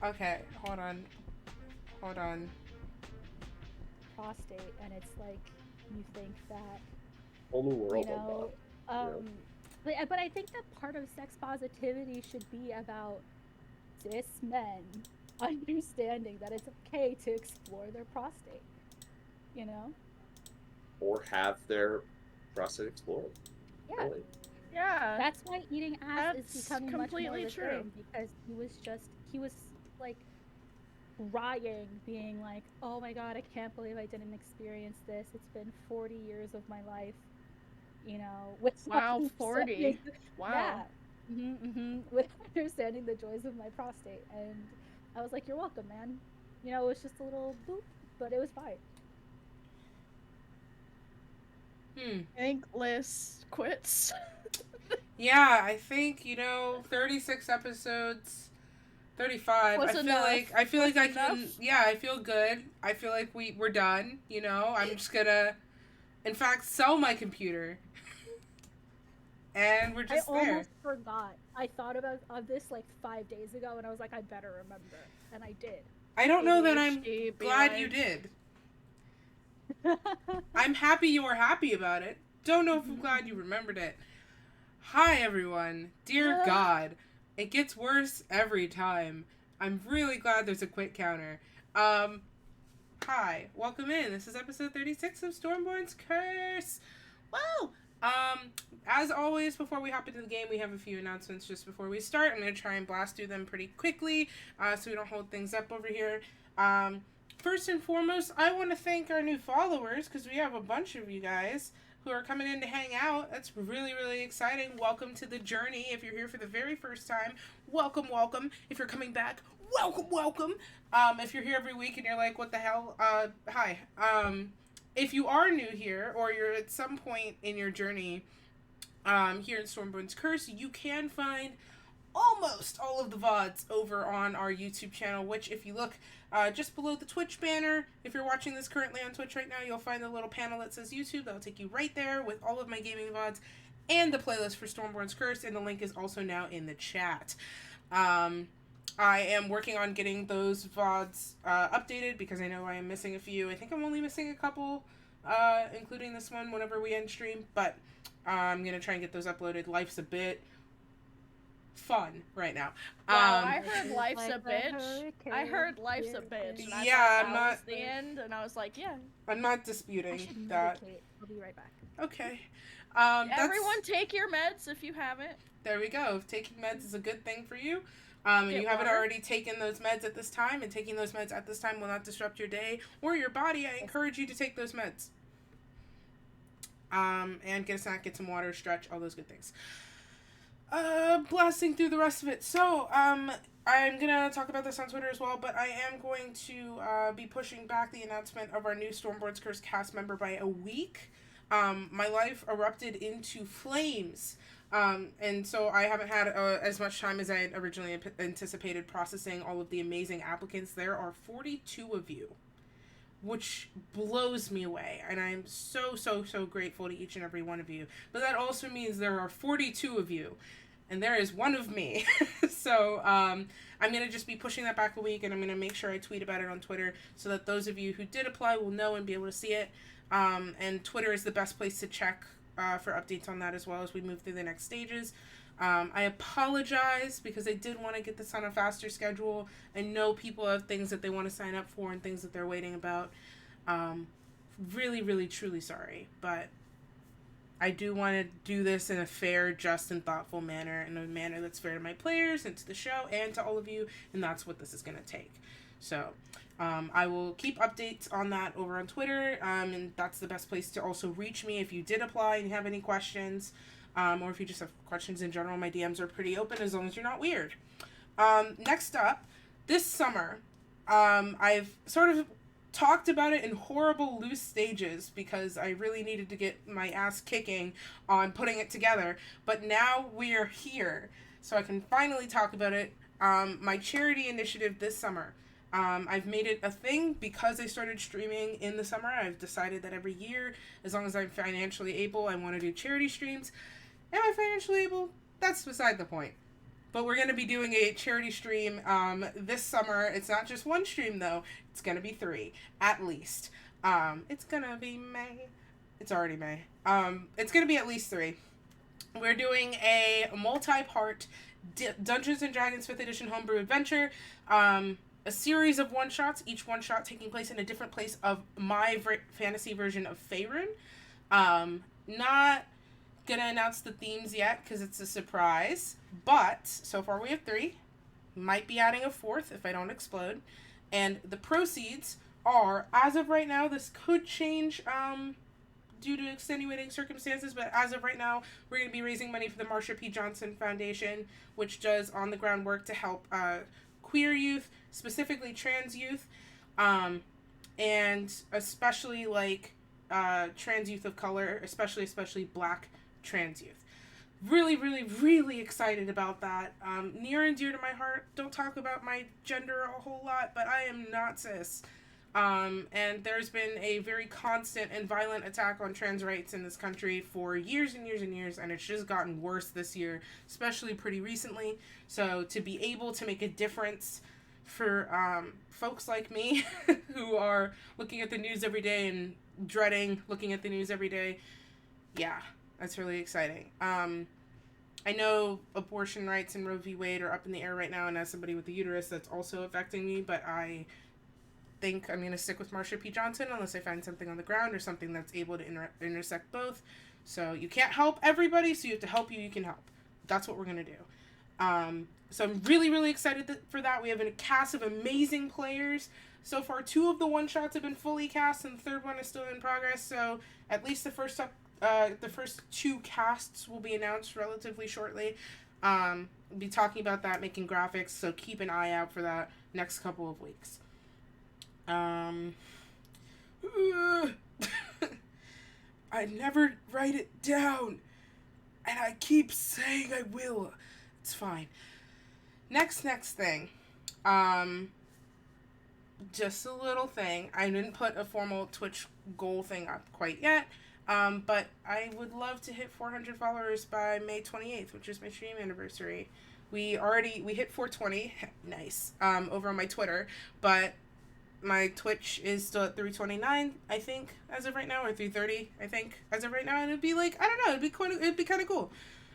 Okay, hold on. Hold on. Prostate, and it's like you think that Whole new you world on that. know Yeah. But I think that part of sex positivity should be about cis men understanding that it's okay to explore their prostate, you know? Or have their prostate explored. Yeah. Really. Yeah, That's why eating ass is that's becoming much more of completely a true. thing because he was like crying, being like, oh my god, I can't believe I didn't experience this. It's been 40 years of my life, without Wow, understanding, 40. Wow. yeah, without understanding the joys of my prostate. And I was like, you're welcome, man. It was just a little boop, but it was fine. I think Liz quits. Yeah, I think, 36 episodes, 35. Was enough. I feel Was like I can, enough. yeah, I feel good. I feel like we're done, I'm just gonna, in fact, sell my computer. And we're I just there. almost forgot. I thought of this like 5 days ago, and I was like, I better remember, and I did. I don't know that I'm ADHD, be glad you like, did. I'm happy you were happy about it. Don't know if I'm glad you remembered it. Hi, everyone. Dear God, it gets worse every time. I'm really glad there's a quick counter. Hi, welcome in. This is episode 36 of Stormborn's Curse. Whoa! As always, before we hop into the game, we have a few announcements just before we start. I'm going to try and blast through them pretty quickly so we don't hold things up over here. First and foremost, I want to thank our new followers because we have a bunch of you guys who are coming in to hang out. That's really, really exciting. Welcome to the journey. If you're here for the very first time, welcome, welcome. If you're coming back, welcome, welcome. If you're here every week and you're like, what the hell? Hi. If you are new here or you're at some point in your journey here in Stormborn's Curse, you can find almost all of the VODs over on our YouTube channel, which if you look just below the Twitch banner, if you're watching this currently on Twitch right now, you'll find the little panel that says YouTube. That'll take you right there with all of my gaming VODs and the playlist for Stormborn's Curse, and the link is also now in the chat. I am working on getting those VODs updated because I know I am missing a few. I think I'm only missing a couple, including this one whenever we end stream, but I'm going to try and get those uploaded. Life's a bit fun right now. wow, I heard life's a bitch. I heard life's a bitch. And I thought that was the end, and I was like, yeah. I'm not disputing that. I'll be right back. Okay. Everyone take your meds if you haven't. There we go. If taking meds is a good thing for you, and you haven't already taken those meds at this time, and taking those meds at this time will not disrupt your day or your body, I encourage you to take those meds. And get a snack, get some water, stretch, all those good things. Blasting through the rest of it. So, I'm gonna talk about this on Twitter as well, but I am going to be pushing back the announcement of our new Stormborn's Curse cast member by a week. My life erupted into flames. And so I haven't had as much time as I had originally anticipated processing all of the amazing applicants. There are 42 of you, which blows me away. And I'm so, so, so grateful to each and every one of you. But that also means there are 42 of you. And there is one of me. So I'm going to just be pushing that back a week. And I'm going to make sure I tweet about it on Twitter so that those of you who did apply will know and be able to see it. And Twitter is the best place to check for updates on that as well as we move through the next stages. I apologize because I did want to get this on a faster schedule. I know people have things that they want to sign up for and things that they're waiting about. Really, really, truly sorry. But I do want to do this in a fair, just, and thoughtful manner, in a manner that's fair to my players and to the show and to all of you, and that's what this is going to take. So, I will keep updates on that over on Twitter, and that's the best place to also reach me if you did apply and you have any questions, or if you just have questions in general. My DMs are pretty open as long as you're not weird. Next up, this summer, I've sort of talked about it in horrible loose stages because I really needed to get my ass kicking on putting it together, but now we're here, so I can finally talk about it. My charity initiative this summer. I've made it a thing because I started streaming in the summer. I've decided that every year, as long as I'm financially able, I want to do charity streams. Am I financially able? That's beside the point. But we're going to be doing a charity stream this summer. It's not just one stream, though. It's going to be 3, at least. It's going to be May. It's already May. It's going to be at least 3. we're doing a multi-part Dungeons and Dragons 5th Edition Homebrew Adventure. A series of one-shots, each one-shot taking place in a different place of my fantasy version of Faerun. Not gonna announce the themes yet, because it's a surprise. But, so far we have 3. Might be adding a 4th if I don't explode. And the proceeds are, as of right now, this could change, due to extenuating circumstances, but as of right now, we're going to be raising money for the Marsha P. Johnson Foundation, which does on-the-ground work to help queer youth, specifically trans youth, and especially, trans youth of color, especially Black trans youth. Really, really, really excited about that. Near and dear to my heart. Don't talk about my gender a whole lot, but I am not cis. And there's been a very constant and violent attack on trans rights in this country for years and years and years, and it's just gotten worse this year, especially pretty recently. So to be able to make a difference for folks like me who are looking at the news every day and dreading looking at the news every day, yeah, that's really exciting. I know abortion rights and Roe v. Wade are up in the air right now, and as somebody with a uterus, that's also affecting me, but I think I'm going to stick with Marsha P. Johnson unless I find something on the ground or something that's able to intersect both. So you can't help everybody, so you have to help you can help. That's what we're going to do. So I'm really, really excited for that. We have a cast of amazing players. So far, 2 of the one-shots have been fully cast, and the 3rd one is still in progress. So at least the first 2 casts will be announced relatively shortly. We'll be talking about that, making graphics, so keep an eye out for that next couple of weeks. I never write it down, and I keep saying I will. It's fine. Next thing. Just a little thing. I didn't put a formal Twitch goal thing up quite yet, but I would love to hit 400 followers by May 28th, which is my stream anniversary. We hit 420, nice, over on my Twitter, but my Twitch is still at 329, I think, as of right now, or 330, I think, as of right now, and it'd be like, I don't know, it'd be kind of cool.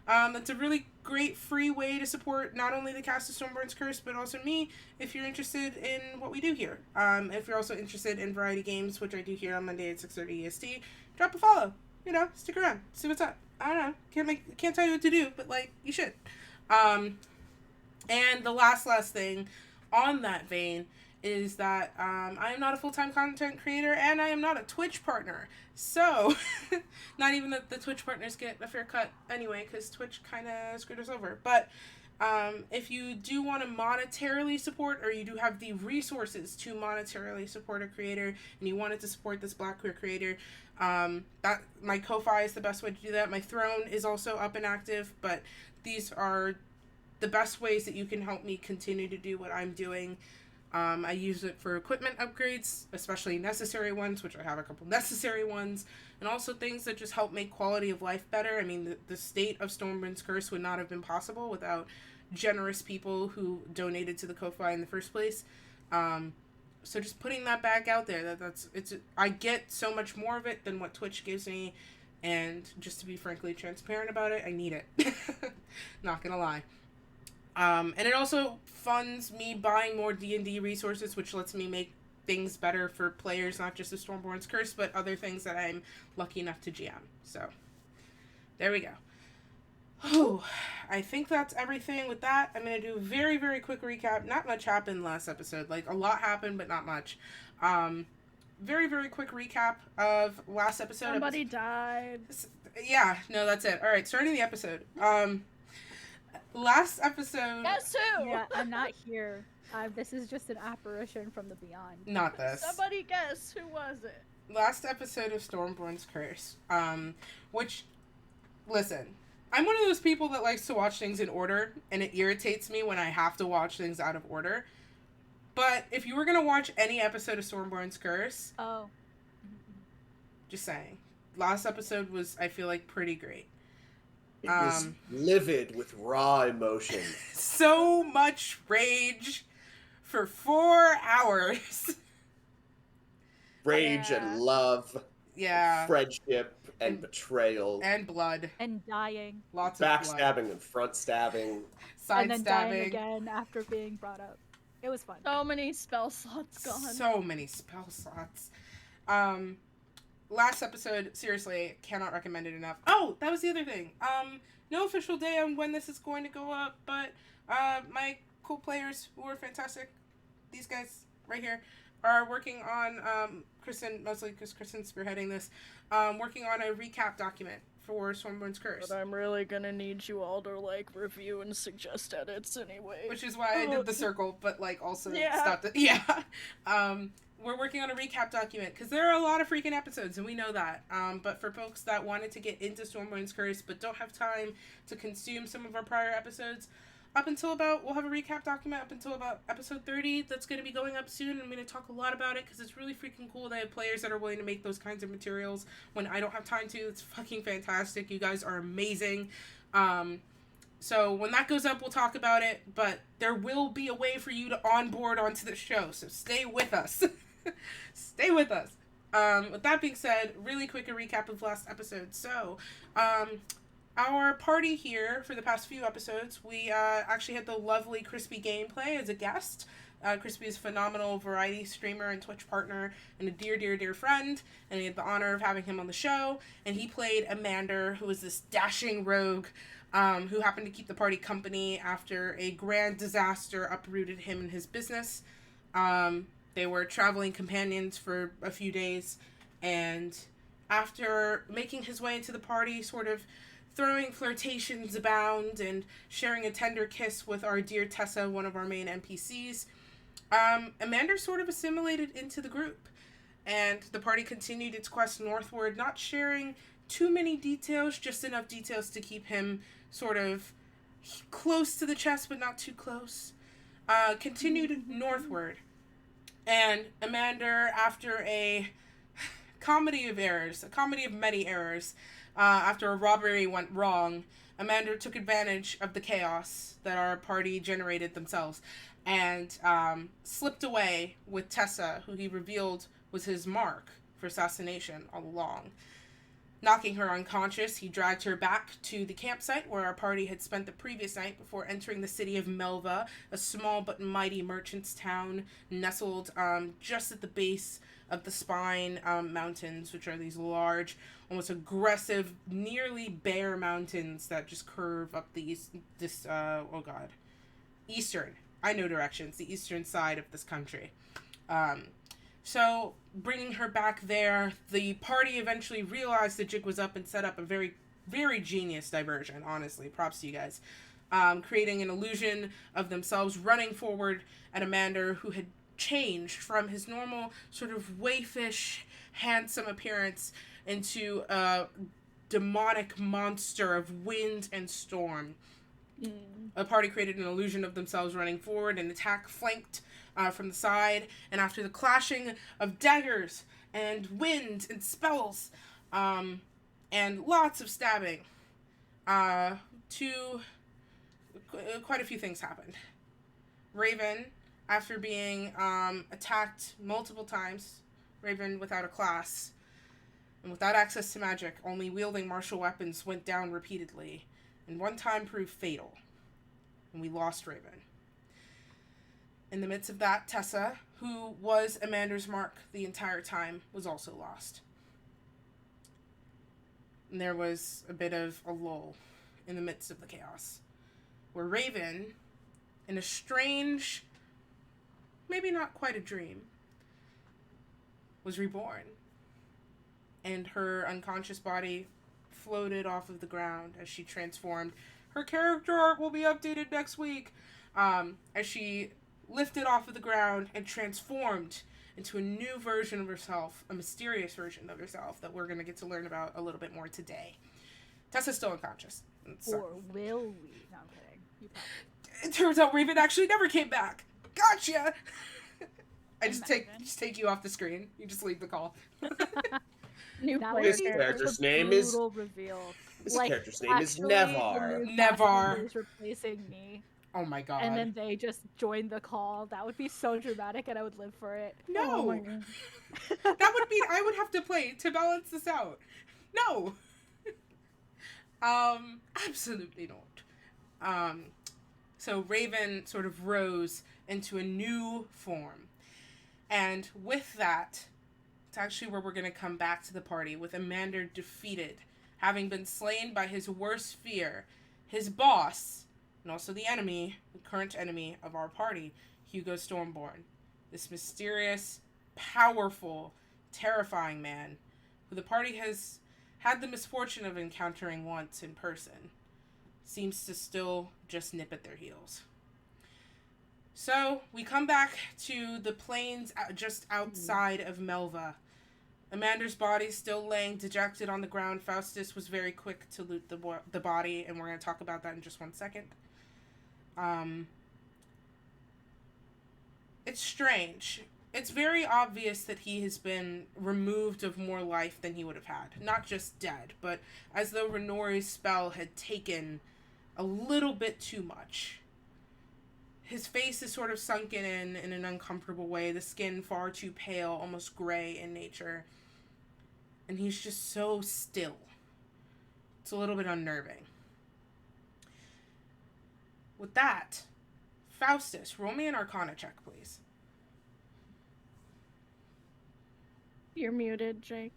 It's a really great free way to support not only the cast of Stormborn's Curse, but also me, if you're interested in what we do here. If you're also interested in variety games, which I do here on Monday at 6:30 EST, drop a follow, stick around, see what's up. I don't know, can't tell you what to do, but, you should. And the last thing on that vein is that I am not a full-time content creator, and I am not a Twitch partner. So, not even that the Twitch partners get a fair cut anyway, because Twitch kind of screwed us over. But if you do want to monetarily support, or you do have the resources to monetarily support a creator, and you wanted to support this Black queer creator, that my Ko-Fi is the best way to do that. My Throne is also up and active, but these are the best ways that you can help me continue to do what I'm doing. I use it for equipment upgrades, especially necessary ones, which I have a couple necessary ones, and also things that just help make quality of life better. I mean, the state of Stormborn's Curse would not have been possible without generous people who donated to the Ko-Fi in the first place. So just putting that back out there, I get so much more of it than what Twitch gives me, and just to be frankly transparent about it, I need it. Not gonna lie. And it also funds me buying more D&D resources, which lets me make things better for players, not just the Stormborn's Curse, but other things that I'm lucky enough to GM. So, there we go. Oh, I think that's everything with that. I'm going to do a very, very quick recap. Not much happened last episode. A lot happened, but not much. Very, very quick recap of last episode. Somebody died. Yeah, no, that's it. All right, starting the episode. Last episode... Guess who? Yeah, I'm not here. This is just an apparition from the beyond. Not this. Somebody guess, who was it? Last episode of Stormborn's Curse. Which, listen, I'm one of those people that likes to watch things in order, and it irritates me when I have to watch things out of order. But if you were going to watch any episode of Stormborn's Curse... Oh. Just saying. Last episode was, I feel like, pretty great. It was livid with raw emotion. So much rage for 4 hours. Rage and love. Yeah. Friendship. and betrayal and blood and dying. Lots of backstabbing and front stabbing. Side and then stabbing. dying again after being brought up. It was fun. So many spell slots gone. So many spell slots. Last episode, seriously, cannot recommend it enough. Oh, that was the other thing. No official day on when this is going to go up, but my cool players who are fantastic, these guys right here, are working on, Kristen, mostly because Kristen's spearheading this, working on a recap document for Stormborn's Curse. But I'm really gonna need you all to, like, review and suggest edits anyway. Which is why I did the circle, but, like, also Yeah. stopped it. Yeah. We're working on a recap document, because there are a lot of freaking episodes, and we know that. But for folks that wanted to get into Stormborn's Curse, but don't have time to consume some of our prior episodes, we'll have a recap document up until about episode 30 that's going to be going up soon. I'm going to talk a lot about it because it's really freaking cool. They have players that are willing to make those kinds of materials when I don't have time to. It's fucking fantastic. You guys are amazing. So when that goes up, we'll talk about it, but there will be a way for you to onboard onto the show, so stay with us. Stay with us. With that being said, really quick a recap of last episode. So, our party here for the past few episodes, we actually had the lovely Crispy Gameplay as a guest. Crispy is a phenomenal variety streamer and Twitch partner and a dear, dear, dear friend, and we had the honor of having him on the show, and he played Amander, who was this dashing rogue who happened to keep the party company after a grand disaster uprooted him and his business. They were traveling companions for a few days, and after making his way into the party, sort of throwing flirtations abound and sharing a tender kiss with our dear Tessa, one of our main NPCs, Amander sort of assimilated into the group, and the party continued its quest northward, not sharing too many details, just enough details to keep him sort of close to the chest, but not too close. Continued northward. And Amander, after a comedy of many errors, after a robbery went wrong, Amander took advantage of the chaos that our party generated themselves and slipped away with Tessa, who he revealed was his mark for assassination all along. Knocking her unconscious, he dragged her back to the campsite where our party had spent the previous night before entering the city of Melva, a small but mighty merchant's town nestled just at the base of the Spine Mountains, which are these large, almost aggressive, nearly bare mountains that just curve up the eastern, I know directions, the eastern side of this country. So, bringing her back there, the party eventually realized the jig was up and set up a very, very genius diversion, honestly. Props to you guys. Creating an illusion of themselves running forward at Amander, who had changed from his normal sort of waifish, handsome appearance into a demonic monster of wind and storm. The party created an illusion of themselves running forward and attack flanked from the side, and after the clashing of daggers and wind and spells, and lots of stabbing, quite a few things happened. Raven, after being attacked multiple times, Raven without a class, and without access to magic, only wielding martial weapons, went down repeatedly, and one time proved fatal, and we lost Raven. In the midst of that, Tessa, who was Amander's mark the entire time, was also lost. And there was a bit of a lull in the midst of the chaos, where Raven, in a strange, maybe not quite a dream, was reborn. And her unconscious body floated off of the ground as she transformed. Her character art will be updated next week. As she lifted off of the ground and transformed into a new version of herself, a mysterious version of herself that we're going to get to learn about a little bit more today. Tessa's still unconscious. Or will we? No, I'm kidding. You probably... It turns out Raven actually never came back. Gotcha! I just take you off the screen. You just leave the call. This character's name is... reveal. This character's name is Nevar. Nevar is replacing me. Oh my god. And then they just joined the call. That would be so dramatic and I would live for it. No. Oh my god. That would be... I would have to play to balance this out. No. Absolutely not. So Raven sort of rose into a new form. And with that, it's actually where we're going to come back to the party, with Amanda defeated, having been slain by his worst fear, his boss, and also the enemy, the current enemy of our party, Hugo Stormborn. This mysterious, powerful, terrifying man who the party has had the misfortune of encountering once in person, seems to still just nip at their heels. So, we come back to the plains just outside of Melva. Amanda's body still laying dejected on the ground. Faustus was very quick to loot the body, and we're going to talk about that in just 1 second. It's strange. It's very obvious that he has been removed of more life than he would have had. Not just dead, but as though Renori's spell had taken a little bit too much. His face is sort of sunken in an uncomfortable way, the skin far too pale, almost gray in nature. And he's just so still. It's a little bit unnerving. With that, Faustus, roll me an Arcana check, please. You're muted, Jake.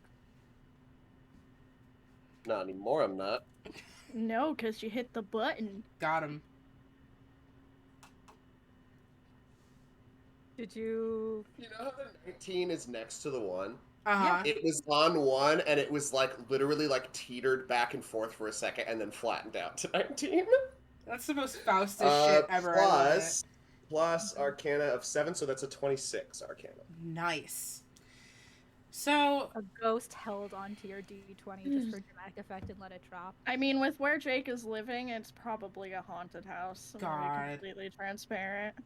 Not anymore, I'm not. No, because you hit the button. Got him. Did you... You know how the 19 is next to the 1? Uh-huh. It was on 1, and it was, like, literally, like, teetered back and forth for a second, and then flattened out to 19. That's the most Faustus shit ever. Plus Arcana of 7, so that's a 26 Arcana. Nice. So... A ghost held onto your D20 just for dramatic effect and let it drop. I mean, with where Jake is living, it's probably a haunted house. God. To be completely transparent.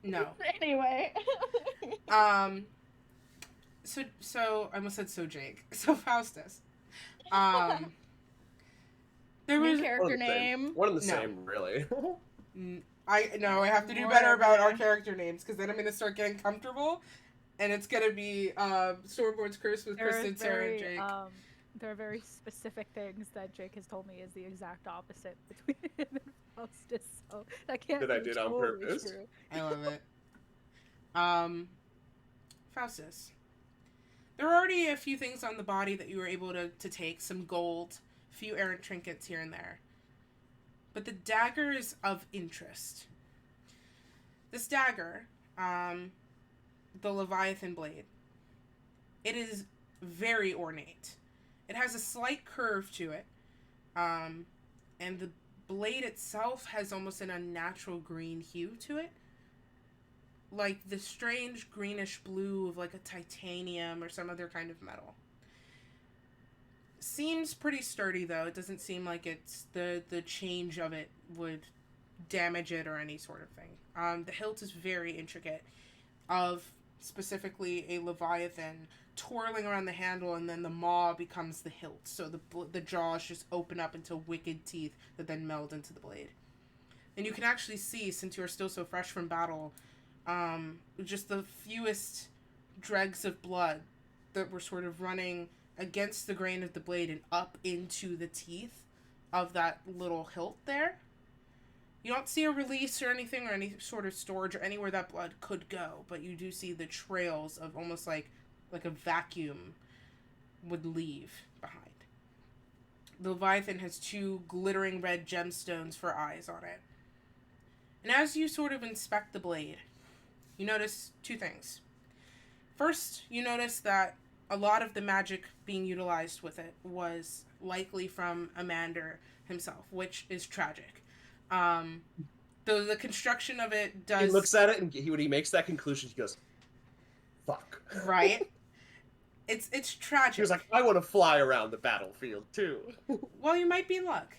No. Anyway. So I almost said Jake. So Faustus. There was New character name. One and the same, really. I have to do better about our character names, because then I'm gonna start getting comfortable, and it's gonna be Stormborn's Curse with Kristen, Sarah, and Jake. There are very specific things that Jake has told me is the exact opposite between him and Faustus, so that can't That I be did on totally purpose. true. I love it. Faustus. There are already a few things on the body that you were able to take, some gold, a few errant trinkets here and there. But the dagger is of interest. This dagger, the Leviathan blade, it is very ornate. It has a slight curve to it, and the blade itself has almost an unnatural green hue to it. Like the strange greenish blue of like a titanium or some other kind of metal. Seems pretty sturdy though. It doesn't seem like it's the change of it would damage it or any sort of thing. The hilt is very intricate, of specifically a Leviathan twirling around the handle, and then the maw becomes the hilt. So the jaws just open up into wicked teeth that then meld into the blade. And you can actually see, since you are still so fresh from battle, just the fewest dregs of blood that were sort of running against the grain of the blade and up into the teeth of that little hilt there. You don't see a release or anything, or any sort of storage or anywhere that blood could go, but you do see the trails of almost like a vacuum would leave behind. The Leviathan has 2 glittering red gemstones for eyes on it. And as you sort of inspect the blade, you notice 2 things. First, you notice that a lot of the magic being utilized with it was likely from Amander himself, which is tragic. Though the construction of it does... He looks at it, and when he makes that conclusion, he goes, fuck. Right? It's tragic. He was like, I want to fly around the battlefield, too. Well, you might be in luck.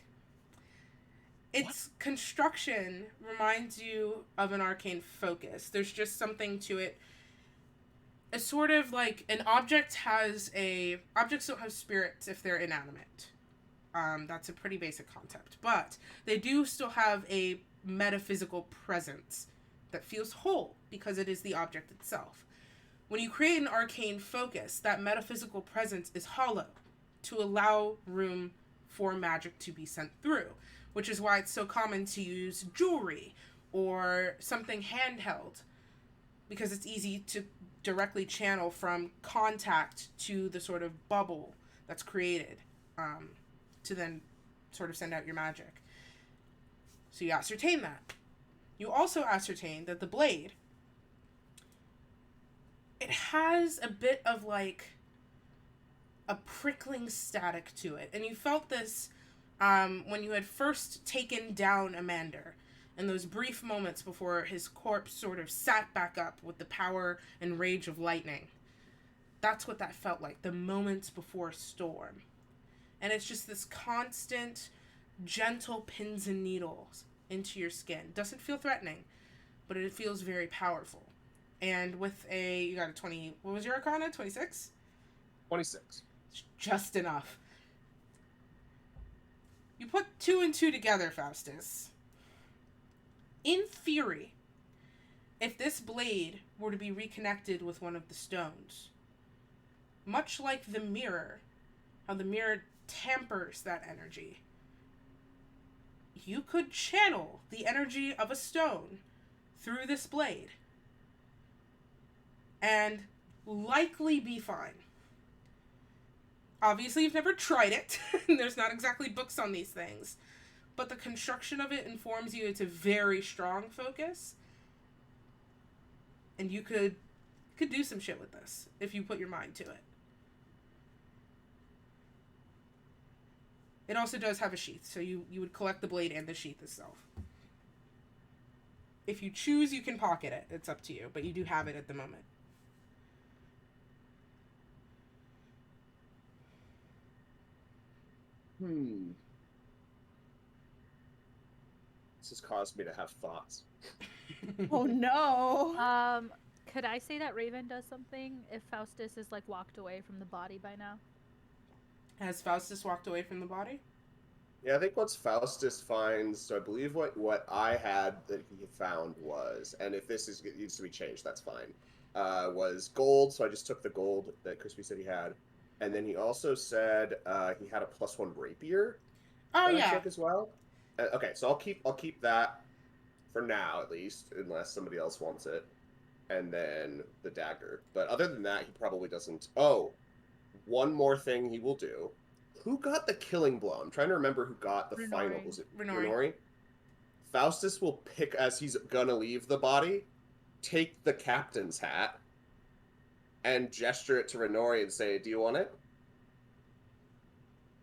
Its construction reminds you of an arcane focus. There's just something to it. It's sort of like an object objects don't have spirits if they're inanimate. That's a pretty basic concept. But they do still have a metaphysical presence that feels whole because it is the object itself. When you create an arcane focus, that metaphysical presence is hollow to allow room for magic to be sent through, which is why it's so common to use jewelry or something handheld, because it's easy to directly channel from contact to the sort of bubble that's created, to then sort of send out your magic. So you ascertain that. You also ascertain that the blade, it has a bit of like a prickling static to it. And you felt this when you had first taken down Amander, in those brief moments before his corpse sort of sat back up with the power and rage of lightning. That's what that felt like, the moments before storm. And it's just this constant, gentle pins and needles into your skin. Doesn't feel threatening, but it feels very powerful. And with you got a 20, what was your Arcana? 26? 26. Just enough. You put 2 and 2 together, Faustus. In theory, if this blade were to be reconnected with one of the stones, much like the mirror, how the mirror tampers that energy, you could channel the energy of a stone through this blade and likely be fine. Obviously, you've never tried it. There's not exactly books on these things. But the construction of it informs you it's a very strong focus. And you could do some shit with this if you put your mind to it. It also does have a sheath, so you would collect the blade and the sheath itself. If you choose, you can pocket it. It's up to you, but you do have it at the moment. This has caused me to have thoughts. Oh no. Could I say that Raven does something if Faustus is like walked away from the body by now? Has Faustus walked away from the body? Yeah, I think once Faustus finds, so I believe what I had that he found was, and if this needs to be changed, that's fine, was gold, so I just took the gold that Crispy said he had. And then he also said he had a +1 rapier. Oh, that yeah. I took as well. Okay, so I'll keep that for now, at least, unless somebody else wants it. And then the dagger. But other than that, he probably doesn't. Oh, one more thing he will do. Who got the killing blow? I'm trying to remember who got the final. Was it Renori? Faustus will pick, as he's gonna leave the body, take the captain's hat and gesture it to Renori and say, "Do you want it?"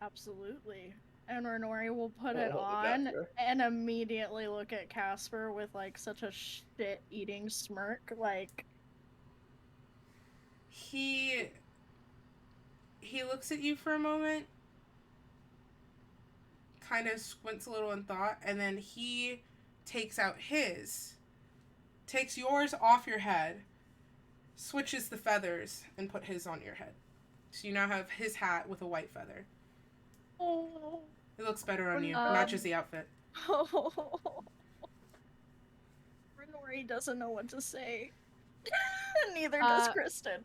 Absolutely. And Renori will put it on and immediately look at Casper with like such a shit-eating smirk, like He looks at you for a moment, kind of squints a little in thought, and then he takes yours off your head, switches the feathers, and put his on your head. So you now have his hat with a white feather. oh. It looks better on you. Matches the outfit. Oh. Renori doesn't know what to say. Neither does Kristen.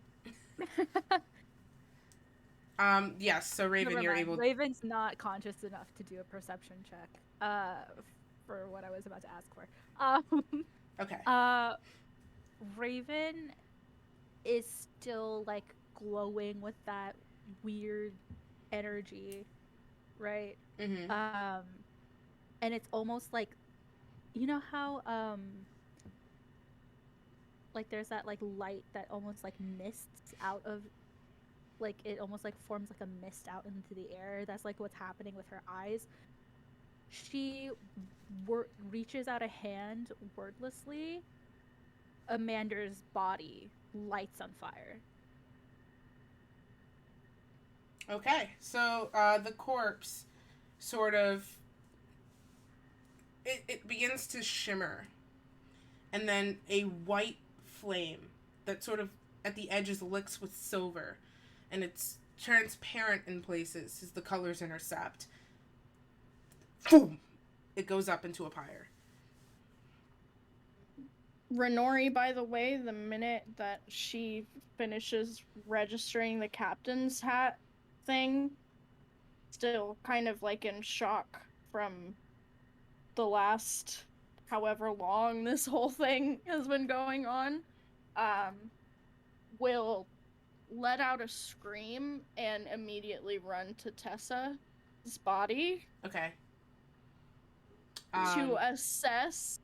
Yes, so Raven, you're able... Raven's not conscious enough to do a perception check, for what I was about to ask for. Okay. Raven is still, like, glowing with that weird energy, right? Mm-hmm. And it's almost like, you know how, like, there's that, like, light that almost, like, mists out of, like, it almost, like, forms, like, a mist out into the air. That's, like, what's happening with her eyes. She reaches out a hand wordlessly. Amander's body lights on fire. Okay, so the corpse sort of... It begins to shimmer. And then a white flame that sort of at the edges licks with silver. And it's transparent in places as the colors intercept. Boom! It goes up into a pyre. Renori, by the way, the minute that she finishes registering the captain's hat thing, still kind of like in shock from the last however long this whole thing has been going on, will let out a scream and immediately run to Tessa's body. Okay. To assess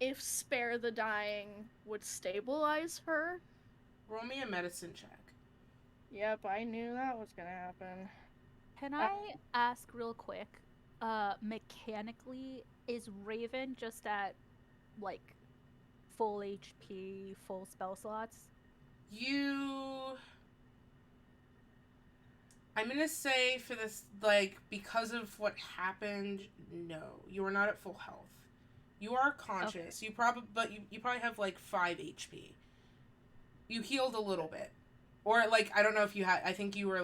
if Spare the Dying would stabilize her. Roll me a medicine check. Yep, I knew that was gonna happen. Can I ask real quick, mechanically, is Raven just at, like, full HP, full spell slots? I'm gonna say for this, like, because of what happened, no. You are not at full health. You are conscious. Okay. You probably have, like, 5 HP. You healed a little bit. Or, like, I don't know if you had, I think you were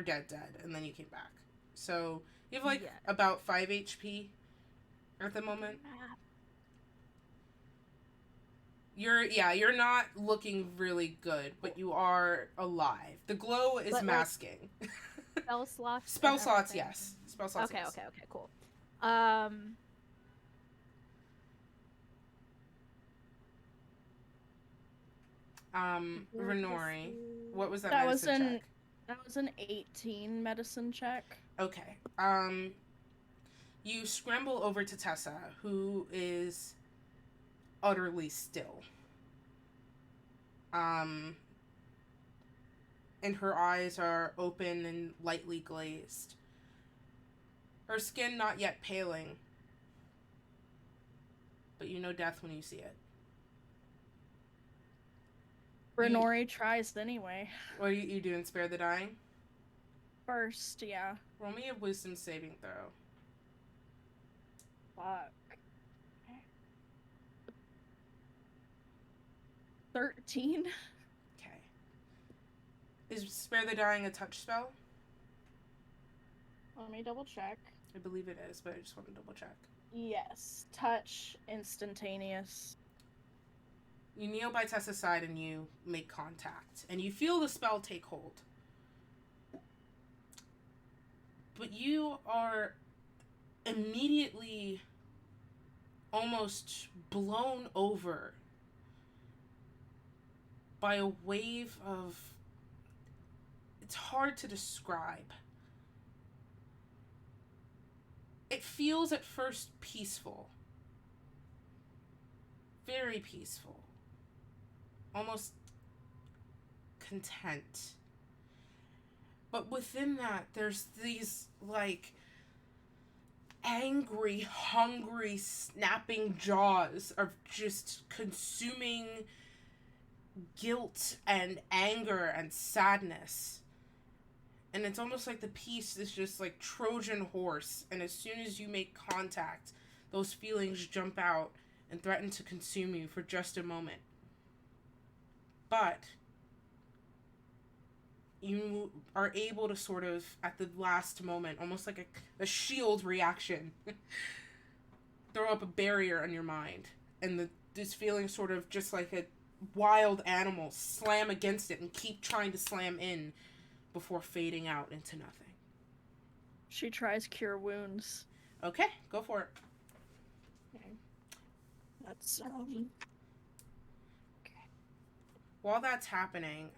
dead, and then you came back. So, you have, like, about 5 HP at the moment. You're not looking really good, but you are alive. The glow is masking. Spell slots? Spell slots, yes. Spell slots, okay, yes. Okay, cool. Renori, what was that medicine check? That was an 18 medicine check. Okay. You scramble over to Tessa, who is utterly still. And her eyes are open and lightly glazed. Her skin not yet paling. But you know death when you see it. Renori tries anyway. What are you doing? Spare the Dying? First, yeah. Roll me a wisdom saving throw. Fuck. 13? Okay. Is Spare the Dying a touch spell? Let me double check. I believe it is, but I just want to double check. Yes. Touch, instantaneous. You kneel by Tessa's side and you make contact. And you feel the spell take hold. But you are immediately almost blown over by a wave of... It's hard to describe. It feels at first peaceful. Very peaceful. Almost content. But within that, there's these, like, angry, hungry, snapping jaws of just consuming guilt and anger and sadness. And it's almost like the peace is just like Trojan horse, and as soon as you make contact, those feelings jump out and threaten to consume you for just a moment. But you are able to sort of, at the last moment, almost like a shield reaction, throw up a barrier on your mind. And this feeling sort of just like a wild animal slam against it and keep trying to slam in before fading out into nothing. She tries Cure Wounds. Okay, go for it. Okay. That's okay. While that's happening,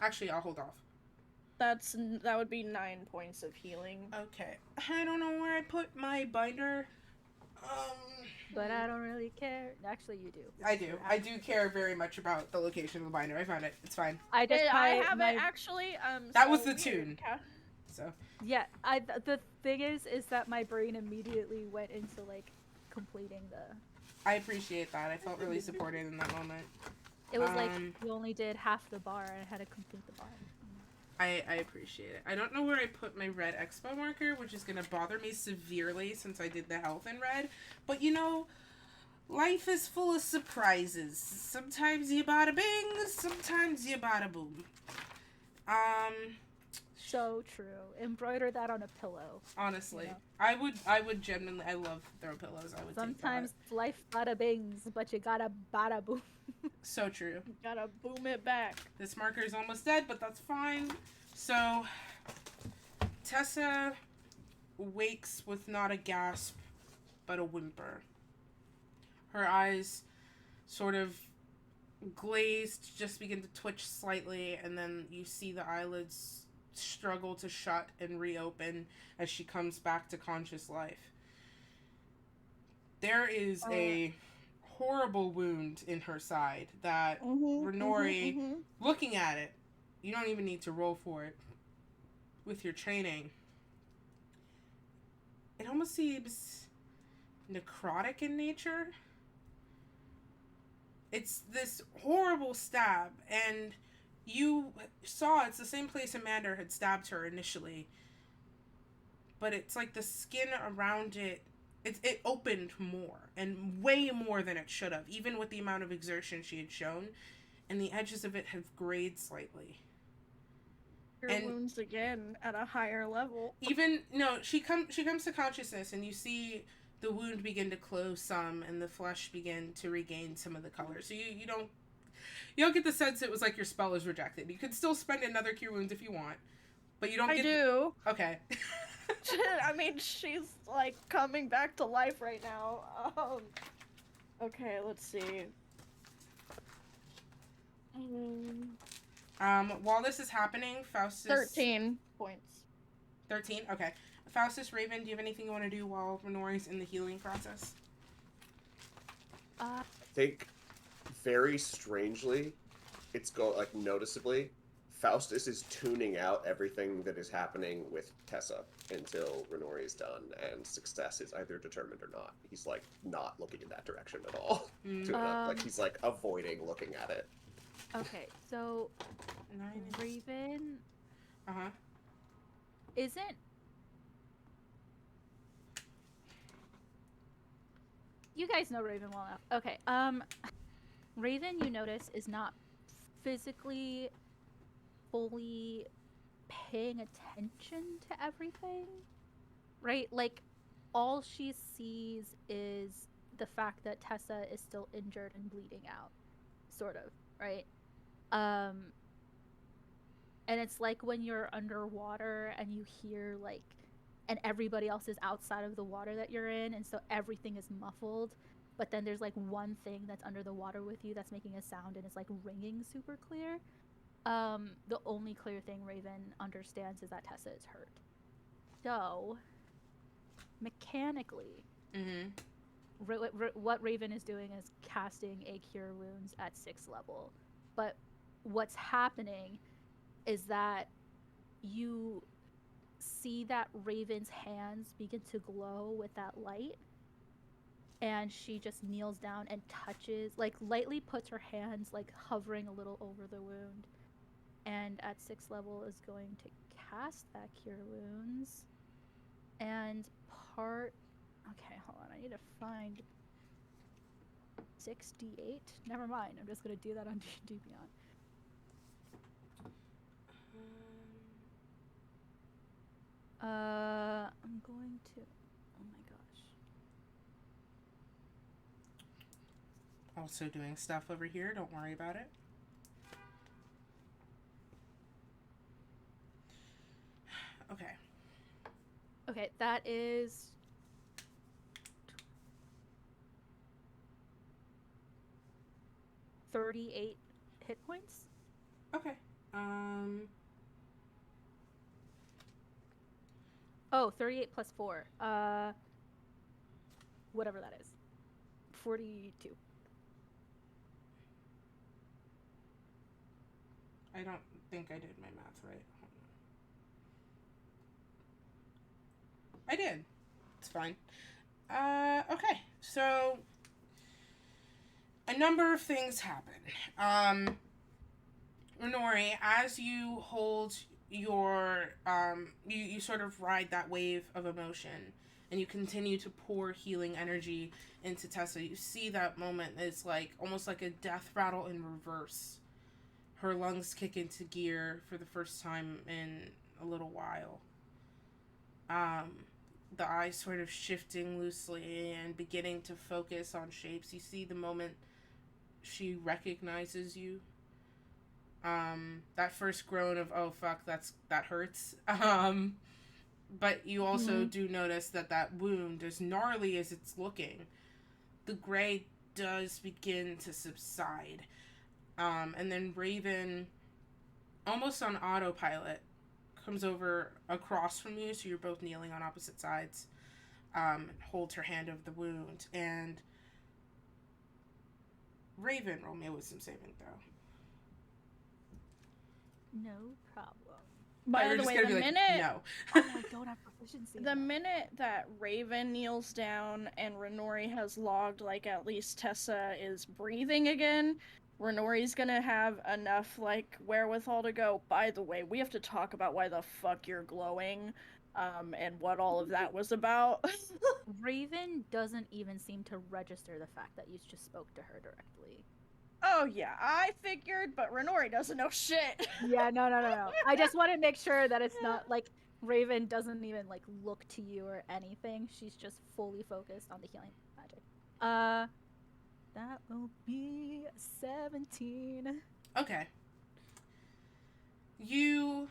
actually, I'll hold off. That would be 9 points of healing. Okay. I don't know where I put my binder. But I don't really care. Actually, you do. I do. I do care very much about the location of the binder. I found it. It's fine. I have it actually. That was the tune. So. Yeah. The thing is that my brain immediately went into like completing the. I appreciate that. I felt really supported in that moment. It was like you only did half the bar, and I had to complete the bar. I appreciate it. I don't know where I put my red expo marker, which is going to bother me severely since I did the health in red. But, you know, life is full of surprises. Sometimes you bada bing, sometimes you bada boom. So true. Embroider that on a pillow. Honestly, You know? I would genuinely. I love throw pillows. I would Sometimes take life bada bings, but you gotta bada boom. that. So true. You gotta boom it back. This marker is almost dead, but that's fine. So Tessa wakes with not a gasp, but a whimper. Her eyes sort of glazed, just begin to twitch slightly, and then you see the eyelids struggle to shut and reopen as she comes back to conscious life. There is a horrible wound in her side that Renori, looking at it, you don't even need to roll for it with your training. It almost seems necrotic in nature. It's this horrible stab, and you saw it's the same place Amanda had stabbed her initially. But it's like the skin around it, it opened more, and way more than it should have, even with the amount of exertion she had shown, and the edges of it have grayed slightly. Your wounds again at a higher level. Even no, she comes to consciousness, and you see the wound begin to close some, and the flesh begin to regain some of the color. So you don't get the sense it was like your spell is rejected. You could still spend another cure wounds if you want, but you don't. I do. Okay. I mean, she's like coming back to life right now. Okay, let's see. While this is happening, Faustus. 13 points. 13? Okay. Faustus, Raven, do you have anything you want to do while Renori's in the healing process? I think, very strangely, noticeably, Faustus is tuning out everything that is happening with Tessa until Renori is done, and success is either determined or not. He's, like, not looking in that direction at all. He's, like, avoiding looking at it. Okay, so 9. Raven Uh-huh. isn't... You guys know Raven well enough. Okay, Raven, you notice, is not physically fully paying attention to everything, right? Like, all she sees is the fact that Tessa is still injured and bleeding out, sort of, right? And it's like when you're underwater and you hear, like, and everybody else is outside of the water that you're in, and so everything is muffled, but then there's, like, one thing that's under the water with you that's making a sound, and it's, like, ringing super clear. The only clear thing Raven understands is that Tessa is hurt. So, mechanically, what Raven is doing is casting a Cure Wounds at 6th level. But what's happening is that you see that Raven's hands begin to glow with that light, and she just kneels down and touches, like, lightly puts her hands, like, hovering a little over the wound, and at 6th level is going to cast that Cure Wounds. And okay, hold on, I need to find 6d8. Never mind, I'm just gonna do that on D&D Beyond. I'm going to... Oh my gosh. Also doing stuff over here, don't worry about it. Okay. Okay, that is... 38 hit points. Okay. Oh, 38 plus 4. Whatever that is. 42. I don't think I did my math right. I did. It's fine. Okay. So, a number of things happen. Renori, as you hold your, you sort of ride that wave of emotion, and you continue to pour healing energy into Tessa, you see that moment is like, almost like a death rattle in reverse. Her lungs kick into gear for the first time in a little while. Um, the eyes sort of shifting loosely and beginning to focus on shapes. You see the moment she recognizes you. That first groan of "oh fuck, that hurts." But you also do notice that that wound, as gnarly as it's looking, the gray does begin to subside. And then Raven, almost on autopilot, comes over across from you, so you're both kneeling on opposite sides. Holds her hand over the wound, and Raven, roll me with some saving throw. No problem. By the way, the minute no. Oh, I don't have proficiency. the minute that Raven kneels down and Renori has logged, like, at least Tessa is breathing again, Renori's gonna have enough, like, wherewithal to go, by the way, we have to talk about why the fuck you're glowing, and what all of that was about. Raven doesn't even seem to register the fact that you just spoke to her directly. Oh yeah, I figured, but Renori doesn't know shit. Yeah, no. I just want to make sure that it's not like Raven doesn't even like look to you or anything. She's just fully focused on the healing magic. That will be 17. Okay. You're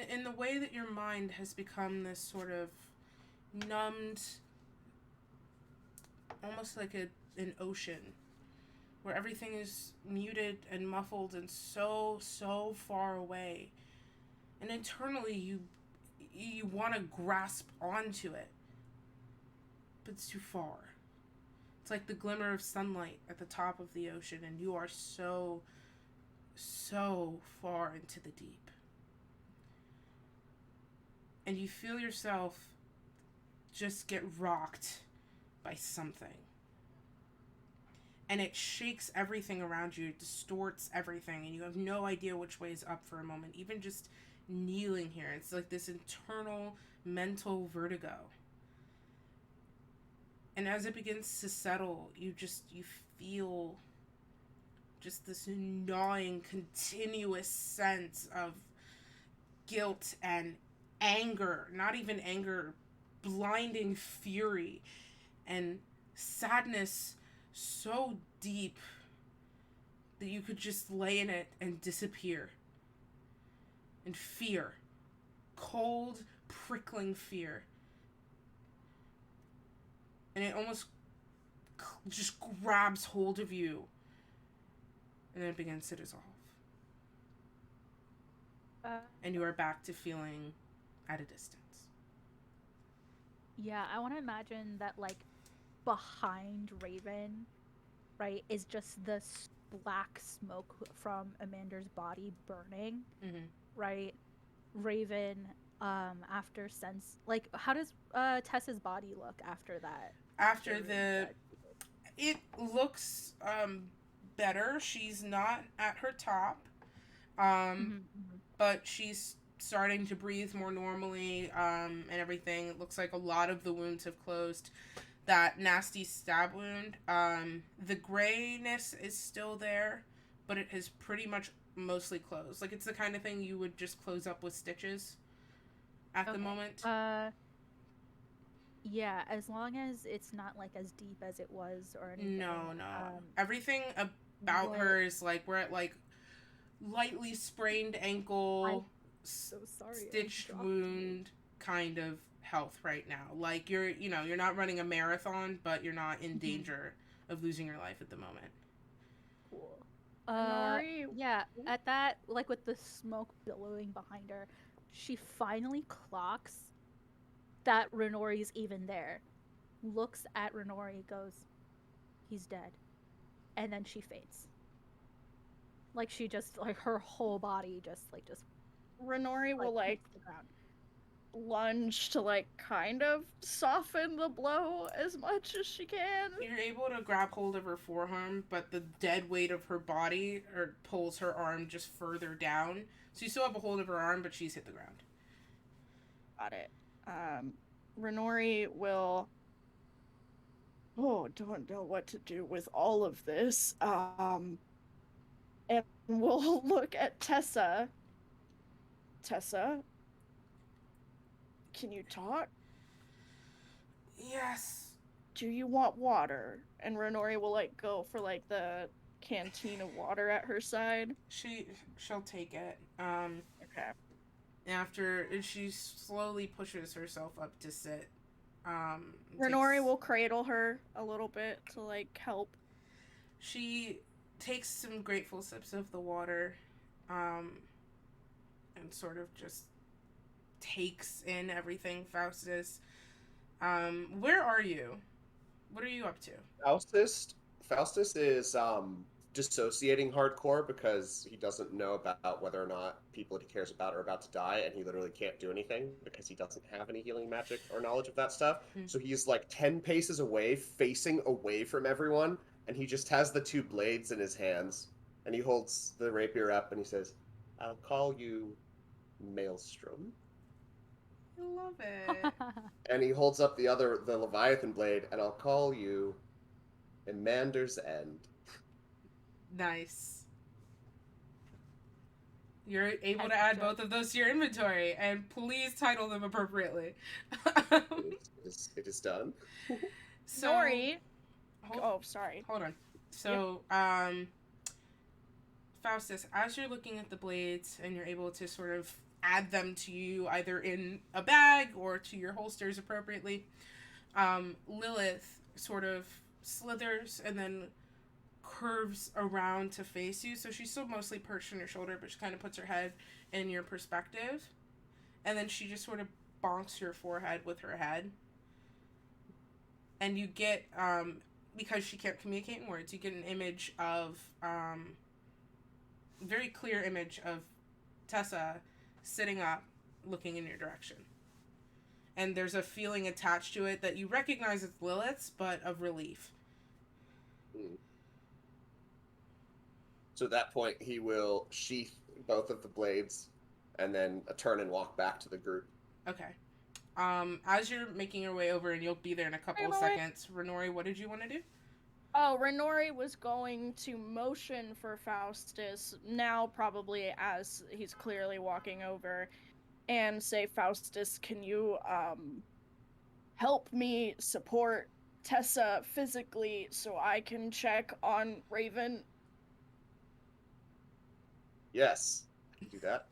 in the way that your mind has become this sort of numbed, almost like an ocean, where everything is muted and muffled and so far away, and internally you want to grasp onto it, but it's too far. It's like the glimmer of sunlight at the top of the ocean, and you are so far into the deep. And you feel yourself just get rocked by something. And it shakes everything around you, it distorts everything, and you have no idea which way is up for a moment. Even just kneeling here, it's like this internal mental vertigo. And as it begins to settle, you feel just this gnawing, continuous sense of guilt and anger, not even anger, blinding fury and sadness so deep that you could just lay in it and disappear. And fear, cold, prickling fear. And it almost just grabs hold of you, and then it begins to dissolve. And you are back to feeling at a distance. Yeah, I want to imagine that, like, behind Raven, right, is just this black smoke from Amander's body burning, right? Raven, after sense, like, how does Tessa's body look after that? After it looks better. She's not at her top, but she's starting to breathe more normally, and everything. It looks like a lot of the wounds have closed. That nasty stab wound, the grayness is still there, but it has pretty much mostly closed. Like, it's the kind of thing you would just close up with stitches at the moment. Yeah, as long as it's not, like, as deep as it was or anything. No. Everything about her is, like, we're at, like, lightly sprained ankle, so sorry, stitched wound kind of health right now. Like, you're not running a marathon, but you're not in danger of losing your life at the moment. Cool. Nori? Yeah, at that, like, with the smoke billowing behind her, she finally clocks that Renori's even there. Looks at Renori, goes, "He's dead." And then she faints. Like, she just, like, her whole body just Renori will, like, hits the ground. lunge to, like, kind of soften the blow as much as she can. You're able to grab hold of her forearm, but the dead weight of her body pulls her arm just further down. So you still have a hold of her arm, but she's hit the ground. Got it. Renori will... don't know what to do with all of this. And we'll look at Tessa Tessa, can you talk? Yes. Do you want water? And Renori will like go for like the canteen of water at her side. She'll take it. Okay. After she slowly pushes herself up to sit. Renori will cradle her a little bit to like help. She takes some grateful sips of the water, and sort of just takes in everything. Faustus, where are you? What are you up to? Faustus is dissociating hardcore because he doesn't know about whether or not people he cares about are about to die, and he literally can't do anything because he doesn't have any healing magic or knowledge of that stuff. So he's like 10 paces away, facing away from everyone, and he just has the two blades in his hands, and he holds the rapier up and he says, "I'll call you Maelstrom." I love it. And he holds up the Leviathan blade, and I'll call you Amander's End. Nice. You're able to add both of those to your inventory, and please title them appropriately. It is done. So, Nori. Sorry. Hold on. So, Faustus, as you're looking at the blades and you're able to sort of add them to you either in a bag or to your holsters appropriately, Lilith sort of slithers and then curves around to face you. So she's still mostly perched on your shoulder, but she kind of puts her head in your perspective. And then she just sort of bonks your forehead with her head. And you get, because she can't communicate in words, you get an image of, very clear image of Tessa sitting up, looking in your direction. And there's a feeling attached to it that you recognize as Lilith's, but of relief. So at that point, he will sheath both of the blades and then turn and walk back to the group. Okay. As you're making your way over, and you'll be there in a couple of seconds, Renori, what did you want to do? Oh, Renori was going to motion for Faustus, now probably as he's clearly walking over, and say, Faustus, can you, help me support Tessa physically so I can check on Raven? Yes, do that.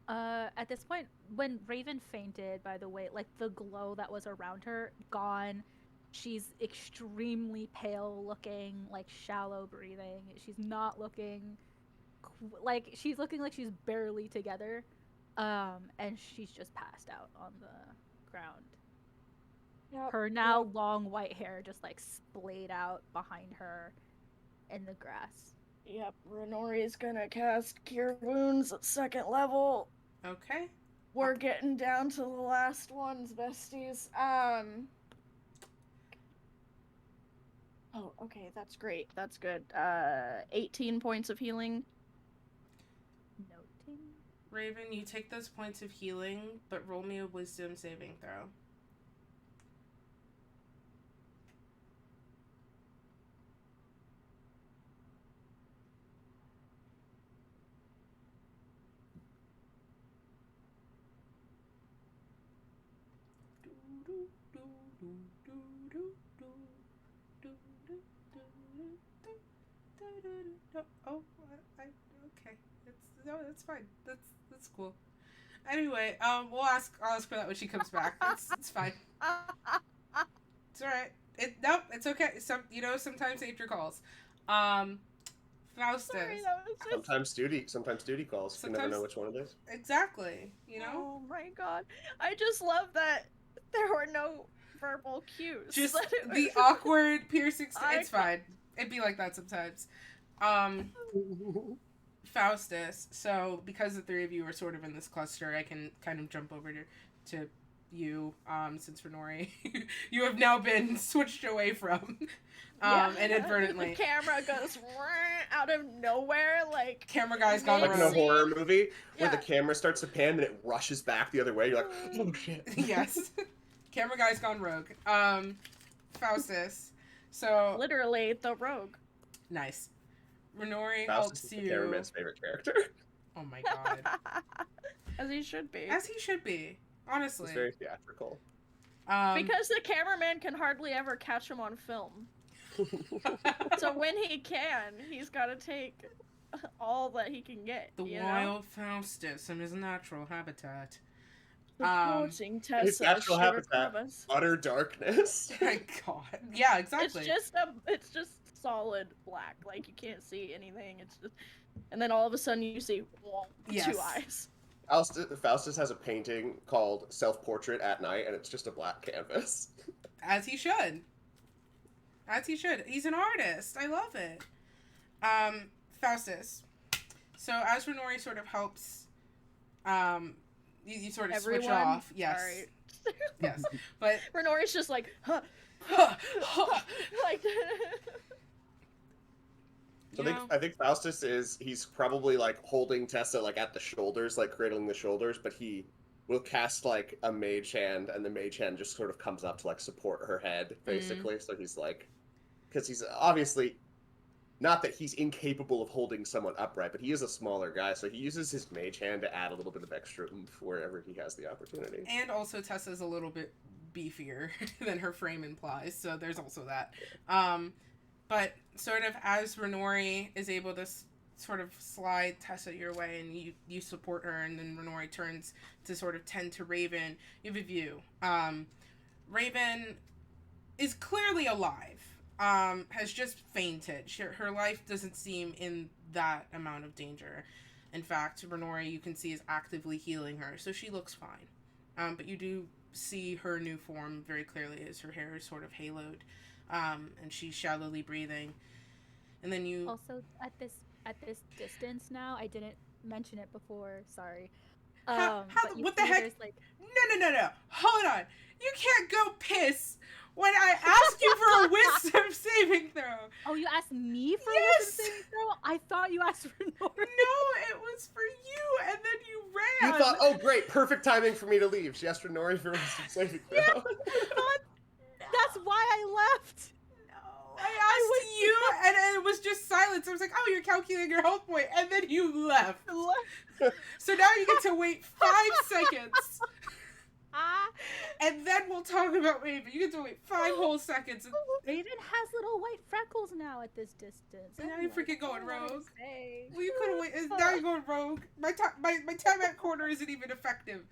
At this point, when Raven fainted, by the way, like the glow that was around her, gone. She's extremely pale looking, like shallow breathing. She's not looking like she's looking like she's barely together. And she's just passed out on the ground. Her now long white hair just like splayed out behind her in the grass. Yep, Renori's gonna cast Cure Wounds at 2nd level. Okay. We're getting down to the last ones, besties. Oh, okay, that's great. That's good. 18 points of healing. Noting. Raven, you take those points of healing, but roll me a wisdom saving throw. Okay. That's fine. That's cool. Anyway, I'll ask for that when she comes back. It's fine. It's alright. It's okay. Sometimes nature calls. Faustus. Sorry, that was just... Sometimes duty calls. You never know which one it is. Exactly. Oh my god. I just love that there were no verbal cues. Just the awkward piercing. It's fine. It'd be like that sometimes. Faustus. So because the three of you are sort of in this cluster, I can kind of jump over to you, since Renori, you have now been switched away from, inadvertently. The camera goes out of nowhere, like... Camera guy's gone rogue. Like in a horror movie, where the camera starts to pan and it rushes back the other way, you're like, oh shit. Yes. Camera guy's gone rogue. Faustus. So... Literally, the rogue. Nice. Renori Faustus helps is the you... cameraman's favorite character. Oh my god. As he should be. As he should be, honestly. He's very theatrical. Because the cameraman can hardly ever catch him on film. So when he can, he's got to take all that he can get. The wild Faustus in his natural habitat. Supporting Tessa. His natural Sugar habitat, Crumbs. utter darkness. My God. Yeah, exactly. It's just solid black. Like you can't see anything. It's just, and then all of a sudden you see Yes. 2 eyes. Faustus has a painting called Self-Portrait at Night, and it's just a black canvas. As he should. As he should. He's an artist. I love it. Faustus. So as Renori sort of helps, you sort of switch off. Yes. Sorry. Yes. But Renori's just like, huh. Like. So I think Faustus he's probably like holding Tessa like at the shoulders, like cradling the shoulders, but he will cast like a mage hand, and the mage hand just sort of comes up to like support her head, basically. So he's like, because he's obviously not that he's incapable of holding someone upright, but he is a smaller guy, so he uses his mage hand to add a little bit of extra oomph wherever he has the opportunity. And also Tessa's a little bit beefier than her frame implies, so there's also that. But sort of as Renori is able to sort of slide Tessa your way, and you support her, and then Renori turns to sort of tend to Raven, you have a view. Raven is clearly alive, has just fainted. Her life doesn't seem in that amount of danger. In fact, Renori, you can see, is actively healing her, so she looks fine. But you do see her new form very clearly as her hair is sort of haloed. And she's shallowly breathing, and then you also at this distance now. I didn't mention it before. Sorry. What the heck? Like... No. Hold on. You can't go piss when I asked you for a wisdom saving throw. Oh, you asked me for Yes! a wisdom saving throw? I thought you asked for Nora. No, it was for you, and then you ran. You thought, oh great, perfect timing for me to leave. She asked for Nori for wisdom saving throw. Yeah, that's why I left. No, I asked you, and it was just silence. I was like, oh, you're calculating your health point, and then you left. So now you get to wait 5 seconds. And then we'll talk about Raven. You get to wait 5 whole seconds. And... Raven has little white freckles now at this distance. Now you're freaking going rogue. Say. Well, you could have waited. Now you're going rogue. My time at corner isn't even effective.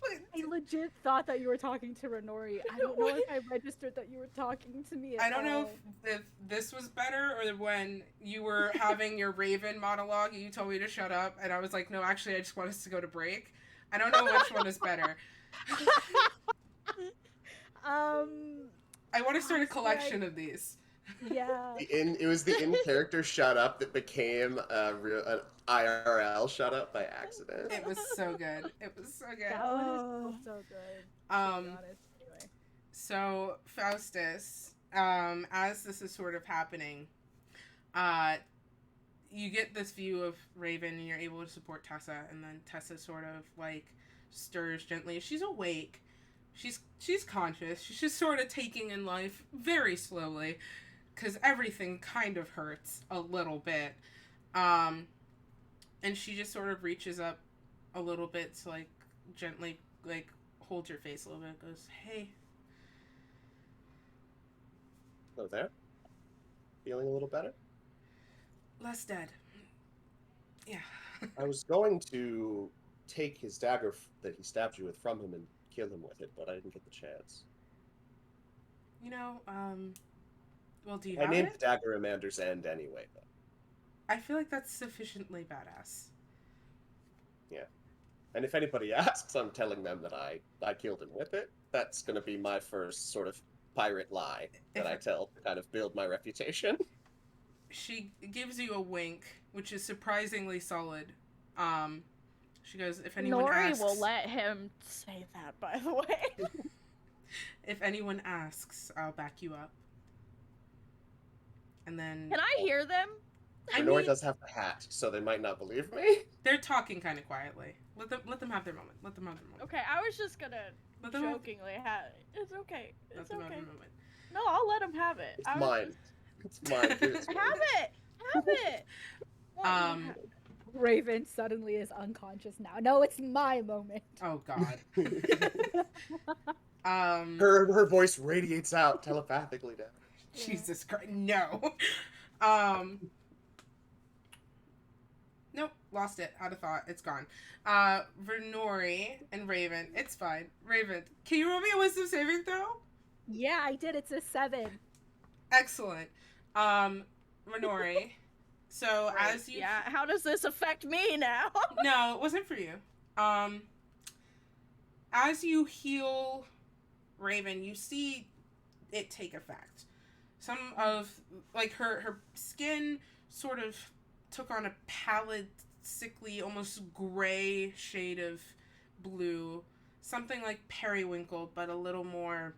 I legit thought that you were talking to Renori. I don't know if I registered that you were talking to me at I don't know all. if this was better or when you were having your Raven monologue and you told me to shut up and I was like, no, actually, I just want us to go to break. I don't know which one is better. I want to start a collection of these. Yeah. It was the in-character shut up that became an IRL shut up by accident. It was so good. It was so good. That one is so good. To be honest. Anyway. So Faustus, as this is sort of happening, you get this view of Raven and you're able to support Tessa, and then Tessa sort of like stirs gently. She's awake. She's conscious. She's just sort of taking in life very slowly, because everything kind of hurts a little bit. And she just sort of reaches up a little bit to like gently like hold your face a little bit. Goes, hey. Hello there. Feeling a little better? Less dead. Yeah. I was going to take his dagger that he stabbed you with from him and kill him with it, but I didn't get the chance. You know, well, do you I have named it? the dagger Amander's End anyway, though. I feel like that's sufficiently badass. Yeah. And if anybody asks, I'm telling them that I killed him with it. That's going to be my first sort of pirate lie that I tell to kind of build my reputation. She gives you a wink, which is surprisingly solid. She goes, if anyone Nori asks... will let him say that, by the way. If anyone asks, I'll back you up. And then... Can I hear them? Nori does have the hat, so they might not believe me. They're talking kind of quietly. Let them have their moment. Let them have their moment. Okay, I was just gonna Let them have, jokingly have it. It's okay. let It's them have okay. their moment. No, I'll let him have it. It's I was mine. just- It's mine. Dude, it's mine. Have it. Have it. What do you Um, have? Raven suddenly is unconscious now. No, it's my moment. Oh God. Her voice radiates out telepathically now. Jesus Christ, no. Um, nope, lost it. Out of thought. It's gone. Vernori and Raven. It's fine. Raven, can you roll me a wisdom saving throw? Yeah, I did. It's a 7. Excellent. Renori. So Right. as you Yeah, how does this affect me now? No, it wasn't for you. As you heal Raven, you see it take effect. Some of like her skin sort of took on a pallid, sickly, almost gray shade of blue. Something like periwinkle, but a little more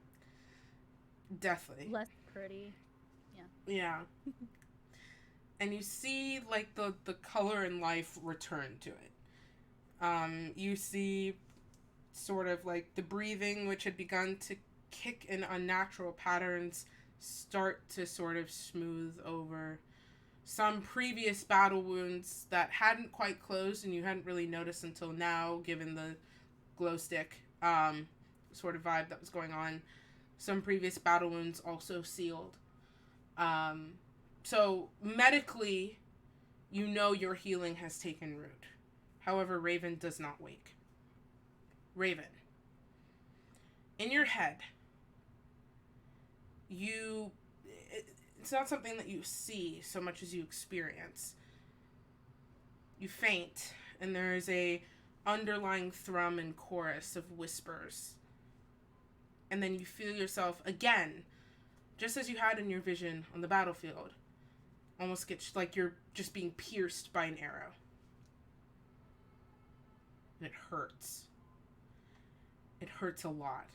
deathly. Less pretty. Yeah. And you see like the color and life return to it. You see sort of like the breathing, which had begun to kick in unnatural patterns, start to sort of smooth over. Some previous battle wounds that hadn't quite closed and you hadn't really noticed until now, given the glow stick sort of vibe that was going on. Some previous battle wounds also sealed. So medically, you know your healing has taken root. However, Raven does not wake. Raven, in your head, it's not something that you see so much as you experience. You faint, and there is a underlying thrum and chorus of whispers. And then you feel yourself again, just as you had in your vision on the battlefield, almost get like you're just being pierced by an arrow. And it hurts. It hurts a lot.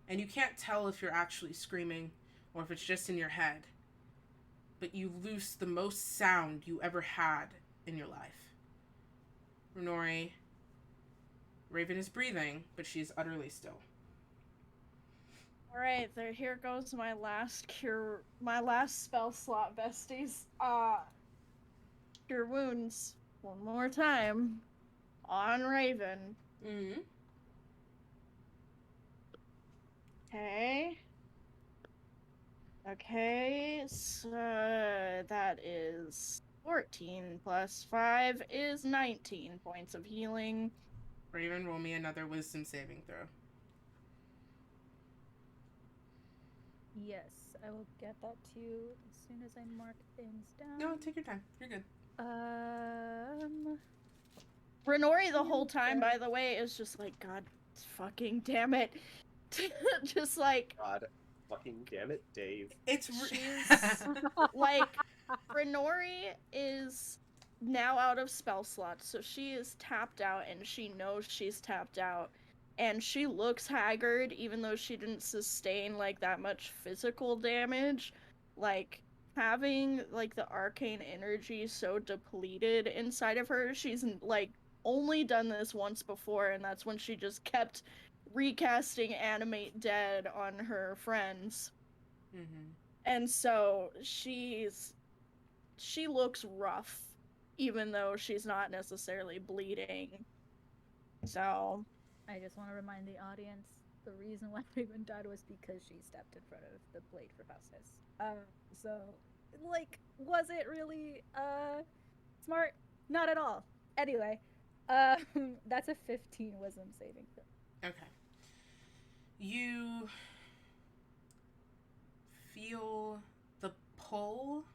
And you can't tell if you're actually screaming or if it's just in your head. But you lose the most sound you ever had in your life. Renori, Raven is breathing, but she's utterly still. Alright, here goes my last spell slot, besties. Cure wounds one more time on Raven. Mm-hmm. Okay, so that is 14 plus 5 is 19 points of healing. Raven, roll me another wisdom saving throw. Yes, I will get that to you as soon as I mark things down. No, take your time. You're good. Renori the whole time, by the way, is just like, God fucking damn it. Just like, God fucking damn it, Dave. It's like, Renori is now out of spell slots, so she is tapped out and she knows she's tapped out. And she looks haggard, even though she didn't sustain, like, that much physical damage. Like, having, like, the arcane energy so depleted inside of her, she's, like, only done this once before, and that's when she just kept recasting Animate Dead on her friends. Mm-hmm. And so, she looks rough, even though she's not necessarily bleeding. So... I just want to remind the audience, the reason why Raven died was because she stepped in front of the blade for Faustus. So, like, was it really, smart? Not at all. Anyway, that's a 15 wisdom saving throw. Okay. You feel the pull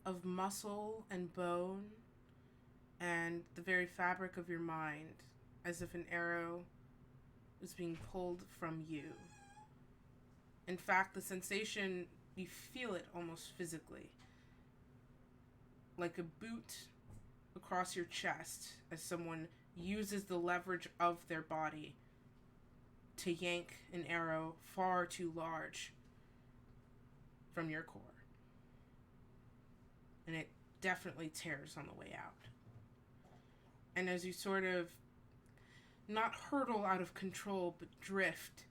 of muscle and bone and the very fabric of your mind, as if an arrow was being pulled from you. In fact, the sensation, you feel it almost physically. Like a boot across your chest as someone uses the leverage of their body to yank an arrow far too large from your core. And it definitely tears on the way out. And as you sort of not hurtle out of control, but drift,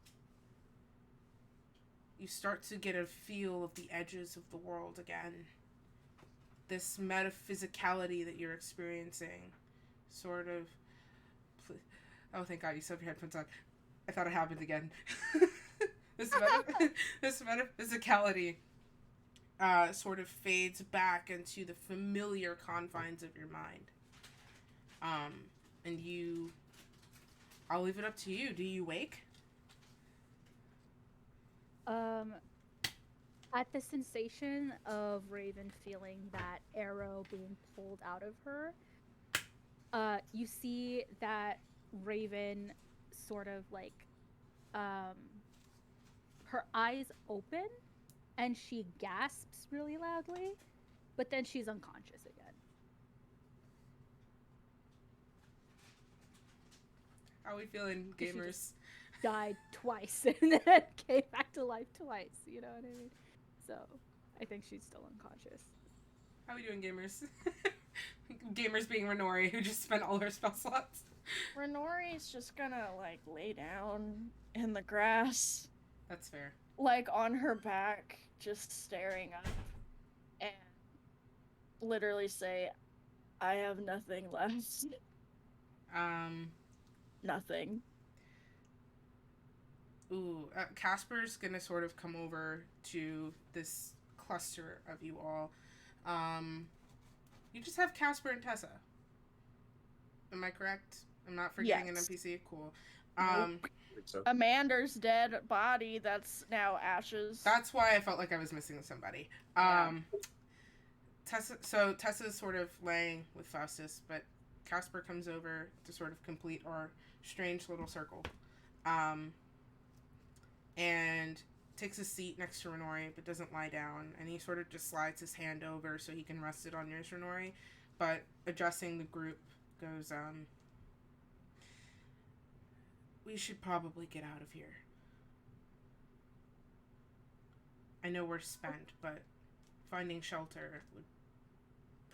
you start to get a feel of the edges of the world again. this metaphysicality that you're experiencing sort of. Oh, thank God you still have your headphones on. I thought it happened again. this metaphysicality sort of fades back into the familiar confines of your mind. And you. I'll leave it up to you. Do you wake? At the sensation of Raven feeling that arrow being pulled out of her, you see that Raven sort of like, her eyes open and she gasps really loudly, but then she's unconscious again. How are we feeling, gamers? Died twice and then came back to life twice, you know what I mean? So, I think she's still unconscious. How are we doing, gamers? Gamers being Renori, who just spent all her spell slots. Renori's just gonna, like, lay down in the grass. That's fair. Like, on her back, just staring up. And literally say, I have nothing left. Nothing. Ooh, Casper's gonna sort of come over to this cluster of you all. You just have Casper and Tessa. Am I correct? I'm not forgetting Yes. an NPC? Cool. Nope. So. Amanda's dead body that's now ashes. That's why I felt like I was missing somebody. Yeah. Tessa's sort of laying with Faustus, but Casper comes over to sort of complete our strange little circle. And takes a seat next to Renori, but doesn't lie down. And he sort of just slides his hand over so he can rest it on yours, Renori. But addressing the group goes, we should probably get out of here. I know we're spent, but finding shelter would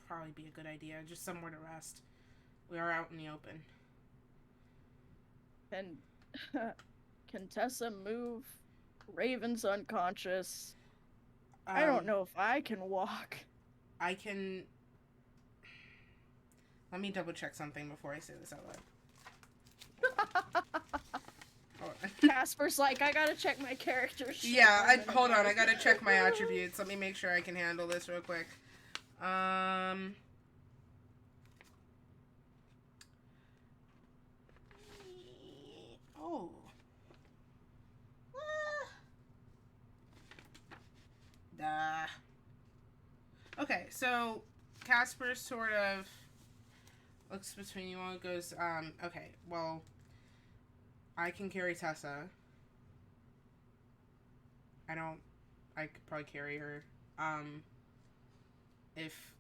probably be a good idea. Just somewhere to rest. We are out in the open. And can Tessa move? Raven's unconscious. I don't know if I can walk. I can... Let me double check something before I say this out loud. Hold on. Casper's like, I gotta check my character sheet. Yeah, hold on. I gotta check my attributes. Let me make sure I can handle this real quick. Oh. Okay, so Casper sort of looks between you all and goes, okay, well, I can carry Tessa. I could probably carry her. If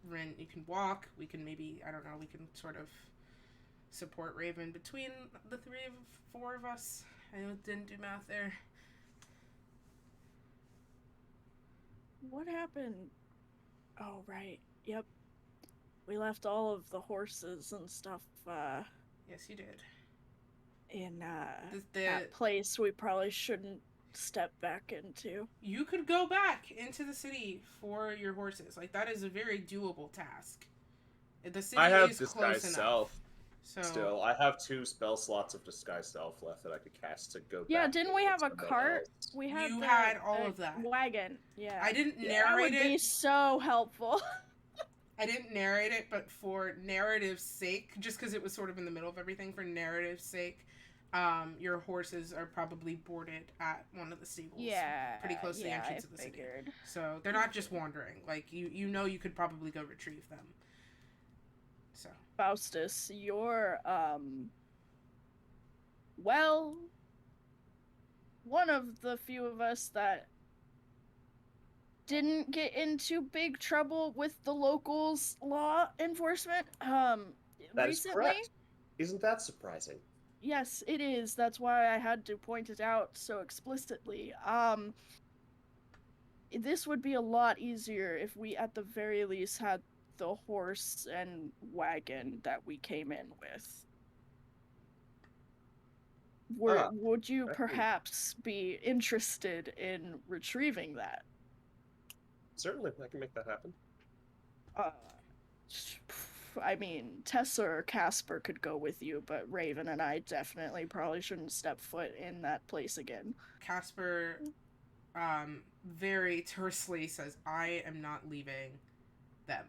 Rin, you can walk, we can maybe, I don't know, we can sort of support Raven between the four of us. I didn't do math there. What happened? Oh, right. Yep. We left all of the horses and stuff, Yes, you did. in, The- that place we probably shouldn't step back into. You could go back into the city for your horses. Like, that is a very doable task. The city I have is Disguise close enough. Self. So, Still, I have 2 spell slots of Disguise Self left that I could cast to go back. Yeah, didn't we and have a someone cart? else. We had You the- had all a of that. wagon. Yeah. I didn't That narrate would be it. so helpful. I didn't narrate it, but for narrative's sake, just because it was sort of in the middle of everything, for narrative's sake, your horses are probably boarded at one of the stables. Yeah. Pretty close to the entrance I of the city. figured. So they're not just wandering. Like, you know you could probably go retrieve them. So. Faustus, you're, well, one of the few of us that didn't get into big trouble with the locals' law enforcement. That is Recently, correct. Isn't that surprising? yes, it is. That's why I had to point it out so explicitly. This would be a lot easier if we, at the very least, had the horse and wagon that we came in with. Would you perhaps be interested in retrieving that? Certainly, I can make that happen. Uh, I mean, Tessa or Casper could go with you, but Raven and I definitely probably shouldn't step foot in that place again. Casper very tersely says, I am not leaving them.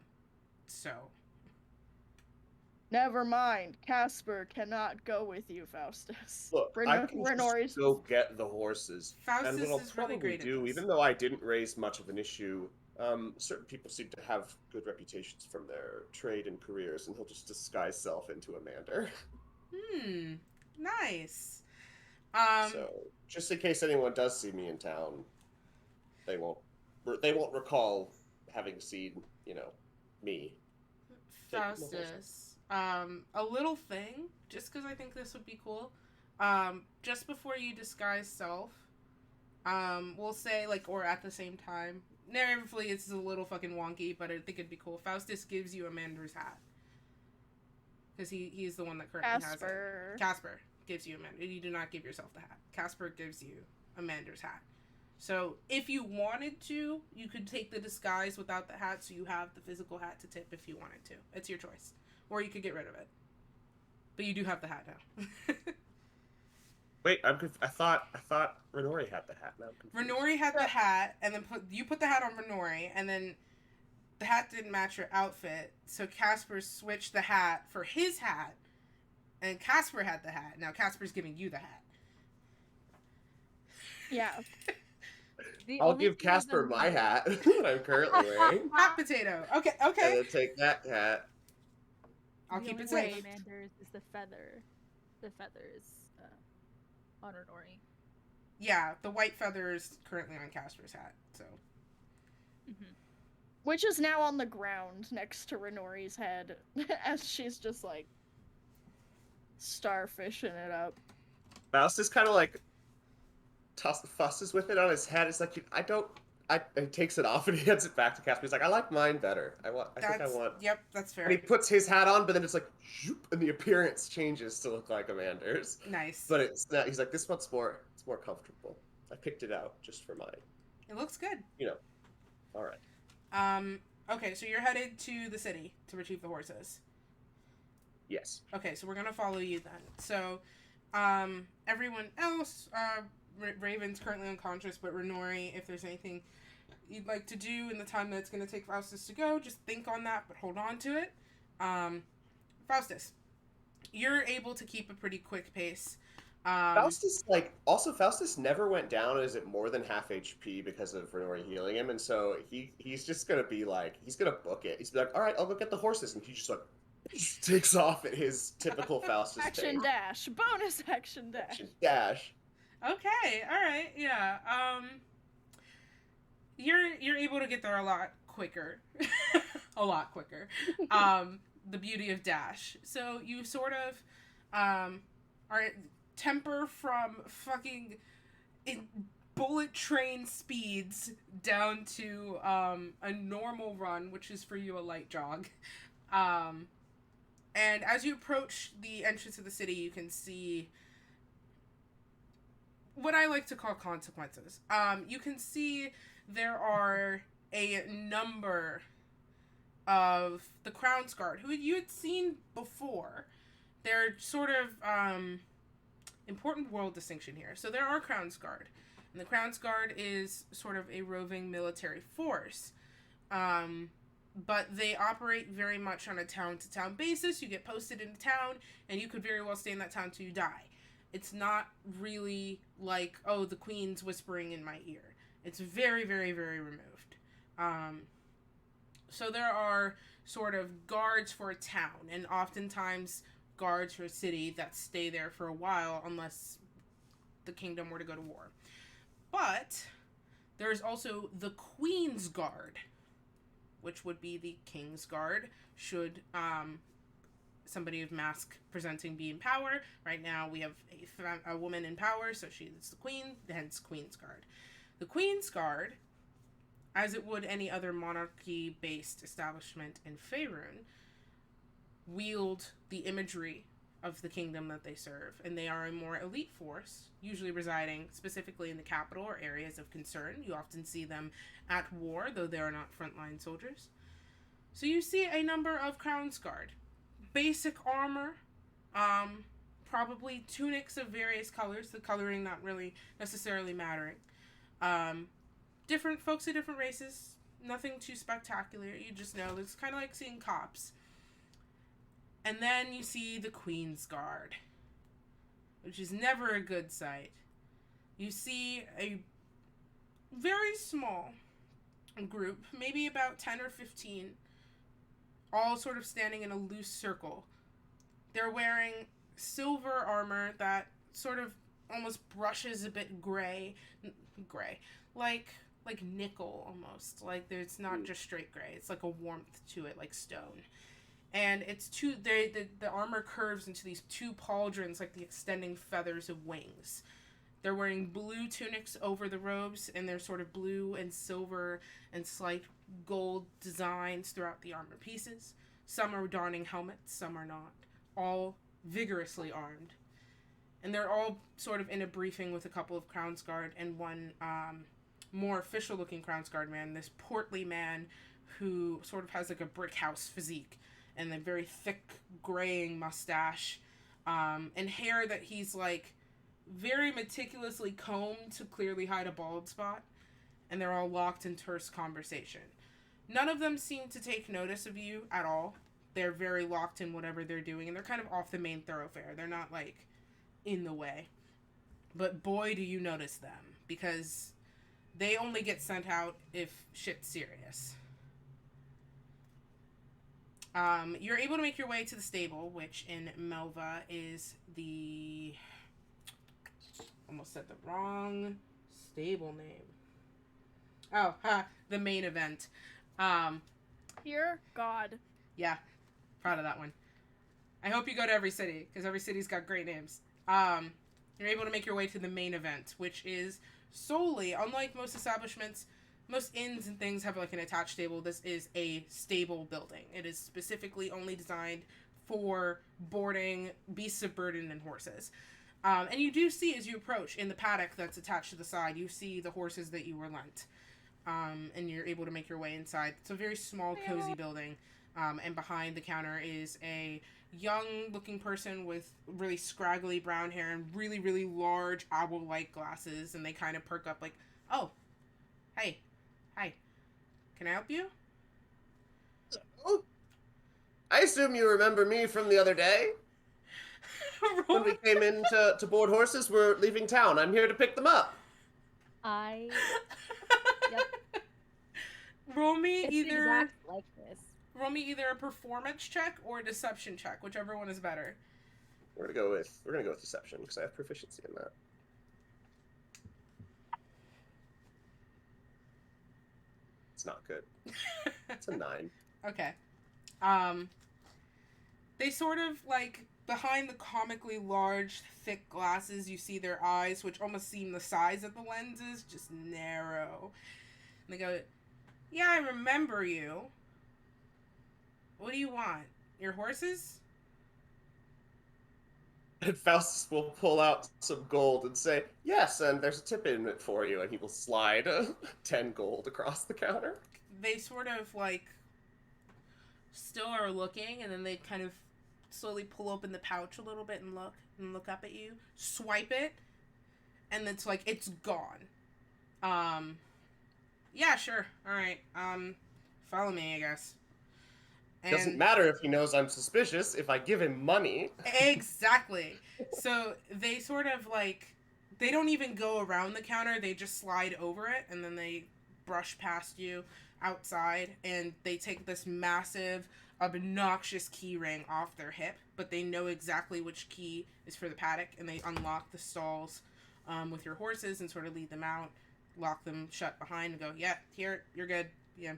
So. Never mind. Casper cannot go with you, Faustus. Look, I can Renori's just go get the horses. Faustus And what I'll is probably really great do, at this. even though I didn't raise much of an issue, certain people seem to have good reputations from their trade and careers, and he'll just disguise self into a mander. Nice. So, just in case anyone does see me in town, they won't recall having seen, me. Faustus, a little thing, just because I think this would be cool. Just before you disguise self, we'll say, like, or at the same time. Narratively, it's a little fucking wonky, but I think it'd be cool. Faustus gives you Amander's hat. Because he's the one that currently has it. Casper gives you Amanda. You do not give yourself the hat. Casper gives you Amander's hat. So, if you wanted to, you could take the disguise without the hat, so you have the physical hat to tip if you wanted to. It's your choice. Or you could get rid of it. But you do have the hat now. Wait, I thought Renori had the hat. Now I'm confused. Renori had the hat, and then you put the hat on Renori, and then the hat didn't match your outfit, so Casper switched the hat for his hat, and Casper had the hat. Now Casper's giving you the hat. Yeah. I'll give Casper my hat that I'm currently wearing. Hot potato. Okay. And then take that hat. I'll keep it safe. Manders is the feather. The feathers on Renori. Yeah, the white feather is currently on Casper's hat, so. Mm-hmm. Which is now on the ground next to Renori's head, as she's just, like, starfishing it up. Faust is kind of like fusses with it on his head. It's like, he takes it off and he hands it back to Casper. He's like, I like mine better. I think I want. Yep, that's fair. And he puts his hat on, but then it's like, zoop, and the appearance changes to look like Amander's. Nice. But it's not. He's like, this one's more. It's more comfortable. I picked it out just for mine. It looks good. All right. Okay, so you're headed to the city to retrieve the horses. Yes. Okay, so we're gonna follow you then. So, everyone else, Raven's currently unconscious, but Renori, if there's anything you'd like to do in the time that it's gonna take Faustus to go, just think on that, but hold on to it. Faustus, you're able to keep a pretty quick pace. Faustus never went down as it more than half HP because of Renori healing him, and so he's just gonna be like, he's gonna book it. He's like, all right, I'll go get the horses, and he just like takes off at his typical Faustus Action pace. dash, bonus action dash. Action dash. Okay, all right, yeah. You're able to get there a lot quicker, a lot quicker. The beauty of dash. So you sort of are temper from fucking bullet train speeds down to a normal run, which is for you a light jog. And as you approach the entrance of the city, you can see what I like to call consequences. You can see there are a number of the Crown's Guard, who you had seen before. They're sort of important world distinction here. So there are Crown's Guard, and the Crown's Guard is sort of a roving military force. But they operate very much on a town-to-town basis. You get posted into town, and you could very well stay in that town till you die. It's not really like, oh, the Queen's whispering in my ear. It's very, very, very removed. So there are sort of guards for a town, and oftentimes guards for a city that stay there for a while unless the kingdom were to go to war. But there's also the Queen's Guard, which would be the King's Guard, should somebody of mask presenting be in power. Right now we have a woman in power, so she's the queen, hence Queen's Guard. The Queen's Guard, as it would any other monarchy-based establishment in Faerun, wield the imagery of the kingdom that they serve, and they are a more elite force, usually residing specifically in the capital or areas of concern. You often see them at war, though they are not frontline soldiers. So you see a number of Crown's Guard. Basic armor, probably tunics of various colors, the coloring not really necessarily mattering. Um, Different folks of different races, nothing too spectacular. You just know it's kind of like seeing cops. And then you see the Queen's Guard, which is never a good sight. You see a very small group, maybe about 10 or 15, all sort of standing in a loose circle. They're wearing silver armor that sort of almost brushes a bit gray, like nickel almost. Like there's not just straight gray. It's like a warmth to it, like stone. And it's the armor curves into these two pauldrons, like the extending feathers of wings. They're wearing blue tunics over the robes, and they're sort of blue and silver and slight gold designs throughout the armor pieces. Some are donning helmets, some are not. All vigorously armed. And they're all sort of in a briefing with a couple of Crown's Guard and one more official-looking Crown's Guard man, this portly man who sort of has like a brick house physique and a very thick graying mustache and hair that he's like very meticulously combed to clearly hide a bald spot, and they're all locked in terse conversation. None of them seem to take notice of you at all. They're very locked in whatever they're doing, and they're kind of off the main thoroughfare. They're not like in the way. But boy, do you notice them, because they only get sent out if shit's serious. You're able to make your way to the stable, which in Melva is the... Almost said the wrong stable name. Oh, the main event. Dear God. Yeah, proud of that one. I hope you go to every city, because every city's got great names. You're able to make your way to the main event, which is solely, unlike most establishments, most inns and things have like an attached stable. This is a stable building. It is specifically only designed for boarding beasts of burden and horses. And you do see, as you approach, in the paddock that's attached to the side, you see the horses that you were lent. And you're able to make your way inside. It's a very small, cozy building. And behind the counter is a young-looking person with really scraggly brown hair and really, really large owl-like glasses. And they kind of perk up like, oh, hey, hi, can I help you? Oh, I assume you remember me from the other day? When we came in to board horses, we're leaving town. I'm here to pick them up. Yep. Roll me It's either exact like this. roll me either a performance check or a deception check, whichever one is better. We're gonna go with deception because I have proficiency in that. It's not good. It's a 9. Okay. They sort of like behind the comically large, thick glasses, you see their eyes, which almost seem the size of the lenses, just narrow. And they go, yeah, I remember you. What do you want? Your horses? And Faustus will pull out some gold and say, yes, and there's a tip in it for you. And he will slide 10 gold across the counter. They sort of like still are looking, and then they kind of slowly pull open the pouch a little bit and look up at you, swipe it, and it's like it's gone. Yeah, sure, all right, follow me, I guess. And doesn't matter if he knows I'm suspicious if I give him money. Exactly. So they sort of like, they don't even go around the counter, they just slide over it, and then they brush past you outside, and they take this massive, obnoxious key ring off their hip, but they know exactly which key is for the paddock, and they unlock the stalls with your horses and sort of lead them out, lock them shut behind, and go, yeah, here, you're good, yeah.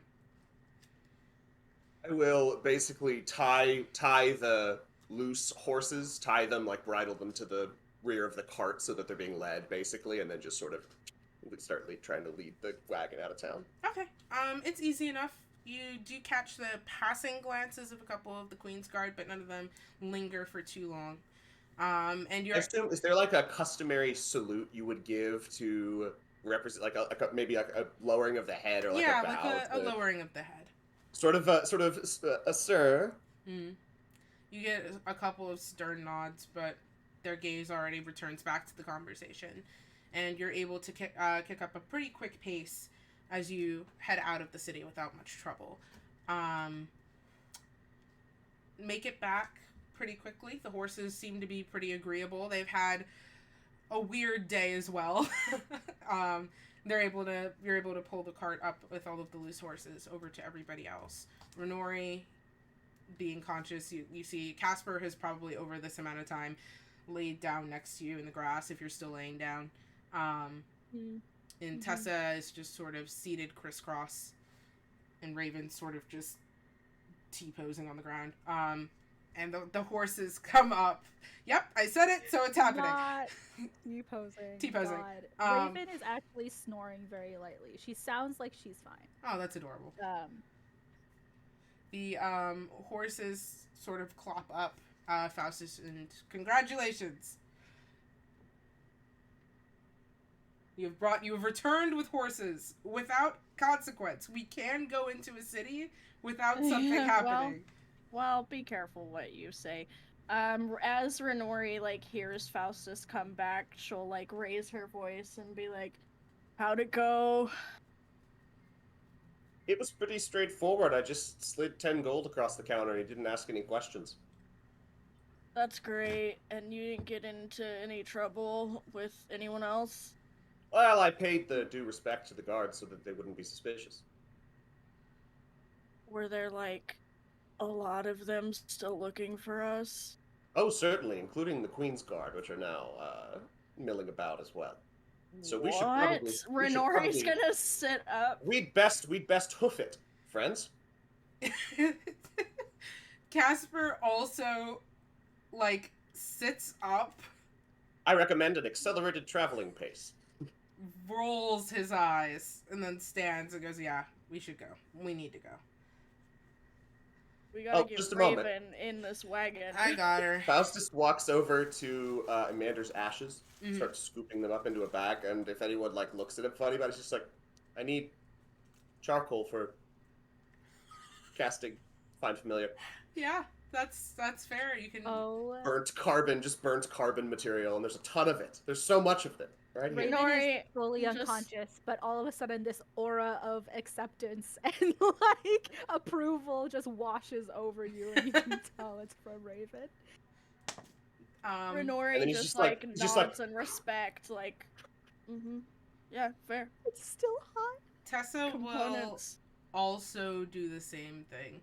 I will basically tie the loose horses, tie them, like bridle them to the rear of the cart so that they're being led, basically, and then just sort of start trying to lead the wagon out of town. Okay, it's easy enough. You do catch the passing glances of a couple of the Queen's Guard, but none of them linger for too long. And you're... Is there like a customary salute you would give to represent, like maybe like a lowering of the head or like a bow? Yeah, like a lowering of the head. Sir. Mm. You get a couple of stern nods, but their gaze already returns back to the conversation, and you're able to kick up a pretty quick pace as you head out of the city without much trouble. Make it back pretty quickly. The horses seem to be pretty agreeable. They've had a weird day as well. You're able to pull the cart up with all of the loose horses over to everybody else. Renori being conscious, you see Casper has probably over this amount of time laid down next to you in the grass if you're still laying down. And Tessa is just sort of seated crisscross, and Raven's sort of just T-posing on the ground. And the horses come up. Yep, I said it, so it's happening. Not T-posing. T-posing. Raven is actually snoring very lightly. She sounds like she's fine. Oh, that's adorable. The horses sort of clop up Faustus, and congratulations. You have returned with horses without consequence. We can go into a city without something happening. Well, be careful what you say. As Renori hears Faustus come back, she'll raise her voice and be like, "How'd it go?" It was pretty straightforward. I just slid 10 gold across the counter and he didn't ask any questions. That's great. And you didn't get into any trouble with anyone else? Well, I paid the due respect to the guards so that they wouldn't be suspicious. Were there a lot of them still looking for us? Oh, certainly, including the Queen's Guard, which are now milling about as well. So we should probably. Renori's gonna sit up. We'd best hoof it, friends. Casper also sits up. I recommend an accelerated traveling pace. Rolls his eyes and then stands and goes, "Yeah, we should go. We need to go. We gotta get just a Raven moment. In this wagon." I got her." Faustus walks over to Amander's ashes, starts scooping them up into a bag, and if anyone looks at him funny about it, it's just I need charcoal for casting Find Familiar. Yeah, that's fair. You can burnt carbon material, and there's a ton of it. There's so much of it. Right here. Raven is fully unconscious, but all of a sudden this aura of acceptance and approval just washes over you, and you can tell it's from Raven. Renori just nods in respect, yeah, fair. It's still hot. Tessa will also do the same thing.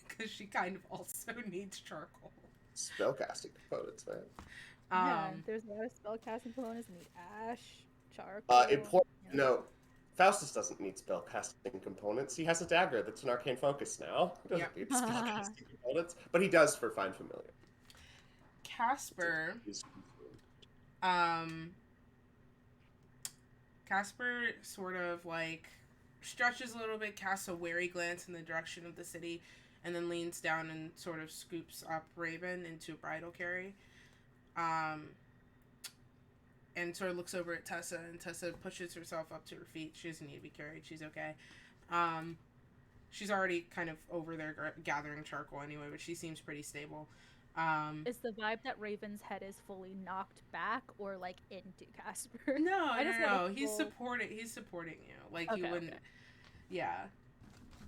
Because she kind of also needs charcoal. Spellcasting components, man. Yeah, there's a lot of spellcasting components. Need ash, charcoal. Important note: Faustus doesn't need spellcasting components. He has a dagger that's an arcane focus now. He doesn't need spellcasting components, but he does for Find Familiar. Casper sort of stretches a little bit, casts a wary glance in the direction of the city, and then leans down and sort of scoops up Raven into a bridal carry. And sort of looks over at Tessa, and Tessa pushes herself up to her feet. She doesn't need to be carried. She's okay. She's already kind of over there gathering charcoal anyway, but she seems pretty stable. Is the vibe that Raven's head is fully knocked back or into Casper? No. He's supporting you. You wouldn't. Okay. Yeah.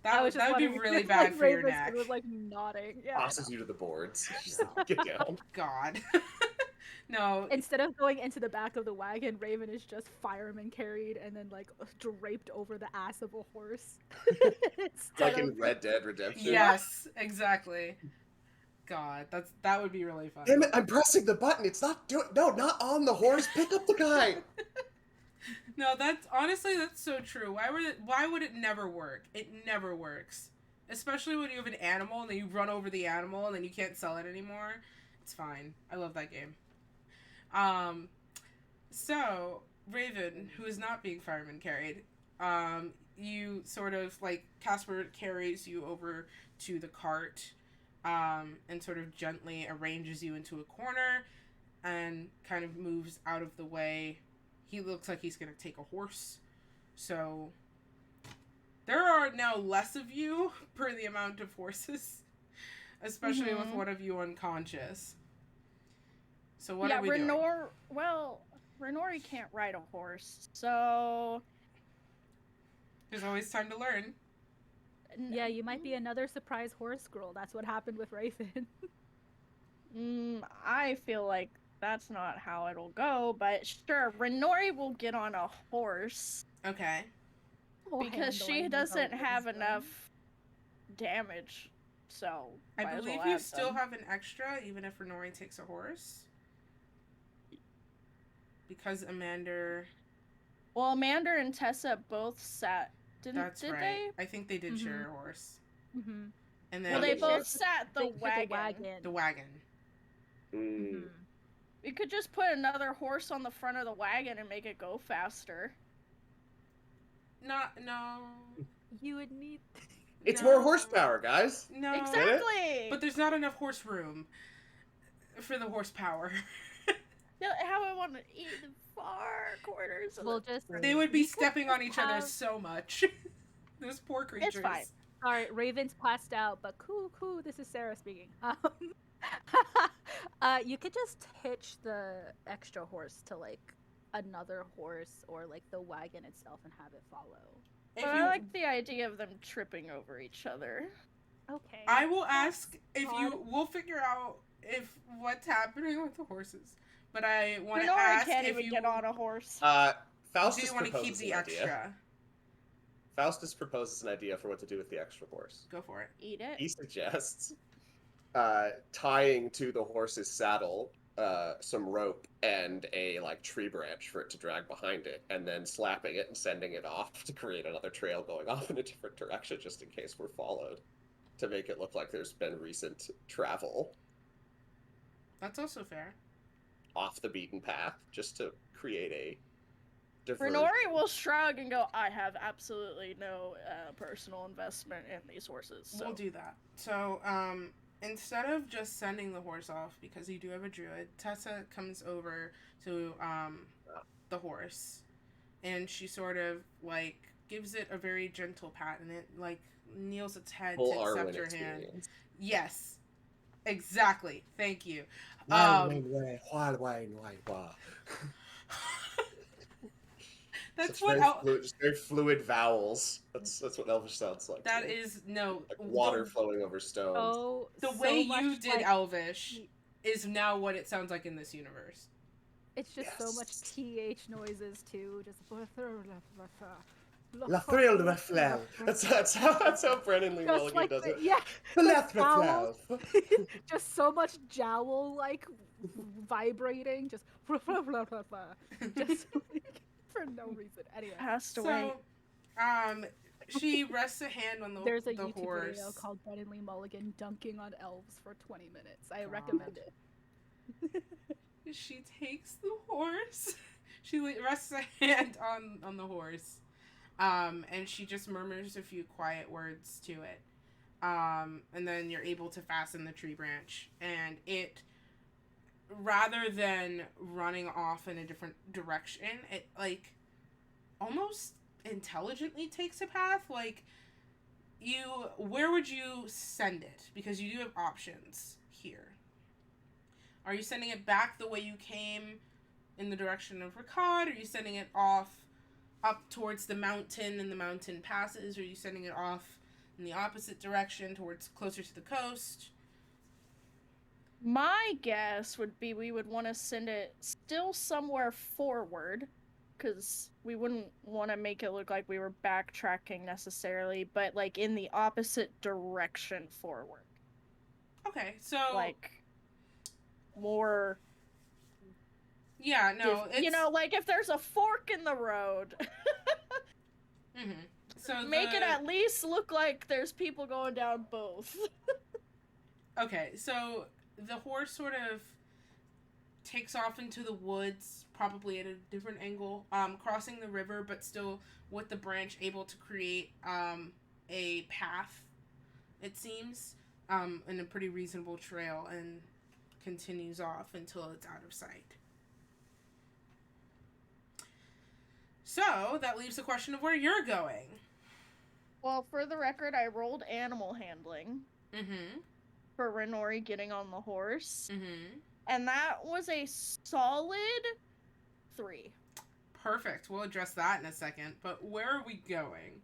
That would be really bad for your neck. It was nodding. Yeah. Tosses you to the boards. Just get down. God. No. Instead of going into the back of the wagon, Raven is just fireman carried and then draped over the ass of a horse. In Red Dead Redemption. Yes, exactly. God, that would be really fun. Damn it! I'm pressing the button. It's not not on the horse. Pick up the guy. No, that's so true. Why would it never work? It never works. Especially when you have an animal and then you run over the animal and then you can't sell it anymore. It's fine. I love that game. So Raven, who is not being fireman carried, you sort of Casper carries you over to the cart, and sort of gently arranges you into a corner and kind of moves out of the way. He looks like he's gonna take a horse, so There are now less of you per the amount of horses, especially with one of you unconscious. So what are we doing? Well, Renori can't ride a horse, so... There's always time to learn. Yeah, you might be another surprise horse girl. That's what happened with Raven. I feel like that's not how it'll go, but sure, Renori will get on a horse. Okay. Because she doesn't have enough damage, so... I believe you still have an extra, even if Renori takes a horse. Because Amanda... Well, Amanda and Tessa both sat... Did they? I think they did share a horse. Mm-hmm. And then well, they both sat the wagon. The wagon. Mm-hmm. We could just put another horse on the front of the wagon and make it go faster. No. You would need... It's more horsepower, guys. No. Exactly! But there's not enough horse room for the horsepower. How I want to eat the far corners of They would be stepping on each other so much. Those poor creatures. It's fine. Alright, Raven's passed out, but cool, this is Sarah speaking. You could just hitch the extra horse to, like, another horse or, like, the wagon itself and have it follow. I like the idea of them tripping over each other. Okay. I will ask we'll figure out what's happening with the horses. But I want to ask can't if even you get on a horse. do you want to keep the extra? Faustus proposes an idea for what to do with the extra horse. Go for it. Eat it. He suggests tying to the horse's saddle some rope and a tree branch for it to drag behind it, and then slapping it and sending it off to create another trail going off in a different direction, just in case we're followed, to make it look like there's been recent travel. That's also fair. Off the beaten path, just to create a diversion. Renori will shrug and go, I have absolutely no personal investment in these horses. So. We'll do that. So, instead of just sending the horse off, because you do have a druid, Tessa comes over to the horse, and she sort of, gives it a very gentle pat, and it, kneels its head Full to accept your experience. hand. Yes. Exactly. Thank you. That's what just very fluid vowels. That's what Elvish sounds like. That is water flowing over stones. The way you did Elvish is now what it sounds like in this universe. It's just so much TH noises too. Just La thrill de flow. That's how Brennan Lee Mulligan does it. Yeah. The just so much jowl vibrating. Just just for no reason. Anyway. Passed away. So, she rests a hand on There's a the YouTube horse. video called Brennan Lee Mulligan dunking on elves for 20 minutes. I recommend it. She takes the horse. She rests a hand on the horse. And she just murmurs a few quiet words to it. And then you're able to fasten the tree branch. And it, rather than running off in a different direction, it, almost intelligently takes a path. Where would you send it? Because you do have options here. Are you sending it back the way you came in the direction of Ricard? Are you sending it off up towards the mountain and the mountain passes? Or are you sending it off in the opposite direction towards closer to the coast? My guess would be we would want to send it still somewhere forward, because we wouldn't want to make it look like we were backtracking necessarily, but in the opposite direction forward. Okay, so more. Yeah, no, it's... if there's a fork in the road. Mm-hmm. So make it at least look like there's people going down both. Okay, so the horse sort of takes off into the woods, probably at a different angle, crossing the river, but still with the branch able to create a path, it seems, and a pretty reasonable trail, and continues off until it's out of sight. So, that leaves the question of where you're going. Well, for the record, I rolled animal handling Mm-hmm. for Renori getting on the horse, Mm-hmm. and that was a solid 3. Perfect. We'll address that in a second. But where are we going?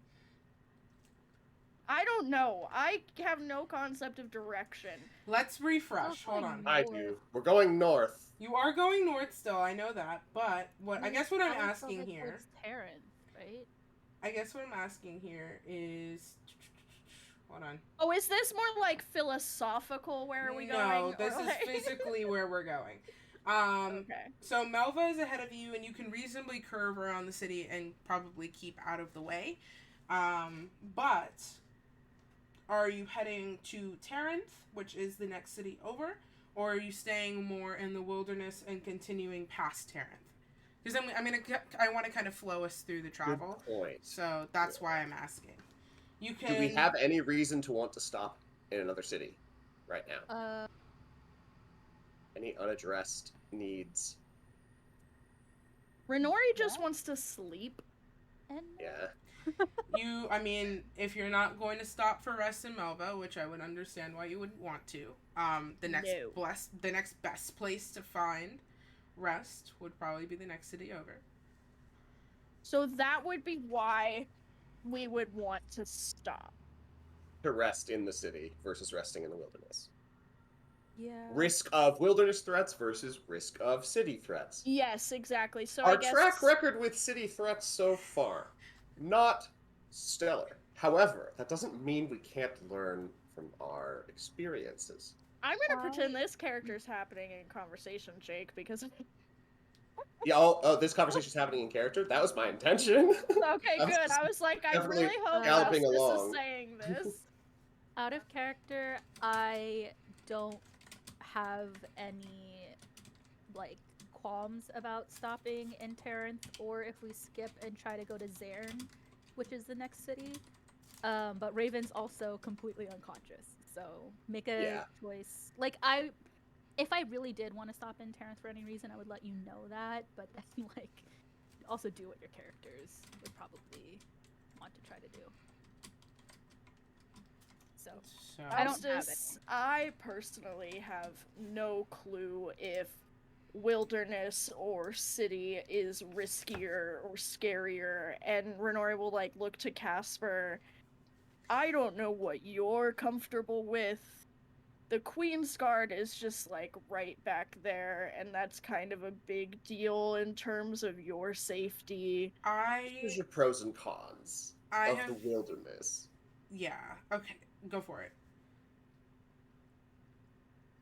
I don't know. I have no concept of direction. Let's refresh. Still Hold going on. I north. do. We're going north. You are going north still. I know that. But I guess what I'm Probably asking closer here. towards Terrence, right? I guess what I'm asking here is. Hold on. Oh, is this more like philosophical? Where are we going? No, this Or is like- physically where we're going. Okay. So Melva is ahead of you, and you can reasonably curve around the city and probably keep out of the way. But are you heading to Terranth, which is the next city over, or are you staying more in the wilderness and continuing past Terranth? Because I want to kind of flow us through the travel. Good point. So that's why I'm asking. You can. Do we have any reason to want to stop in another city right now? Any unaddressed needs? Renori just Yeah. wants to sleep. And Yeah. If you're not going to stop for rest in Melva, which I would understand why you wouldn't want to, the next best place to find rest would probably be the next city over. So that would be why we would want to stop. To rest in the city versus resting in the wilderness. yeah. Risk of wilderness threats versus risk of city threats. Yes, exactly. So Our I guess track record with city threats so far, not stellar. However, that doesn't mean we can't learn from our experiences. I'm gonna Why? pretend this character's happening in conversation, Jake, because Yeah, oh, this conversation's happening in character. That was my intention. okay, That's good. I was like, I definitely really hope galloping Faustus along. is saying this. Out of character, I don't have any like qualms about stopping in Terrence, or if we skip and try to go to Zairn, which is the next city. But Raven's also completely unconscious, so make a Yeah. choice. If I really did want to stop in Terrence for any reason, I would let you know that. But then, also do what your characters would probably want to try to do. So I don't have Faustus, I personally have no clue if wilderness or city is riskier or scarier, and Renori will look to Casper. I don't know what you're comfortable with. The Queen's Guard is just right back there, and that's kind of a big deal in terms of your safety. Here's your pros and cons of the wilderness. Yeah. Okay. Go for it.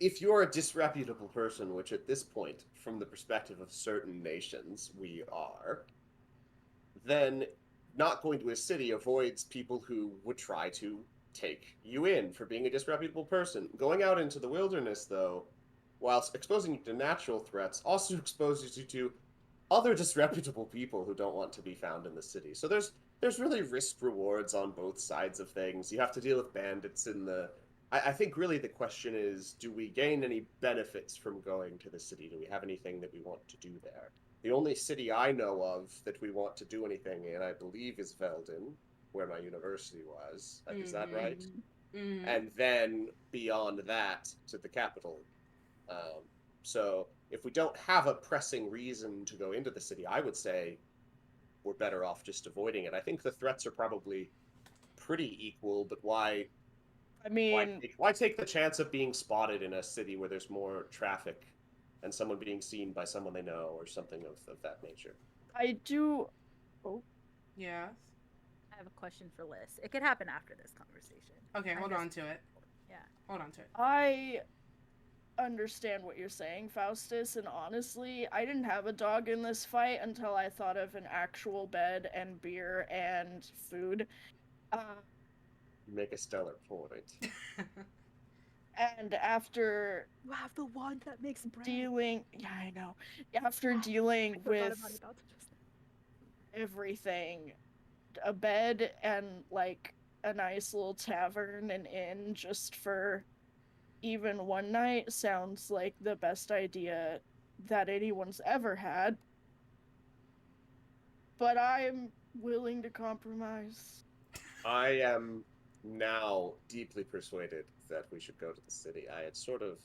If you're a disreputable person, which at this point, from the perspective of certain nations, we are, then not going to a city avoids people who would try to take you in for being a disreputable person. Going out into the wilderness, though, whilst exposing you to natural threats, also exposes you to other disreputable people who don't want to be found in the city. So there's really risk rewards on both sides of things. You have to deal with bandits in the... I think really the question is, do we gain any benefits from going to the city? Do we have anything that we want to do there? The only city I know of that we want to do anything in, I believe, is Velden, where my university was. Is that right? Mm-hmm. And then beyond that, to the capital. So if we don't have a pressing reason to go into the city, I would say we're better off just avoiding it. I think the threats are probably pretty equal, but why take the chance of being spotted in a city where there's more traffic and someone being seen by someone they know or something of that nature? I do... Oh. Yes. I have a question for Liz. It could happen after this conversation. Okay, hold on to it. Yeah. Hold on to it. I understand what you're saying, Faustus, and honestly, I didn't have a dog in this fight until I thought of an actual bed and beer and food. You make a stellar point. And after You have the one that makes bread. I know. After dealing I forgot with about it about just everything, a bed and a nice little tavern and inn just for even one night sounds like the best idea that anyone's ever had. But I'm willing to compromise. I am now deeply persuaded that we should go to the city. I had sort of,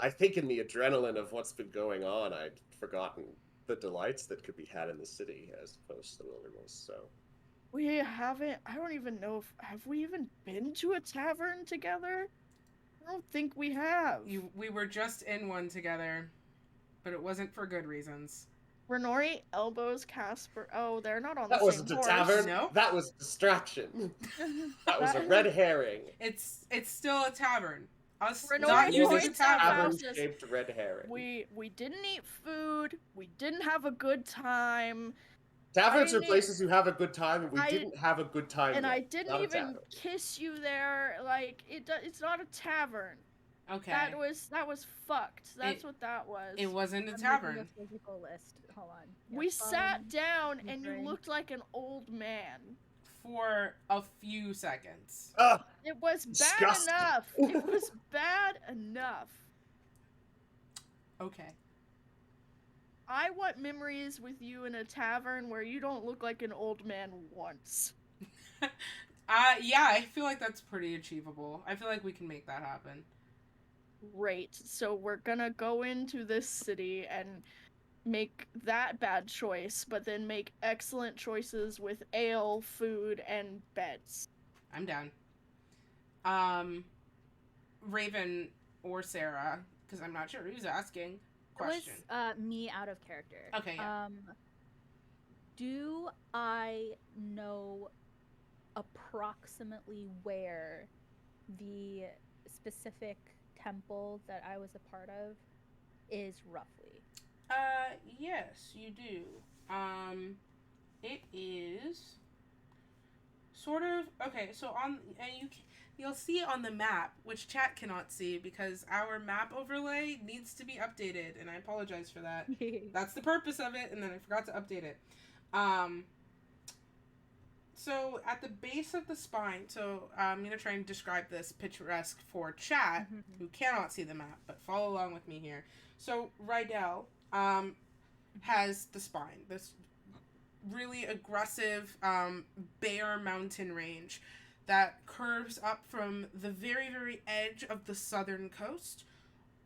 I think in the adrenaline of what's been going on, I'd forgotten the delights that could be had in the city as opposed to the wilderness. So We haven't. I don't even know if have we even been to a tavern together. I don't think we have. We were just in one together, but it wasn't for good reasons. Renori elbows Casper. Oh, they're not on that the same wasn't a horse. tavern. No. That was distraction. That was a red herring. It's still a tavern. Us Renori not using the points out tavern. Faust- Tavern-shaped red herring. We didn't eat food. We didn't have a good time. Taverns I are didn't- places you have a good time, and we I- didn't have a good time. And yet. I didn't Not a even tavern. kiss you there. Like it's not a tavern. Okay. That was fucked. That's what that was. It wasn't a I'm making tavern. a physical list. Hold on. Yeah, We fun, sat down and you drink. looked like an old man. For a few seconds. Ugh, It was bad Disgusting. enough. It was bad enough. Okay. I want memories with you in a tavern where you don't look like an old man once. Yeah, I feel like that's pretty achievable. I feel like we can make that happen. Great. So we're gonna go into this city and make that bad choice, but then make excellent choices with ale, food, and beds. I'm down. Raven or Sarah, because I'm not sure who's asking. Question. It was me out of character. Okay, yeah. Do I know approximately where the specific temple that I was a part of is roughly? Yes, you do. It is sort of okay. So you'll see it on the map, which chat cannot see because our map overlay needs to be updated, and I apologize for that. That's the purpose of it, and then I forgot to update it. So at the base of the spine, so I'm gonna try and describe this picturesque for chat who cannot see the map, but follow along with me here. So Rydell has the spine, this really aggressive bare mountain range that curves up from the very, very edge of the southern coast,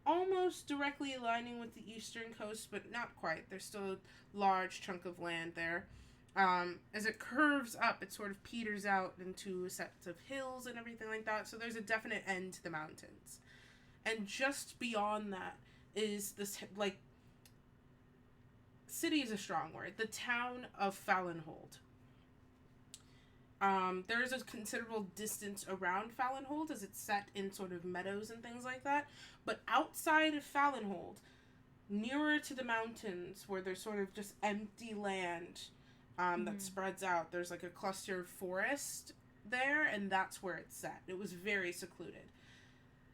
almost directly aligning with the eastern coast, but not quite. There's still a large chunk of land there. As it curves up, it sort of peters out into sets of hills and everything like that, so there's a definite end to the mountains. And just beyond that is this, like, city is a strong word, the town of Fallenhold. There is a considerable distance around Fallenhold as it's set in sort of meadows and things like that, but outside of Fallenhold, nearer to the mountains where there's sort of just empty land that spreads out, there's like a cluster of forest there, and that's where it's set. It was very secluded.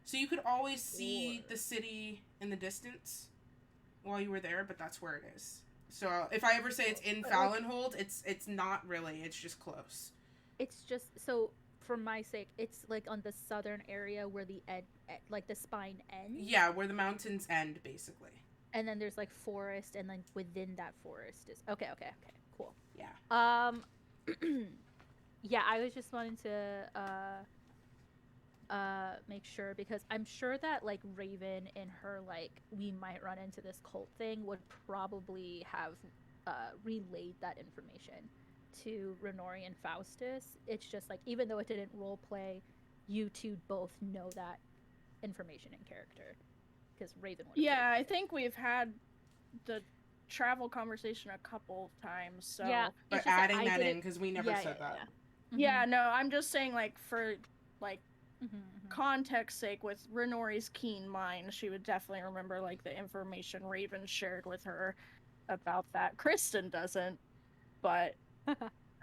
So you could always see the city in the distance while you were there, but that's where it is. So if I ever say it's in Fallenhold, it's not really, it's just close. It's just, so for my sake, it's like on the southern area where the like the spine ends. Yeah, where the mountains end, basically. And then there's like forest, and then within that forest is okay, cool. Yeah. Yeah, I was just wanting to make sure, because I'm sure that like Raven in her like we might run into this cult thing would probably have relayed that information to Renori and Faustus. It's just like, even though it didn't role play, you two both know that information in character, because Raven would. Yeah, I think we've had the travel conversation a couple times. So yeah, But it's just adding I that in, didn't- because we never yeah, said yeah, that. yeah. yeah, no, I'm just saying, like, for like Mhm. context sake, with Renori's keen mind, she would definitely remember like the information Raven shared with her about that. Kristen doesn't, but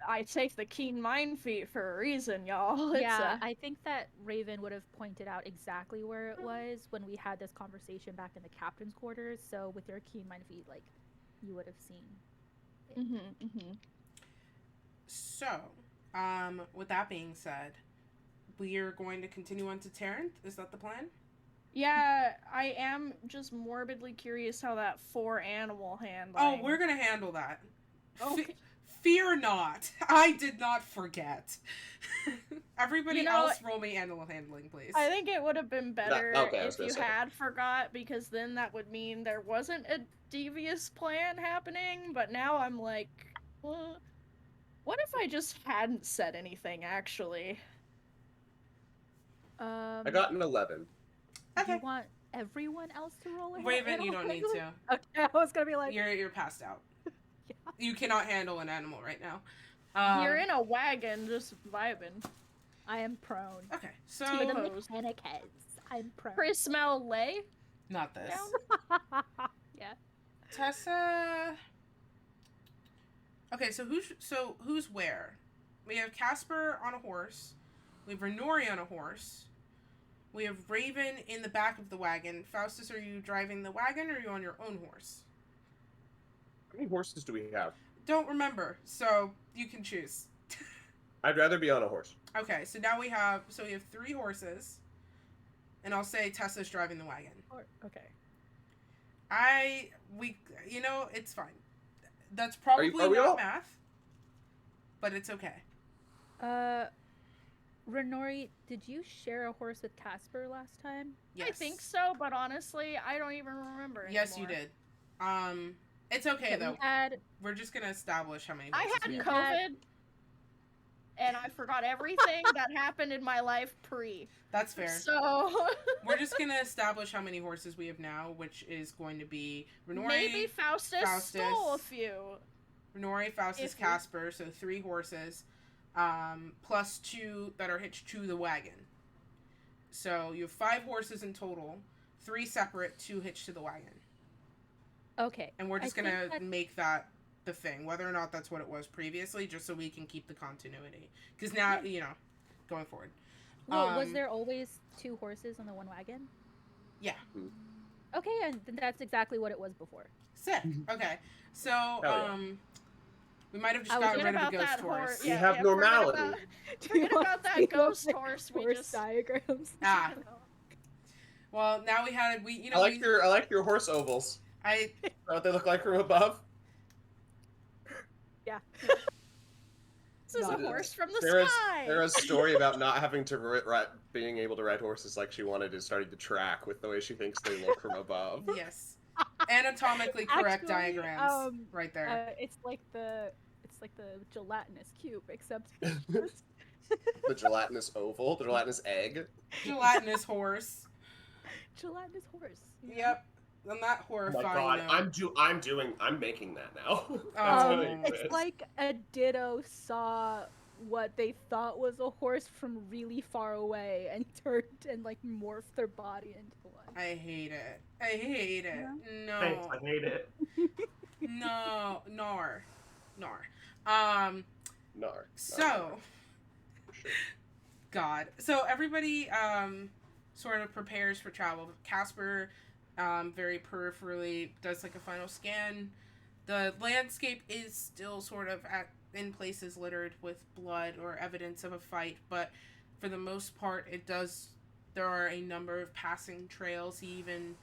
I take the keen mind feat for a reason, y'all. Yeah, I think that Raven would have pointed out exactly where it was when we had this conversation back in the captain's quarters. So with your keen mind feed, like, you would have seen it. So, with that being said, we are going to continue on to Tarrant. Is that the plan? Yeah, I am just morbidly curious how that 4 animal hand. Oh, we're gonna handle that. Okay. Fear not. I did not forget. Everybody You know, else roll me animal handling, please. I think it would have been better okay, I was if gonna you say. had forgot, because then that would mean there wasn't a devious plan happening, but now I'm like, what if I just hadn't said anything, actually? I got an 11. Do Okay. you want everyone else to roll a Raven, you animal don't need handling? to. Okay, I was gonna be like, You're passed out. Yeah. You cannot handle an animal right now. You're in a wagon, just vibing. I am prone. Okay, so To the T-pose. mechanic heads. I'm prone. Pretty smell lay not this. down. Yeah. Tessa. Okay, so who's where? We have Casper on a horse. We have Renori on a horse. We have Raven in the back of the wagon. Faustus, are you driving the wagon or are you on your own horse? How many horses do we have? Don't remember, so you can choose. I'd rather be on a horse. Okay, so now we have 3 horses, and I'll say Tessa's driving the wagon. Okay. It's fine. That's probably are we not all- math, but it's okay. Renori, did you share a horse with Casper last time? Yes. I think so, but honestly, I don't even remember anymore. Yes, you did. It's okay Yeah, though. We We're just gonna establish how many I horses had we have. COVID, and I forgot everything that happened in my life pre. That's fair. So We're just gonna establish how many horses we have now, which is going to be Renori, maybe Faustus stole a few. Renori, Faustus, If- Casper, so 3 horses, plus 2 that are hitched to the wagon. So you have 5 horses in total, 3 separate, 2 hitched to the wagon. Okay. And we're just I think gonna that- make that the thing, whether or not that's what it was previously, just so we can keep the continuity. Because now, going forward. Well, was there always 2 horses on the one wagon? Yeah. Okay, and then that's exactly what it was before. Sick. Okay. So, yeah. we might have just I was gotten Forget rid of about the ghost that horse. horse. We have normality. Forget about that ghost horse. We Horse just diagrams. Ah. Well, now I like your horse ovals. Is that what they look like from above? Yeah. This is a Not horse from the Sarah's, sky. Sarah's story about not having to being able to ride horses like she wanted is starting to track with the way she thinks they look from above. Yes. Anatomically correct Actually, diagrams right there. It's like the gelatinous cube, except The gelatinous oval, the gelatinous egg. Gelatinous horse. gelatinous horse. Yep. On that Oh my horrifying god, note. I'm making that now. That's Oh. what it is. It's like a ditto saw what they thought was a horse from really far away and turned and like morphed their body into one. I hate it. I hate it. No. Thanks, I hate it. No. Nar. Nar. So, God. So everybody sort of prepares for travel. Casper very peripherally does like a final scan. The landscape is still sort of in places littered with blood or evidence of a fight, but for the most part there are a number of passing trails. He even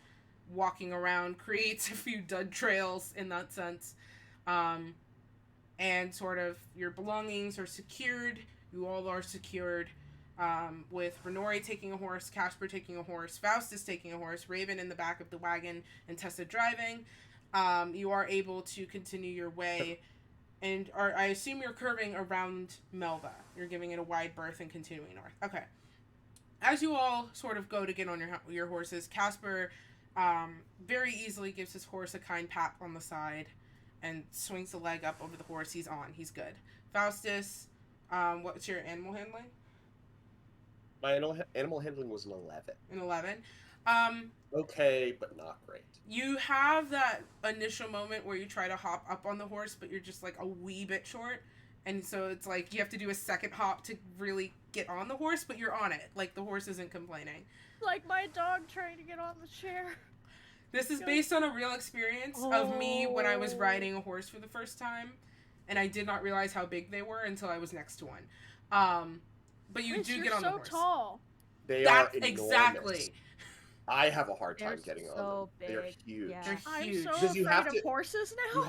walking around creates a few dud trails in that sense. And sort of your belongings are secured. You all are secured. With Renori taking a horse, Casper taking a horse, Faustus taking a horse, Raven in the back of the wagon, and Tessa driving. You are able to continue your way, and I assume you're curving around Melva. You're giving it a wide berth and continuing north. Okay. As you all sort of go to get on your horses, Casper very easily gives his horse a kind pat on the side and swings the leg up over the horse. He's on. He's good. Faustus, what's your animal handling? My animal handling was an 11. An 11. Okay, but not great. You have that initial moment where you try to hop up on the horse, but you're just like a wee bit short. And so it's like you have to do a second hop to really get on the horse, but you're on it. Like the horse isn't complaining. Like my dog trying to get on the chair. This is based on a real experience of me when I was riding a horse for the first time, and I did not realize how big they were until I was next to one. But you Chris, do you're get on the so horse. tall. They That's are enormous. exactly. I have a hard They're time getting on them. so They're big. huge. Yeah. They're I'm huge. so Because you afraid have of to- horses now. You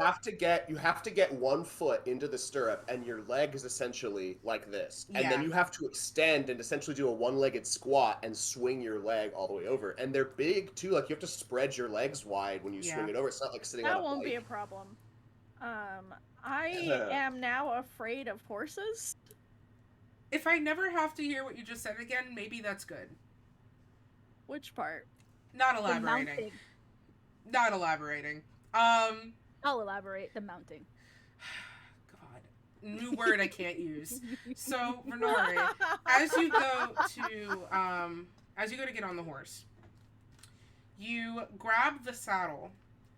have to get one foot into the stirrup, and your leg is essentially like this, and then Yeah. you have to extend and essentially do a one-legged squat and swing your leg all the way over. And they're big too. Like you have to spread your legs wide when you swing Yeah. it over. It's not like sitting on That a won't be a bike. problem. I am now afraid of horses. If I never have to hear what you just said again, maybe that's good. Which part? Not The elaborating. mounting. Not elaborating. I'll elaborate. The mounting. God. New word I can't use. So, Renori, as you go to get on the horse, you grab the saddle.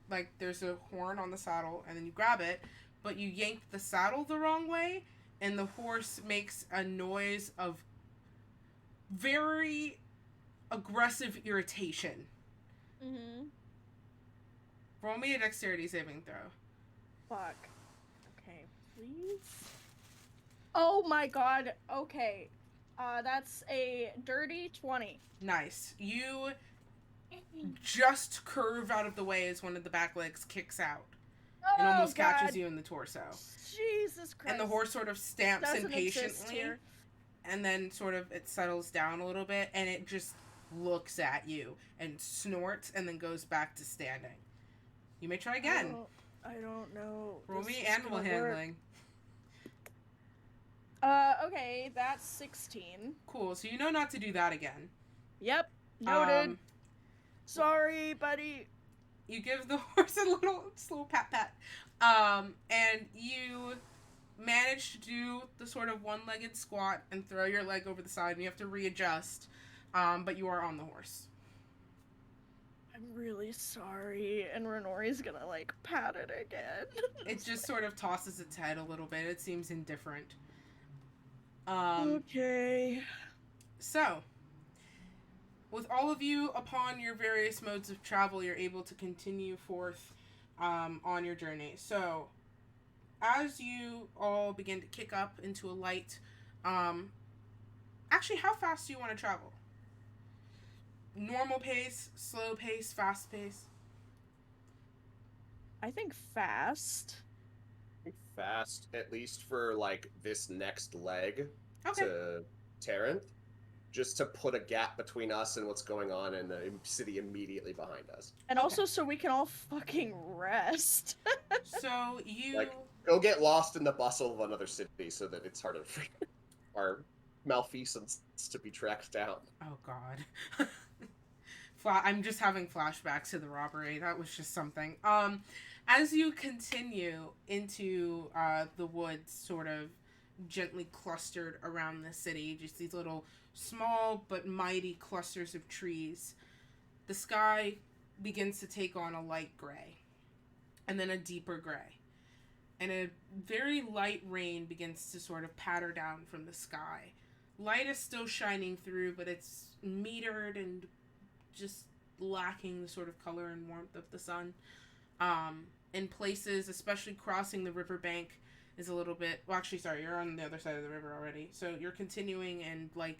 Like, there's a horn on the saddle, and then you grab it, but you yank the saddle the wrong way, and the horse makes a noise of very aggressive irritation. Mm-hmm. Roll me a dexterity saving throw. Fuck. Okay, please. Oh my god. Okay. That's a dirty 20. Nice. You just curve out of the way as one of the back legs kicks out and almost catches you in the torso. Jesus Christ. And the horse sort of stamps Doesn't exist impatiently, here. and then sort of it settles down a little bit, and it just looks at you and snorts and then goes back to standing. You may try again. I don't know. Roll This me is animal gonna work. handling. Okay, that's 16. Cool. So you know not to do that again. Yep, noted. Um, Sorry, buddy. You give the horse a little slow pat pat. And you manage to do the sort of one-legged squat and throw your leg over the side, and you have to readjust. But you are on the horse. I'm really sorry. And Renori's gonna, like, pat it again. It just sort of tosses its head a little bit. It seems indifferent. Okay. So, with all of you upon your various modes of travel, you're able to continue forth on your journey. So, as you all begin to kick up into a light, actually, how fast do you want to travel? Normal pace, slow pace, fast pace? I think fast. Fast, at least for like this next leg Okay. to Terranth, just to put a gap between us and what's going on in the city immediately behind us. And Okay. also so we can all fucking rest. So, you... Like, go get lost in the bustle of another city so that it's harder for our malfeasance to be tracked down. Oh, God. I'm just having flashbacks to the robbery. That was just something. As you continue into the woods, sort of gently clustered around the city, just these little small but mighty clusters of trees, the sky begins to take on a light gray, and then a deeper gray. And a very light rain begins to sort of patter down from the sky. Light is still shining through, but it's metered and just lacking the sort of color and warmth of the sun. In places, especially crossing the riverbank, is a little bit... Well, actually, sorry, you're on the other side of the river already. So you're continuing, and, like,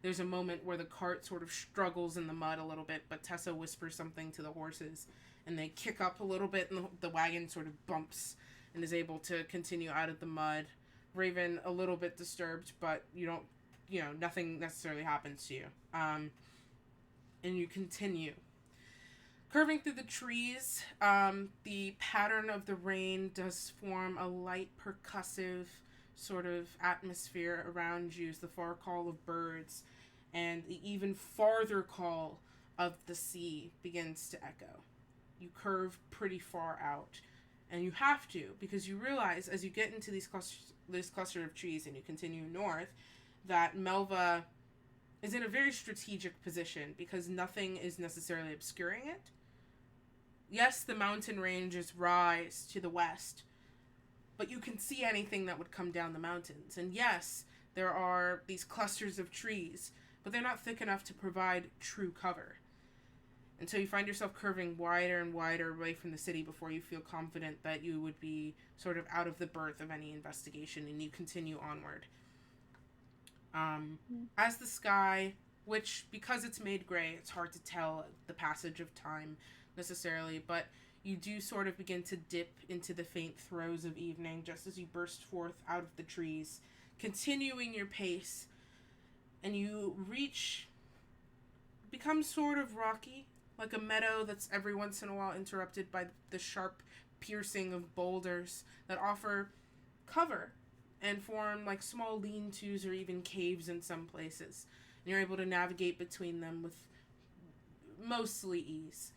there's a moment where the cart sort of struggles in the mud a little bit, but Tessa whispers something to the horses, and they kick up a little bit, and the wagon sort of bumps and is able to continue out of the mud. Raven, a little bit disturbed, but nothing necessarily happens to you. And you continue. Curving through the trees, the pattern of the rain does form a light percussive sort of atmosphere around you as the far call of birds and the even farther call of the sea begins to echo. You curve pretty far out, and you have to, because you realize as you get into this cluster of trees and you continue north, that Melva is in a very strategic position because nothing is necessarily obscuring it. Yes, the mountain ranges rise to the west, but you can see anything that would come down the mountains. And yes, there are these clusters of trees, but they're not thick enough to provide true cover. And so you find yourself curving wider and wider away from the city before you feel confident that you would be sort of out of the berth of any investigation, and you continue onward. As the sky which, because it's made gray, it's hard to tell the passage of time necessarily, but you do sort of begin to dip into the faint throes of evening just as you burst forth out of the trees, continuing your pace, and you reach, becomes sort of rocky, like a meadow that's every once in a while interrupted by the sharp piercing of boulders that offer cover and form like small lean-tos or even caves in some places. And you're able to navigate between them with mostly ease.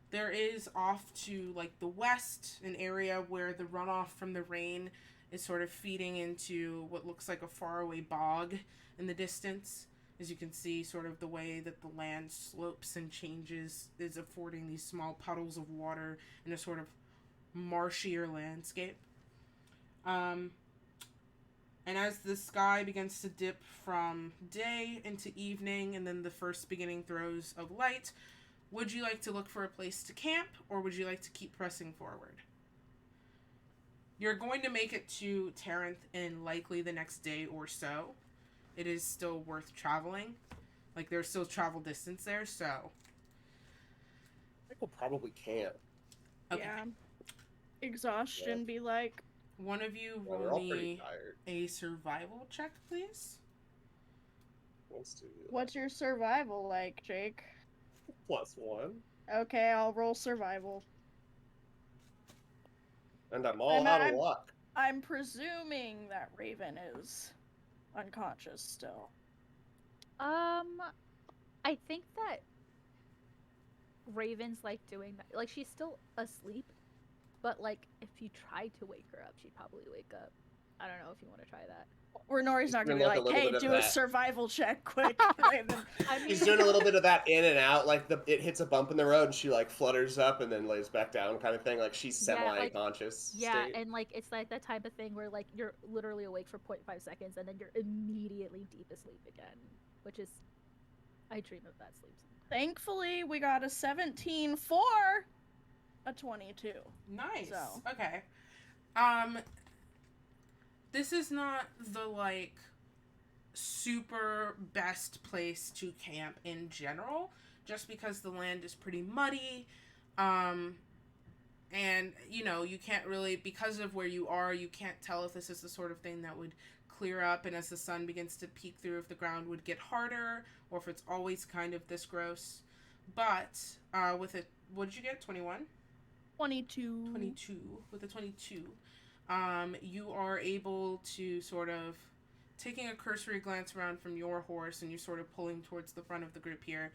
There is off to like the west an area where the runoff from the rain is sort of feeding into what looks like a faraway bog in the distance. As you can see, sort of the way that the land slopes and changes is affording these small puddles of water in a sort of marshier landscape. And as the sky begins to dip from day into evening and then the first beginning throes of light, would you like to look for a place to camp, or would you like to keep pressing forward? You're going to make it to Taranth in likely the next day or so. It is still worth traveling. Like, there's still travel distance there, so... I think we'll probably camp. Okay. Yeah. Exhaustion be like, One of you Yeah, we're roll all pretty me tired. a survival check, please. Let's do what's your survival like, Jake? +1. Okay, I'll roll survival. And I'm all out of I'm- luck. I'm presuming that Raven is unconscious still. I think that Raven's like doing that. Like, she's still asleep, but like if you tried to wake her up, she'd probably wake up. I don't know if you want to try that. Renori's He's not gonna doing, be like, a like, little hey, bit of do a that. survival check quick, Raven. I mean, He's doing a little bit of that in and out, like it hits a bump in the road and she like flutters up and then lays back down kind of thing, like she's Yeah, like- semi-conscious yeah, state. and like it's like that type of thing where like you're literally awake for 0.5 seconds and then you're immediately deep asleep again, which is, I dream of that sleep. Thankfully, we got a 17 for a 22. Nice. So. Okay. This is not the, like, super best place to camp in general, just because the land is pretty muddy, and, you know, you can't really, because of where you are, you can't tell if this is the sort of thing that would clear up, and as the sun begins to peek through, if the ground would get harder, or if it's always kind of this gross. But, with it, what did you get, 21? 22. 22. With a 22, you are able to sort of, taking a cursory glance around from your horse and you're sort of pulling towards the front of the group here,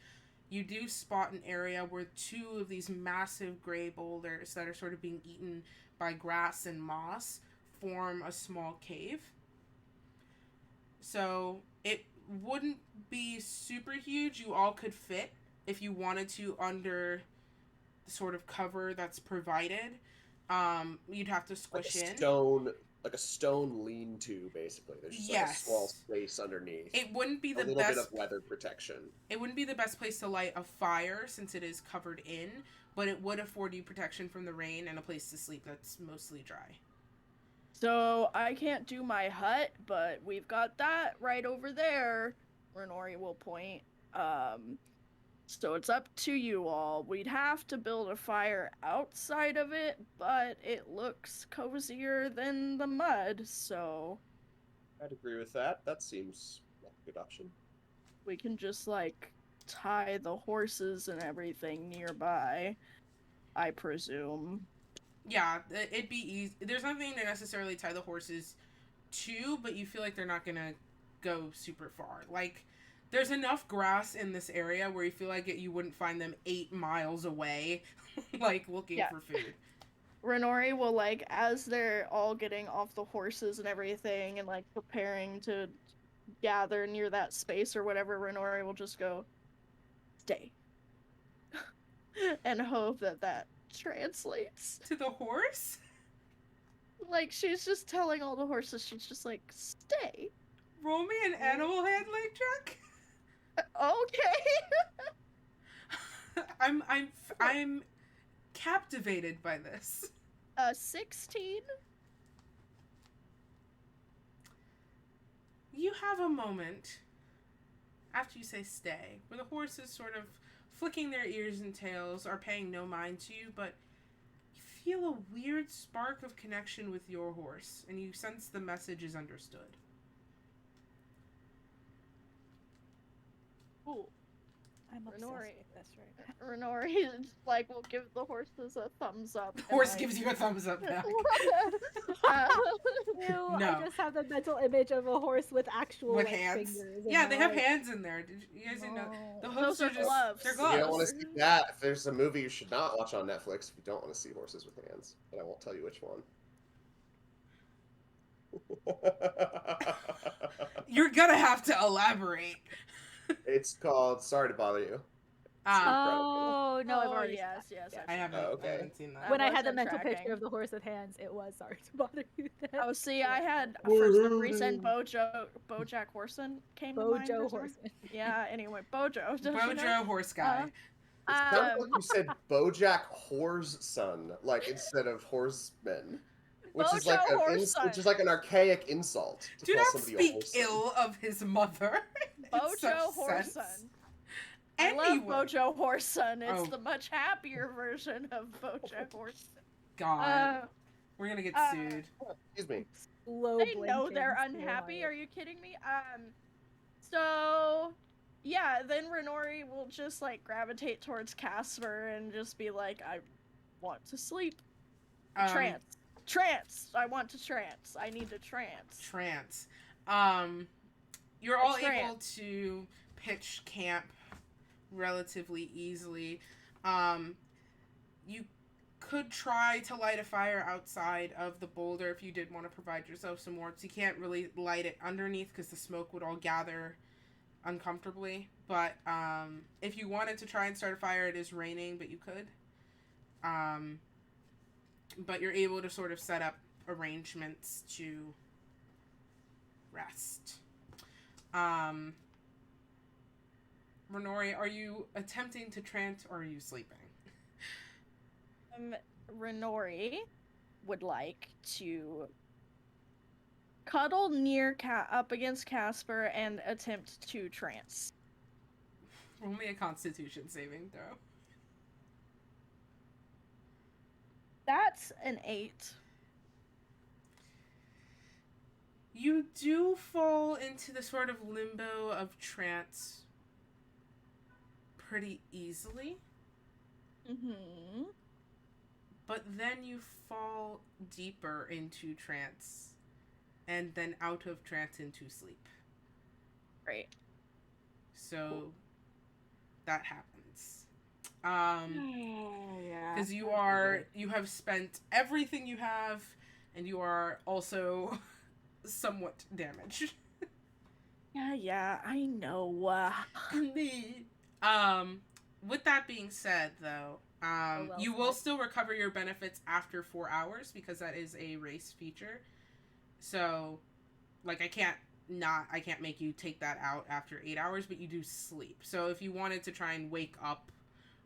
you do spot an area where two of these massive gray boulders that are sort of being eaten by grass and moss form a small cave. So it wouldn't be super huge. You all could fit if you wanted to under the sort of cover that's provided. You'd have to squish Like a stone lean-to, basically. There's just like a small space underneath. It wouldn't be a the little best. bit of weather protection. It wouldn't be the best place to light a fire since it is covered in, but it would afford you protection from the rain and a place to sleep that's mostly dry. So I can't do my hut, but we've got that right over there. Renori will point. So it's up to you all. We'd have to build a fire outside of it, but it looks cozier than the mud, so I'd agree with that. That seems like a good option. we can just, like, tie the horses and everything nearby, I presume. Yeah, it'd be easy. There's nothing to necessarily tie the horses to, but you feel like they're not gonna go super far. Like, there's enough grass in this area where you feel like you wouldn't find them 8 miles away, like, looking for food. Renori will, like, as they're all getting off the horses and everything and, like, preparing to gather near that space or whatever, Renori will just go, stay. And hope that that translates. To the horse? Like, she's just telling all the horses, she's just like, stay. Roll me an animal handling check. Okay. I'm captivated by this. 16? You have a moment after you say stay, where the horses sort of flicking their ears and tails are paying no mind to you, but you feel a weird spark of connection with your horse, and you sense the message is understood. Ooh. I'm obsessed Renori. with this right now. Renori is like will give the horses a thumbs up. The horse gives you a thumbs up back. uh, Ew, No. I just have the mental image of a horse with actual With like, hands. fingers. and Yeah, they have like- hands in there. Did you guys know? The hooves Those are are just gloves. they're You gloves. don't want to see that. If there's a movie you should not watch on Netflix, if you don't want to see horses with hands, but I won't tell you which one. You're gonna have to elaborate. It's called Sorry to Bother You. Oh no, I've oh, already. yes, seen yes. that, I yeah. haven't. okay. I haven't seen that. When I had the wasn't mental tracking. picture of the horse with hands, it was sorry to bother you. Then. Oh, see, I had for some reason BoJack Horseman came to mind. Bojo or something. horseman. Yeah. Anyway, Bojo. don't you Bojo know? horse guy. It sounds like you said BoJack Horseson, like instead of horseman, which is like Bojo which Horseson. is like an archaic insult to Do call not somebody a speak horseson. ill of his mother. in Bojo such Horseson. sense. I love Anyway. Bojo Horseson. It's Oh. the much happier version of Bojo Horseson. God, we're gonna get sued. Excuse me. Slow They know blinking, they're slow unhappy. eye. Are you kidding me? So yeah, then Renori will just like gravitate towards Casper and just be like, I want to sleep. Trance. I want to trance. I need to trance. Trance. You're all able Trance. to pitch camp relatively easily. You could try to light a fire outside of the boulder if you did want to provide yourself some warmth. You can't really light it underneath because the smoke would all gather uncomfortably. But if you wanted to try and start a fire, it is raining, but you could. But you're able to sort of set up arrangements to rest. Renori, are you attempting to trance or are you sleeping? Renori would like to cuddle near up against Casper and attempt to trance. Only a Constitution saving throw. That's an 8. You do fall into the sort of limbo of trance pretty easily, Mm-hmm. but then you fall deeper into trance and then out of trance into sleep. Great. So that happens. Yeah. Because you have spent everything you have, and you are also somewhat damaged. Yeah, I know. With that being said, though, well you will said. still recover your benefits after 4 hours because that is a race feature. So, like, I can't make you take that out after 8 hours, but you do sleep. So if you wanted to try and wake up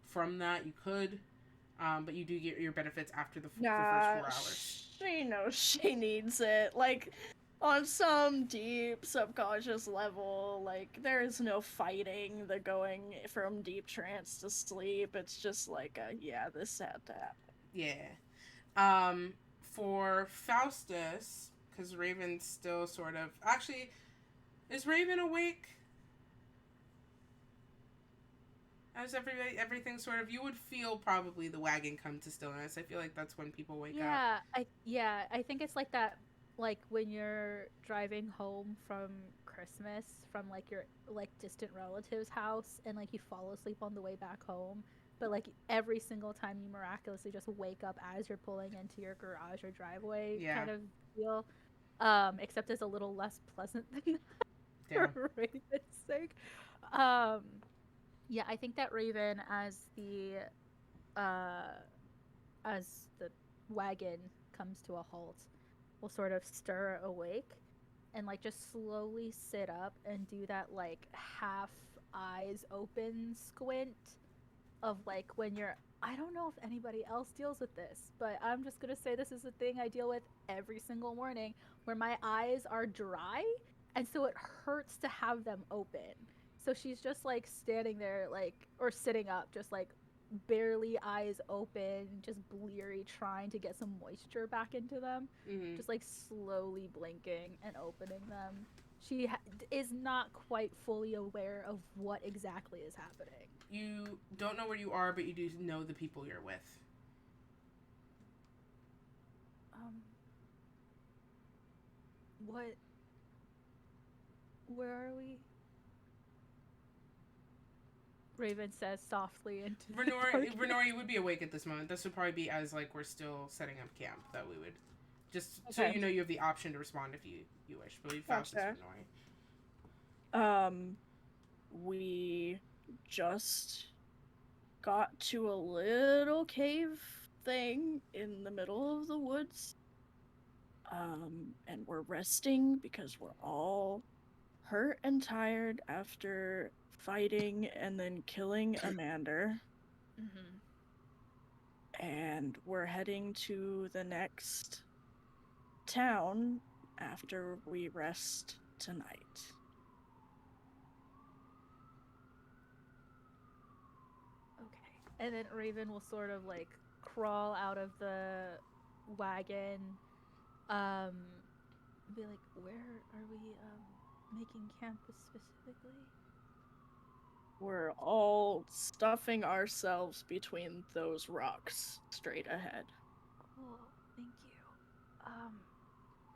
from that, you could. But you do get your benefits after the first 4 hours. She knows she needs it. Like, on some deep subconscious level, like, there is no fighting the going from deep trance to sleep. It's just like, yeah, this had to happen. Yeah. For Faustus, because Raven's still sort of... Actually, is Raven awake? As everything sort of... You would feel probably the wagon come to stillness. I feel like that's when people wake up. I think it's like that, like when you're driving home from Christmas from like your like distant relative's house and like you fall asleep on the way back home, but like every single time you miraculously just wake up as you're pulling into your garage or driveway kind of feel, except it's a little less pleasant than that for Raven's sake. Yeah, I think that Raven as the wagon comes to a halt will sort of stir awake and like just slowly sit up and do that like half eyes open squint of like when you're... I don't know if anybody else deals with this, but I'm just gonna say this is a thing I deal with every single morning where my eyes are dry and so it hurts to have them open. So she's just like standing there, like, or sitting up, just like barely eyes open, just bleary, trying to get some moisture back into them. Mm-hmm. Just like slowly blinking and opening them. She is not quite fully aware of what exactly is happening. You don't know where you are, but you do know the people you're with. What? Where are we? Raven says softly into the darkness. Renor, you would be awake at this moment. This would probably be as like we're still setting up camp that we would just so Okay. you know you have the option to respond if you wish. But we Faustus Gotcha. Renori. We just got to a little cave thing in the middle of the woods. And we're resting because we're all hurt and tired after fighting and then killing Amanda. Mm-hmm. And we're heading to the next town after we rest tonight. Okay. And then Raven will sort of like crawl out of the wagon, be like, where are we making camp specifically? We're all stuffing ourselves between those rocks straight ahead. Cool, thank you.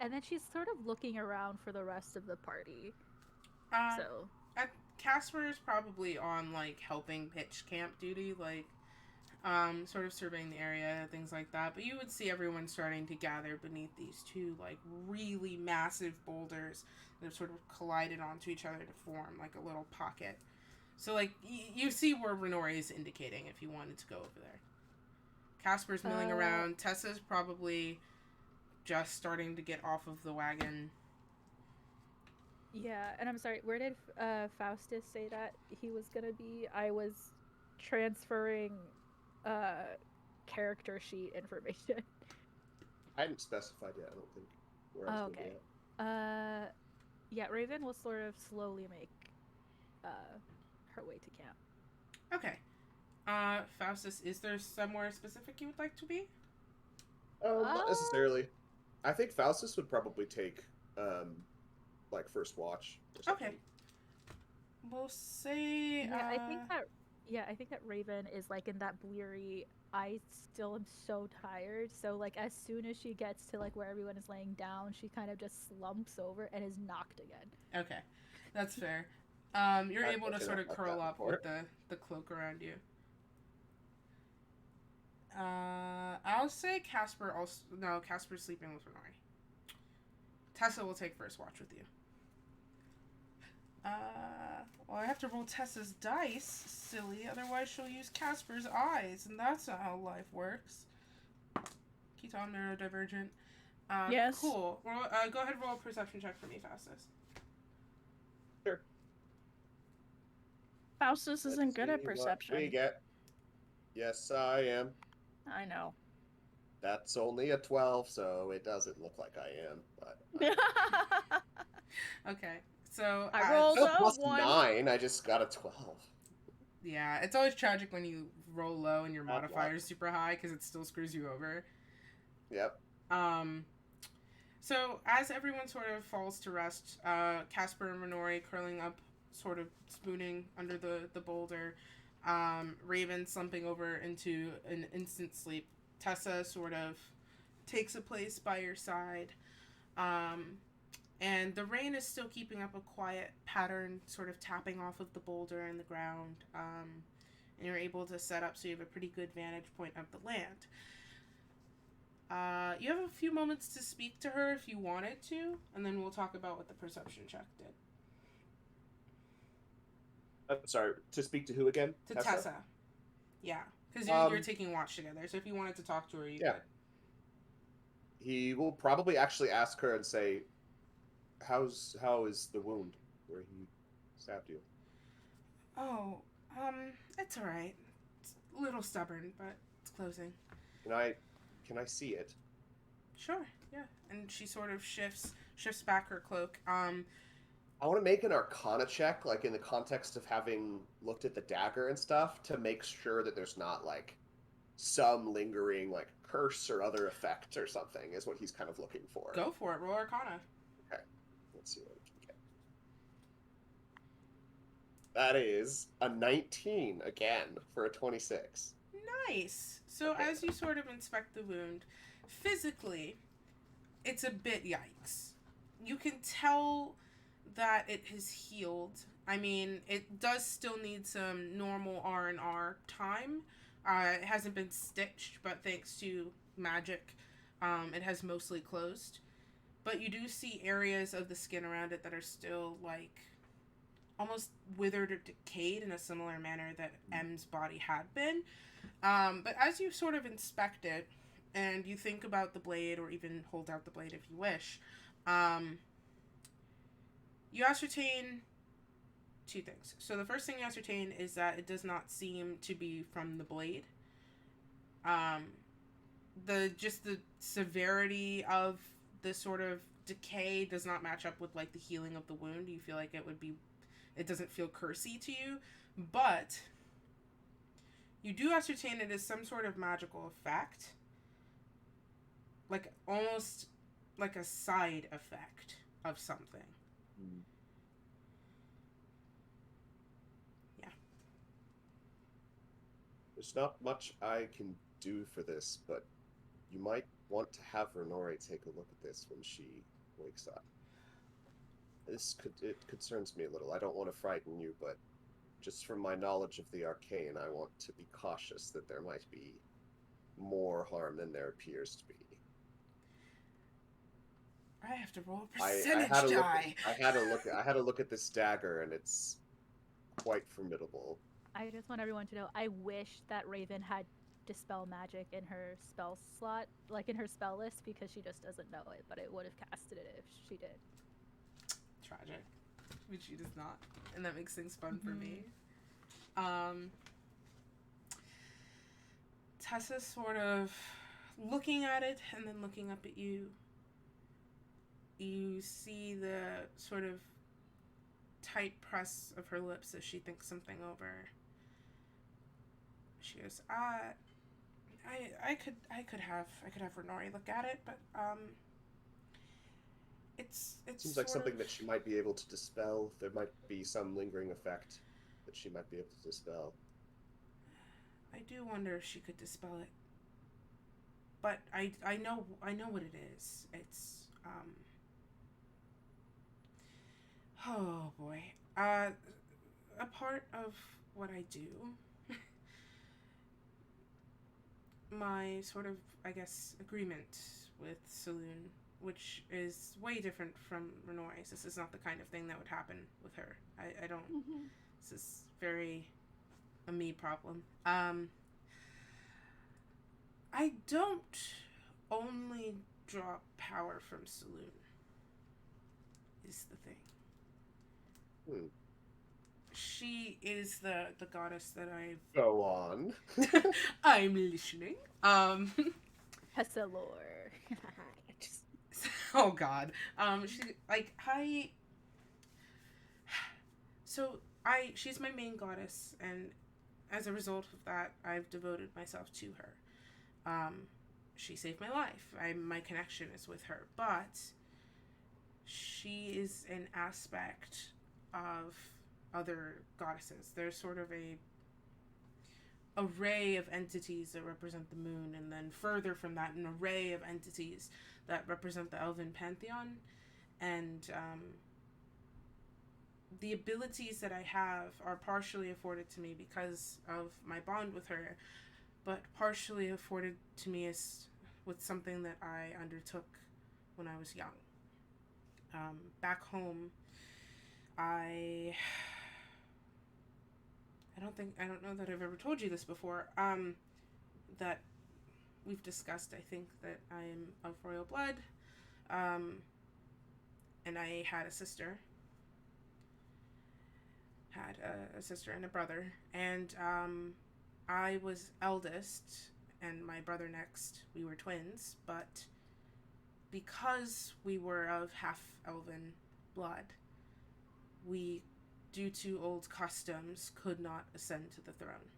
And then she's sort of looking around for the rest of the party. So Casper's probably on like helping pitch camp duty, like sort of surveying the area, things like that. But you would see everyone starting to gather beneath these two like really massive boulders that have sort of collided onto each other to form like a little pocket. So like you see where Renori is indicating if you wanted to go over there. Casper's milling around. Tessa's probably just starting to get off of the wagon. Yeah, and I'm sorry, where did Faustus say that he was gonna be? I was transferring character sheet information. I hadn't specified yet, I don't think. Where I was Okay. gonna be at. Yeah, Raven will sort of slowly make her way to camp. Okay. Faustus, is there somewhere specific you would like to be? Not necessarily. I think Faustus would probably take, like, first watch or something. Okay. We'll say. Yeah, I think that Raven is like in that bleary. I still am so tired. So like as soon as she gets to like where everyone is laying down, she kind of just slumps over and is knocked again. Okay, that's fair. You're able to sort of curl up with the cloak around you. I'll say Casper also. No, Casper's sleeping with Renori. Tessa will take first watch with you. Well, I have to roll Tessa's dice, silly. Otherwise, she'll use Casper's eyes, and that's not how life works. Keton neurodivergent. Yes. Cool. Well, go ahead and roll a perception check for me, Faustus. Sure. Faustus isn't good at perception. What we get. Yes, I am. I know. That's only a 12, so it doesn't look like I am. But Okay, so I rolled a plus 1. 9. I just got a 12. Yeah, it's always tragic when you roll low and your modifier is super high because it still screws you over. Yep. So as everyone sort of falls to rest, Casper and Renori curling up, sort of spooning under the boulder, Raven slumping over into an instant sleep. Tessa sort of takes a place by your side. And the rain is still keeping up a quiet pattern, sort of tapping off of the boulder and the ground. And you're able to set up so you have a pretty good vantage point of the land. You have a few moments to speak to her if you wanted to, and then we'll talk about what the perception check did. I'm sorry, to speak to who again? To Tessa. Yeah, because you're taking watch together, so if you wanted to talk to her, you could. He will probably actually ask her and say, how is the wound where he stabbed you? Oh, it's alright. It's a little stubborn, but it's closing. Can I see it? Sure, yeah. And she sort of shifts back her cloak. I want to make an Arcana check, like in the context of having looked at the dagger and stuff, to make sure that there's not like some lingering like curse or other effect or something. Is what he's kind of looking for. Go for it. Roll Arcana. Okay, let's see what we can get. That is a 19 again for a 26. Nice. So Okay. as you sort of inspect the wound, physically, it's a bit yikes. You can tell that it has healed. I mean, it does still need some normal R&R time. It hasn't been stitched, but thanks to magic, it has mostly closed. But you do see areas of the skin around it that are still, like, almost withered or decayed in a similar manner that M's body had been. But as you sort of inspect it, and you think about the blade, or even hold out the blade if you wish, you ascertain two things. So the first thing you ascertain is that it does not seem to be from the blade. The severity of the sort of decay does not match up with like the healing of the wound. You feel like it doesn't feel cursy to you, but you do ascertain it is some sort of magical effect, like almost like a side effect of something. Yeah. There's not much I can do for this, but you might want to have Renore take a look at this when she wakes up. It concerns me a little. I don't want to frighten you, but just from my knowledge of the arcane, I want to be cautious that there might be more harm than there appears to be. I have to roll a I percentage had a look. die. I had a look at this dagger, and it's quite formidable. I just want everyone to know, I wish that Raven had dispel magic in her spell slot, like in her spell list, because she just doesn't know it, but it would have casted it if she did. Tragic. But she does not. And that makes things fun for me. Tessa sort of looking at it and then looking up at you. You see the sort of tight press of her lips as she thinks something over. She goes, I could have Renori look at it, but it's Seems like something that she might be able to dispel. There might be some lingering effect that she might be able to dispel. I do wonder if she could dispel it. But I know what it is. It's oh boy. A part of what I do, my sort of, I guess, agreement with Saloon, which is way different from Renoir's. This is not the kind of thing that would happen with her. I don't. This is very a me problem. I don't only draw power from Saloon, is the thing. She is the goddess that I've... Go on. I'm listening. Pessalor. Oh god. She's my main goddess, and as a result of that, I've devoted myself to her. She saved my life. My connection is with her, but she is an aspect of other goddesses. There's sort of a array of entities that represent the moon, and then further from that, an array of entities that represent the elven pantheon. And the abilities that I have are partially afforded to me because of my bond with her, but partially afforded to me is with something that I undertook when I was young. Back home, I don't know that I've ever told you this before, that we've discussed, I think, that I am of royal blood, and I had a sister. Had a sister and a brother, and I was eldest, and my brother next. We were twins, but because we were of half elven blood, we, due to old customs, could not ascend to the throne.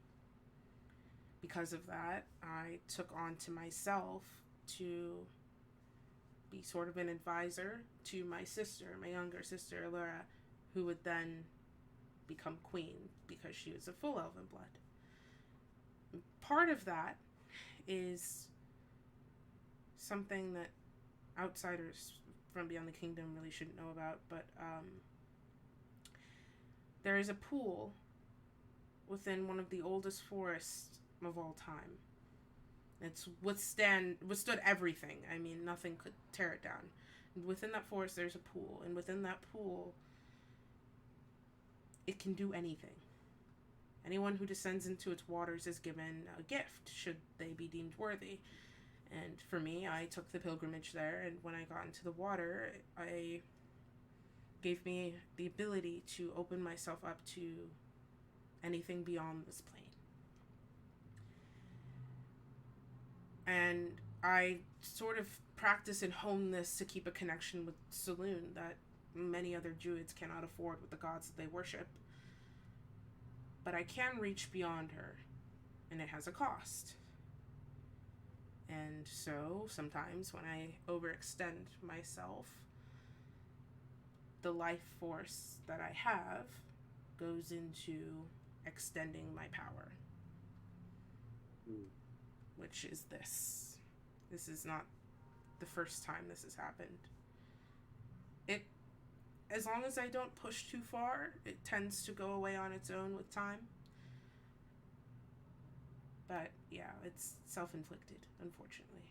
Because of that, I took on to myself to be sort of an advisor to my sister, my younger sister, Laura, who would then become queen because she was a full elven blood. Part of that is something that outsiders from beyond the kingdom really shouldn't know about, but there is a pool within one of the oldest forests of all time. It's withstood everything. I mean, nothing could tear it down. And within that forest, there's a pool, and within that pool, it can do anything. Anyone who descends into its waters is given a gift, should they be deemed worthy. And for me, I took the pilgrimage there, and when I got into the water, I gave me the ability to open myself up to anything beyond this plane. And I sort of practice and hone this to keep a connection with Saloon that many other druids cannot afford with the gods that they worship. But I can reach beyond her, and it has a cost. And so, sometimes when I overextend myself, the life force that I have goes into extending my power. Which is this. This is not the first time this has happened. As long as I don't push too far, it tends to go away on its own with time. But yeah, it's self-inflicted, unfortunately.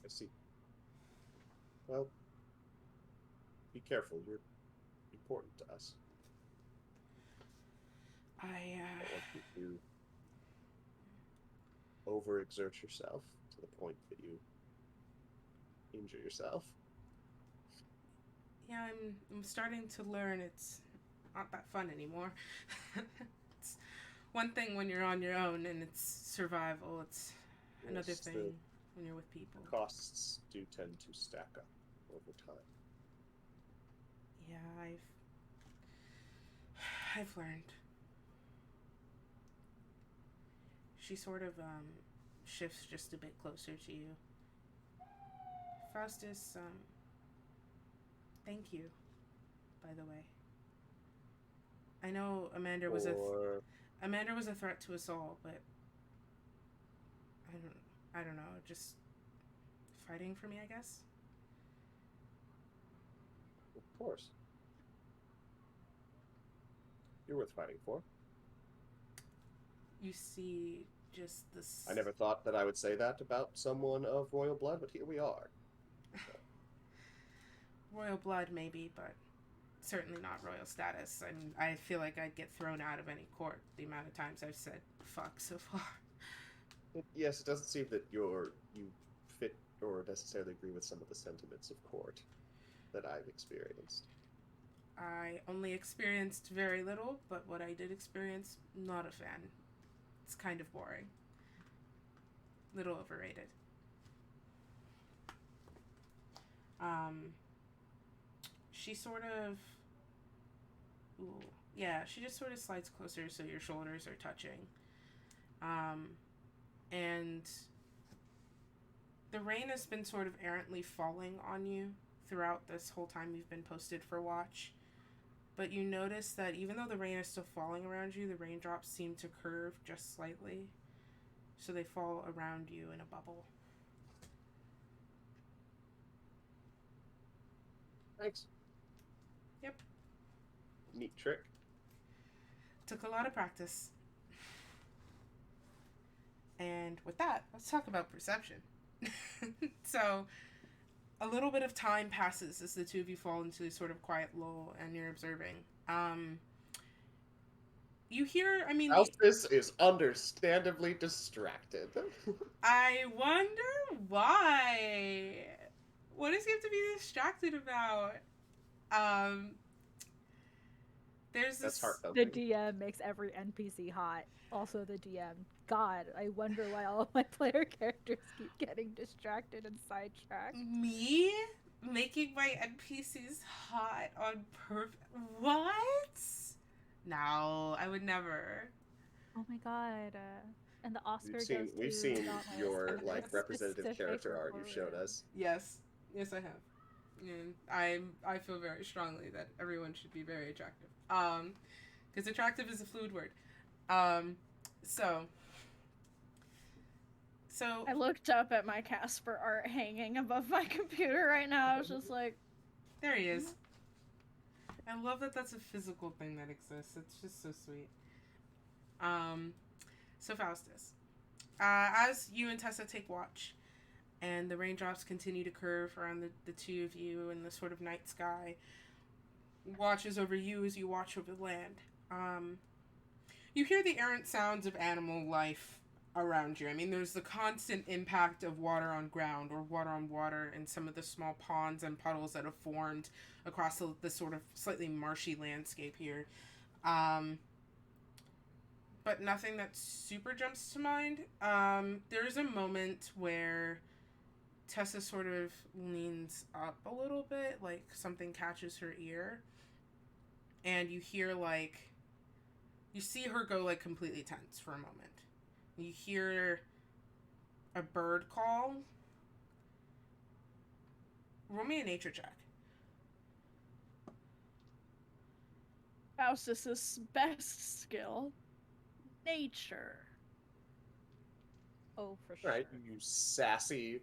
I see. Well, be careful. You're important to us. I don't want you to overexert yourself to the point that you injure yourself. Yeah, I'm starting to learn it's not that fun anymore. It's one thing when you're on your own and it's survival. It's another thing when you're with people. Costs do tend to stack up over time. Yeah, I've learned. She sort of shifts just a bit closer to you. Faustus, thank you, by the way. I know Amanda was a threat to us all, but I don't know, just fighting for me, I guess. Of course. You're worth fighting for. You see just this... I never thought that I would say that about someone of royal blood, but here we are. Royal blood, maybe, but certainly not royal status. I mean, I feel like I'd get thrown out of any court the amount of times I've said fuck so far. Yes, it doesn't seem that you fit or necessarily agree with some of the sentiments of court that I've experienced. I only experienced very little, but what I did experience, not a fan. It's kind of boring. Little overrated. She sort of... Ooh, yeah, she just sort of slides closer so your shoulders are touching. And the rain has been sort of errantly falling on you throughout this whole time you've been posted for watch. But you notice that even though the rain is still falling around you, the raindrops seem to curve just slightly. So they fall around you in a bubble. Thanks. Yep. Neat trick. Took a lot of practice. And with that, let's talk about perception. So, a little bit of time passes as the two of you fall into this sort of quiet lull and you're observing. You hear, I mean... Faustus is understandably distracted. I wonder why. What does he have to be distracted about? There's That's this... heartfelt. The DM makes every NPC hot. Also the DM. God, I wonder why all of my player characters keep getting distracted and sidetracked. Me? making my NPCs hot on purpose. What? No, I would never. Oh my god. And the Oscar We've seen goes we've to seen Dauntless your for like his representative specific character art you've showed performance. us. Yes, yes, I have. And I feel very strongly that everyone should be very attractive. Because attractive is a fluid word. Um, so. So I looked up at my Casper art hanging above my computer right now. I was just like, there he is. I love that that's a physical thing that exists. It's just so sweet. So Faustus, as you and Tessa take watch, and the raindrops continue to curve around the two of you in the sort of night sky, watches over you as you watch over the land. You hear the errant sounds of animal life around you. I mean, there's the constant impact of water on ground or water on water in some of the small ponds and puddles that have formed across the sort of slightly marshy landscape here. But nothing that super jumps to mind. There's a moment where Tessa sort of leans up a little bit, like something catches her ear, and you hear you see her go like completely tense for a moment. You hear a bird call. Roll me a nature check. Faustus's best skill, nature. Oh, for sure. Right, you sassy.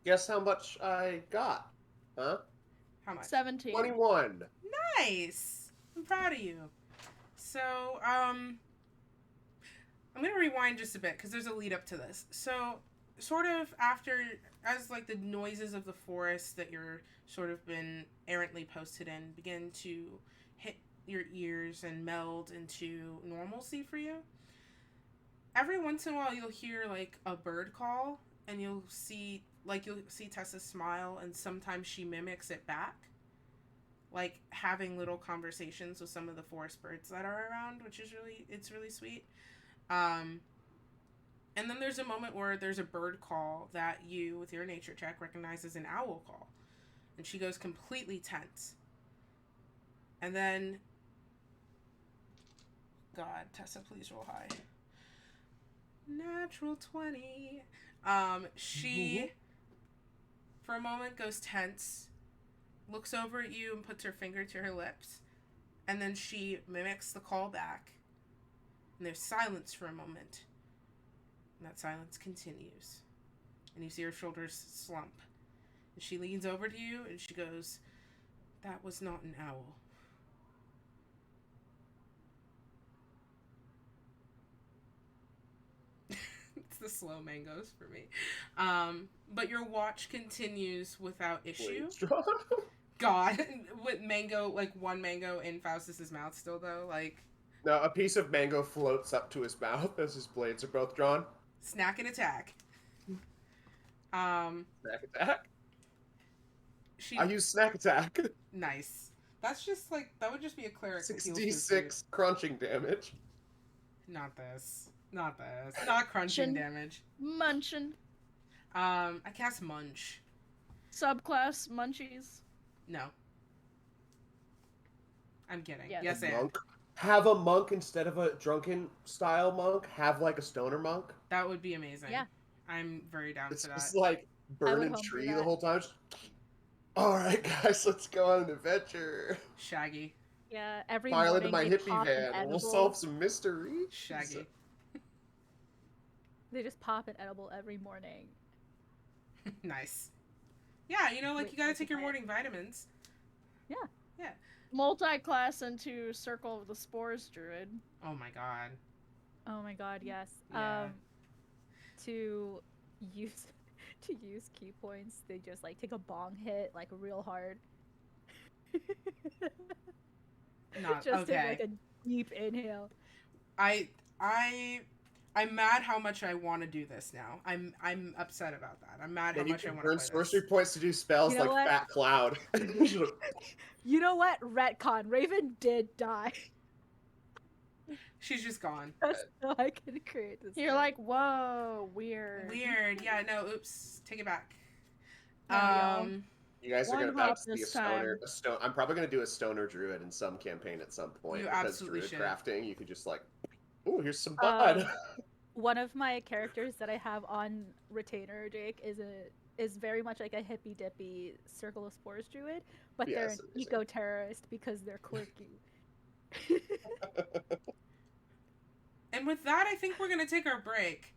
Guess how much I got? Huh? How much? 17. 21. Nice. I'm proud of you. So, I'm gonna rewind just a bit because there's a lead up to this. So, sort of as like the noises of the forest that you're sort of been errantly posted in begin to hit your ears and meld into normalcy for you, every once in a while you'll hear like a bird call, and you'll see Tessa smile, and sometimes she mimics it back, like having little conversations with some of the forest birds that are around, which is really sweet. And then there's a moment where there's a bird call that you, with your nature check, recognize as an owl call, and she goes completely tense. And then, God, Tessa, please roll high. Natural 20. She, for a moment, goes tense, looks over at you and puts her finger to her lips, and then she mimics the call back. And there's silence for a moment. And that silence continues. And you see her shoulders slump. And she leans over to you and she goes, "That was not an owl." It's the slow mangoes for me. But your watch continues without issue. God, with mango, like one mango in Faustus's mouth still though, like. No, a piece of mango floats up to his mouth as his blades are both drawn. Snack and attack. Snack attack? She. I use snack attack. Nice. That's just like, that would just be a cleric that heals 66 crunching damage. Not this. Not this. Not crunching damage. Munchin. I cast Munch. Subclass Munchies. No. I'm kidding. Yes. Yes, A and. monk? Have a monk instead of a drunken style monk. Have like a stoner monk. That would be amazing. Yeah. I'm very down It's for just that. like burning home do tree that. the whole time. Alright guys, let's go on an adventure. Shaggy. Yeah, every Pile into morning my they hippie pop an van. We'll edible. solve some mysteries. Shaggy. They just pop an edible every morning. Nice. Yeah, you know, like, Wait, you gotta wait, take your wait. morning vitamins. Yeah. Yeah. Multi-class into Circle of the Spores Druid. Oh my god. Oh my god, yes. Yeah. To use key points, they just like take a bong hit like real hard. Not Just okay. take like a deep inhale. I'm mad how much I want to do this now. I'm upset about that. I'm mad how And you much I can want to burn play sorcery this. points to do spells You know like what? Fat Cloud. You know what? Retcon. Raven did die. She's just gone. So I can create this. You're thing. like, whoa, weird. Weird. Yeah, no, oops. Take it back. No, y'all. You guys are One gonna hop be a this stoner. time. I'm probably gonna do a stoner druid in some campaign at some point You because absolutely druid should. crafting, you could just like, oh, here's some bud. One of my characters that I have on retainer, Jake, is very much like a hippy dippy Circle of Spores druid, but they're Yes, an amazing. eco terrorist because they're quirky. And with that, I think we're gonna take our break.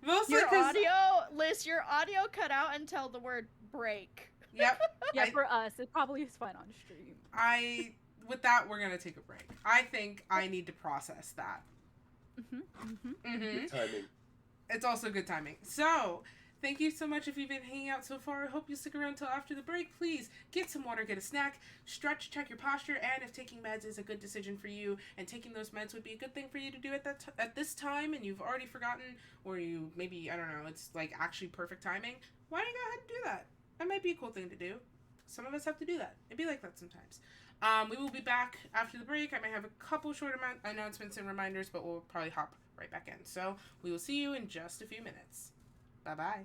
Mostly Your because audio, Liz, your audio cut out until the word break. yep. Yeah, for us, it probably is fine on stream. With that, we're gonna take a break. I think I need to process that. Good timing. It's also good timing. So, thank you so much if you've been hanging out so far. I hope you stick around till after the break. Please get some water, get a snack, stretch, check your posture, and if taking meds is a good decision for you, and taking those meds would be a good thing for you to do at this time, and you've already forgotten, or you maybe, I don't know, it's like actually perfect timing, why don't you go ahead and do that? That might be a cool thing to do. Some of us have to do that. It'd be like that sometimes. We will be back after the break. I might have a couple short announcements and reminders, but we'll probably hop right back in. So we will see you in just a few minutes. Bye-bye.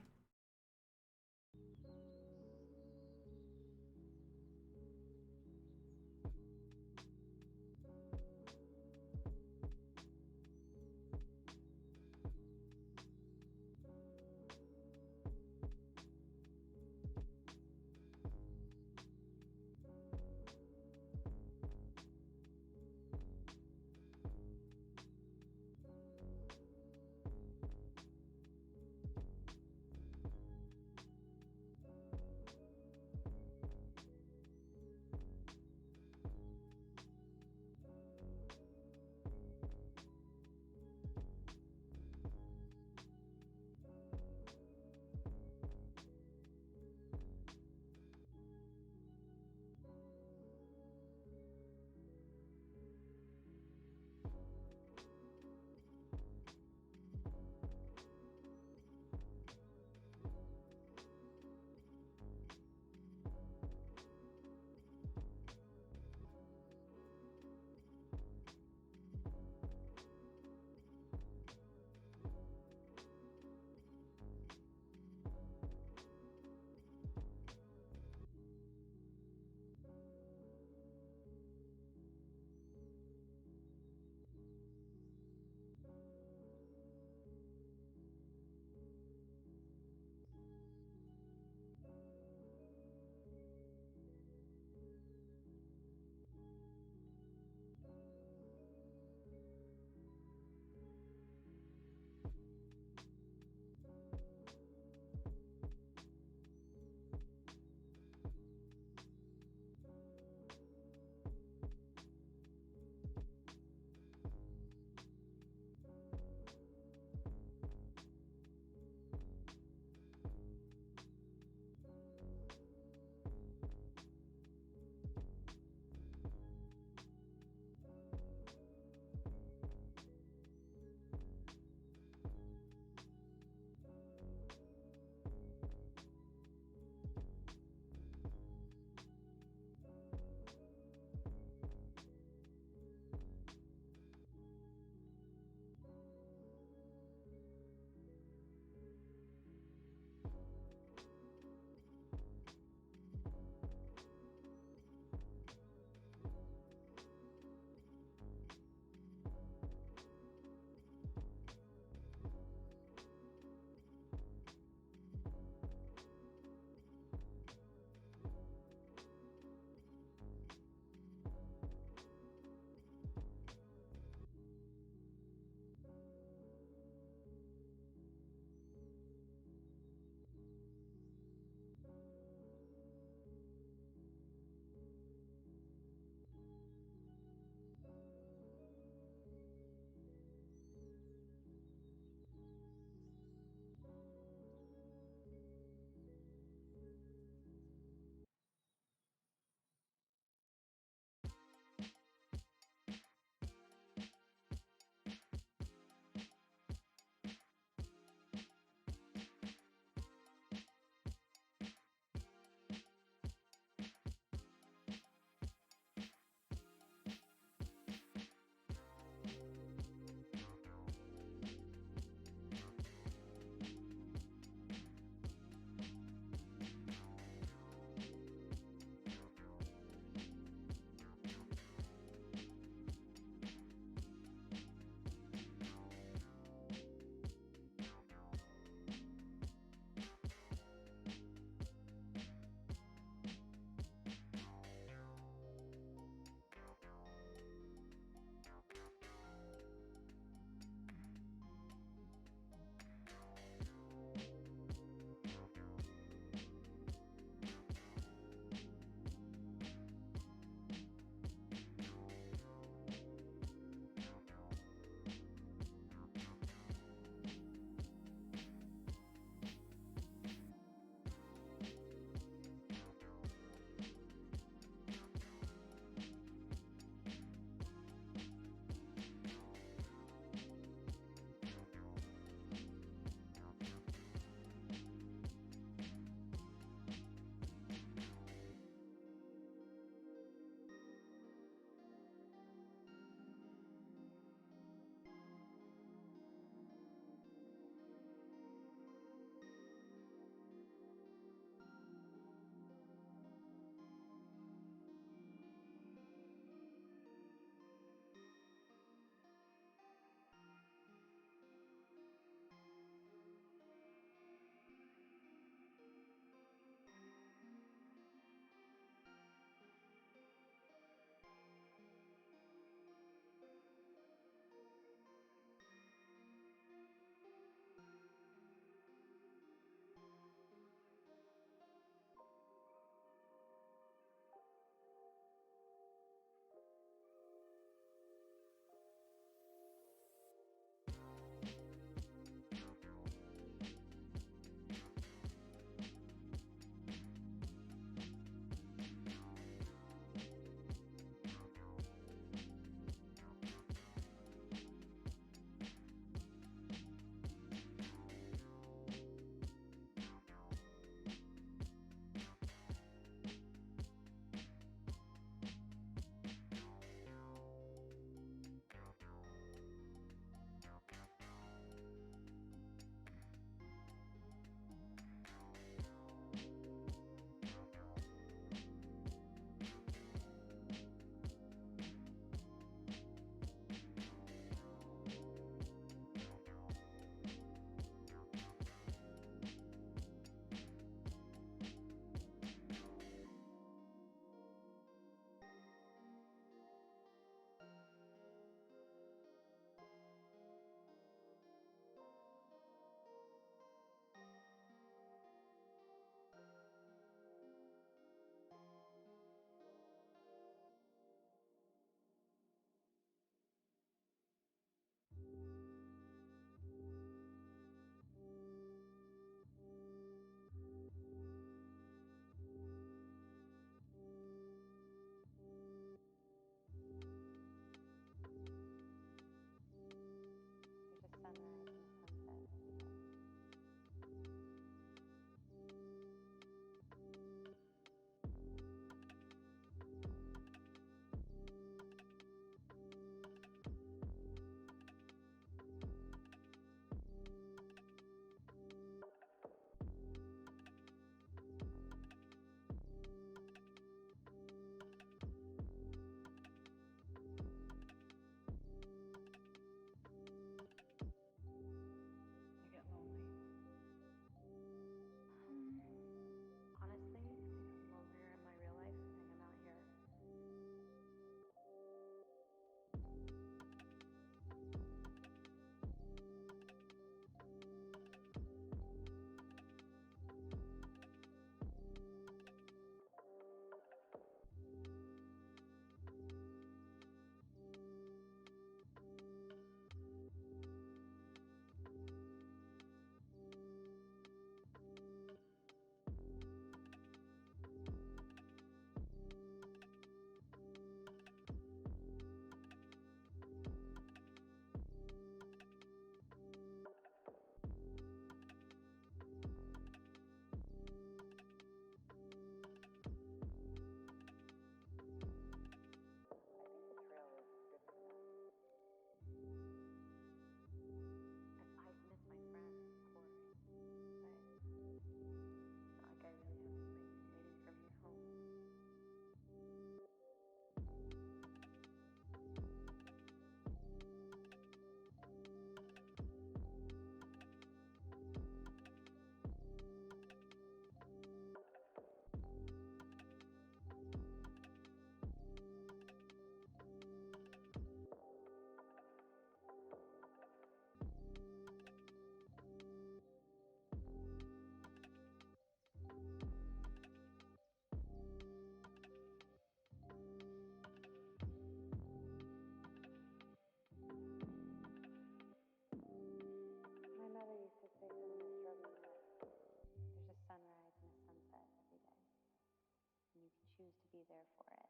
be there for it.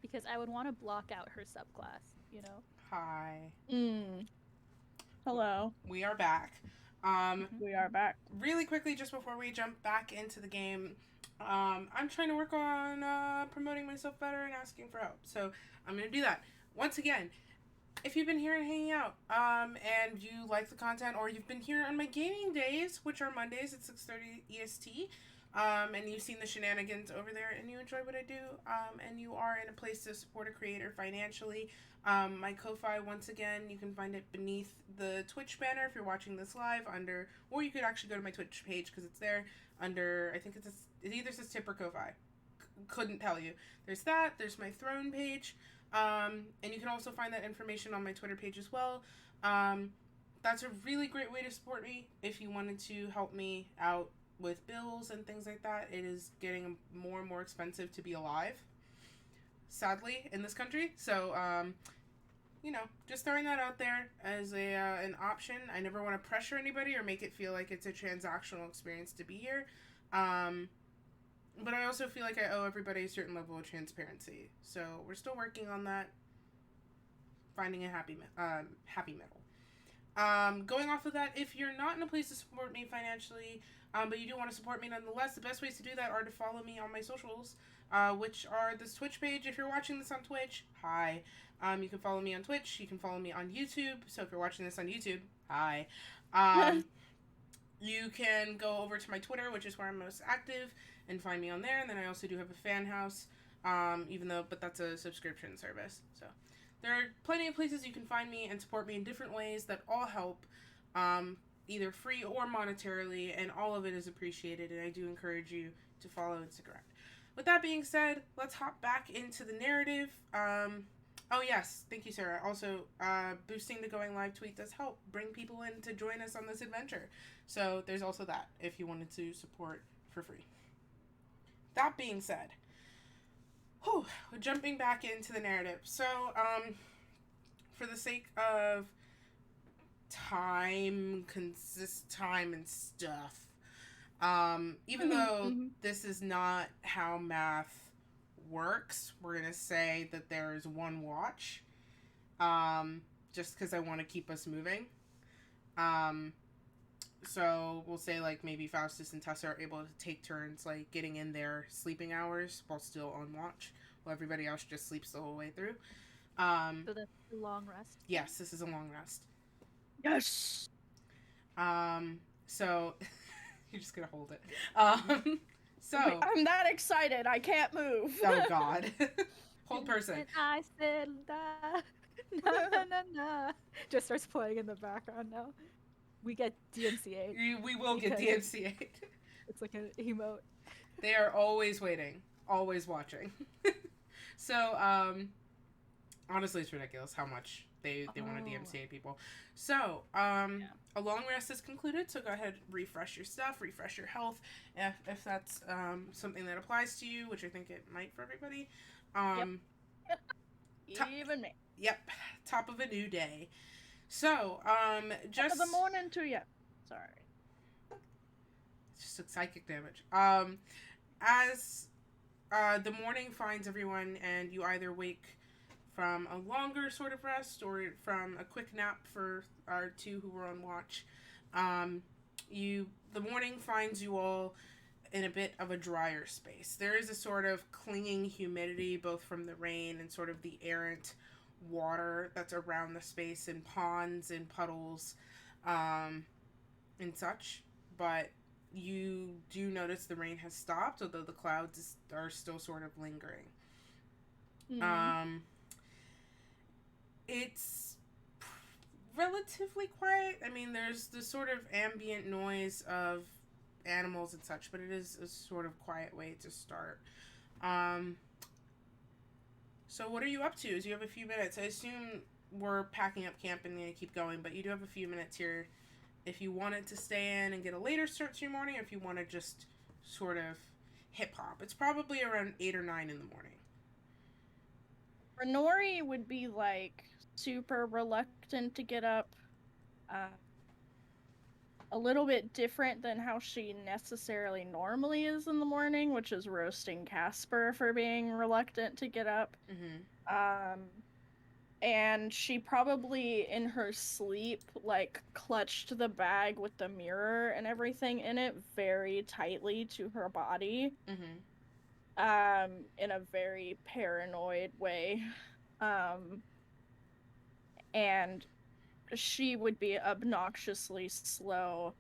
Because I would want to block out her subclass, you know? Hi. Hello. We are back. We are back. Really quickly, just before we jump back into the game, I'm trying to work on promoting myself better and asking for help. So I'm going to do that. Once again, if you've been here and hanging out, and you like the content, or you've been here on my gaming days, which are Mondays at 6:30 EST, and you've seen the shenanigans over there, and you enjoy what I do, and you are in a place to support a creator financially, my Ko-Fi, once again, you can find it beneath the Twitch banner if you're watching this live, or you could actually go to my Twitch page, because it's there, under, I think it either says tip or Ko-Fi. Couldn't tell you. There's that, there's my throne page, and you can also find that information on my Twitter page as well. That's a really great way to support me if you wanted to help me out with bills and things like that. It is getting more and more expensive to be alive, sadly, in this country. So, just throwing that out there as an option. I never want to pressure anybody or make it feel like it's a transactional experience to be here. But I also feel like I owe everybody a certain level of transparency. So we're still working on that. Finding a happy middle. Going off of that, if you're not in a place to support me financially, but you do want to support me nonetheless, the best ways to do that are to follow me on my socials, which are this Twitch page. If you're watching this on Twitch, hi. You can follow me on Twitch. You can follow me on YouTube. So if you're watching this on YouTube, hi. You can go over to my Twitter, which is where I'm most active, and find me on there. And then I also do have a fan house, but that's a subscription service. So there are plenty of places you can find me and support me in different ways that all help, either free or monetarily, and all of it is appreciated, and I do encourage you to follow and stick around. With that being said, let's hop back into the narrative. Oh yes, thank you, Sarah. Also, boosting the going live tweet does help bring people in to join us on this adventure. So there's also that, if you wanted to support for free. That being said, we're jumping back into the narrative. So, for the sake of time and stuff, even though this is not how math works, we're gonna say that there is one watch, just because I want to keep us moving. So we'll say, like, maybe Faustus and Tessa are able to take turns, like, getting in their sleeping hours while still on watch, while everybody else just sleeps the whole way through. So that's a long rest. Yes, this is a long rest. Yes. So you're just gonna hold it. So I'm that excited. I can't move. Oh God. Hold person. And I said, na na na na. Just starts playing in the background now. We get DMCA. We will get DMCA. It's like an emote. They are always waiting, always watching. So, honestly, it's ridiculous how much they want to DMCA people. So, a long rest is concluded, so go ahead, refresh your stuff, refresh your health, if that's something that applies to you, which I think it might for everybody. Even me. Yep, top of a new day. So, just... Top of the morning to you. Sorry. It's just a psychic damage. As the morning finds everyone, and you either wake from a longer sort of rest or from a quick nap for our two who were on watch, the morning finds you all in a bit of a drier space. There is a sort of clinging humidity, both from the rain and sort of the errant water that's around the space, in ponds and puddles, and such, but you do notice the rain has stopped, although the clouds are still sort of lingering. It's relatively quiet. I mean, there's the sort of ambient noise of animals and such, but it is a sort of quiet way to start. So what are you up to? As you have a few minutes. I assume we're packing up camp and gonna keep going, but you do have a few minutes here if you wanted to stay in and get a later start to your morning, or if you want to just sort of hip-hop. It's probably around 8 or 9 in the morning. Renori would be, like, super reluctant to get up. a little bit different than how she necessarily normally is in the morning, which is roasting Casper for being reluctant to get up. Mm-hmm. And she probably in her sleep like clutched the bag with the mirror and everything in it very tightly to her body. Mm-hmm. In a very paranoid way. And she would be obnoxiously slow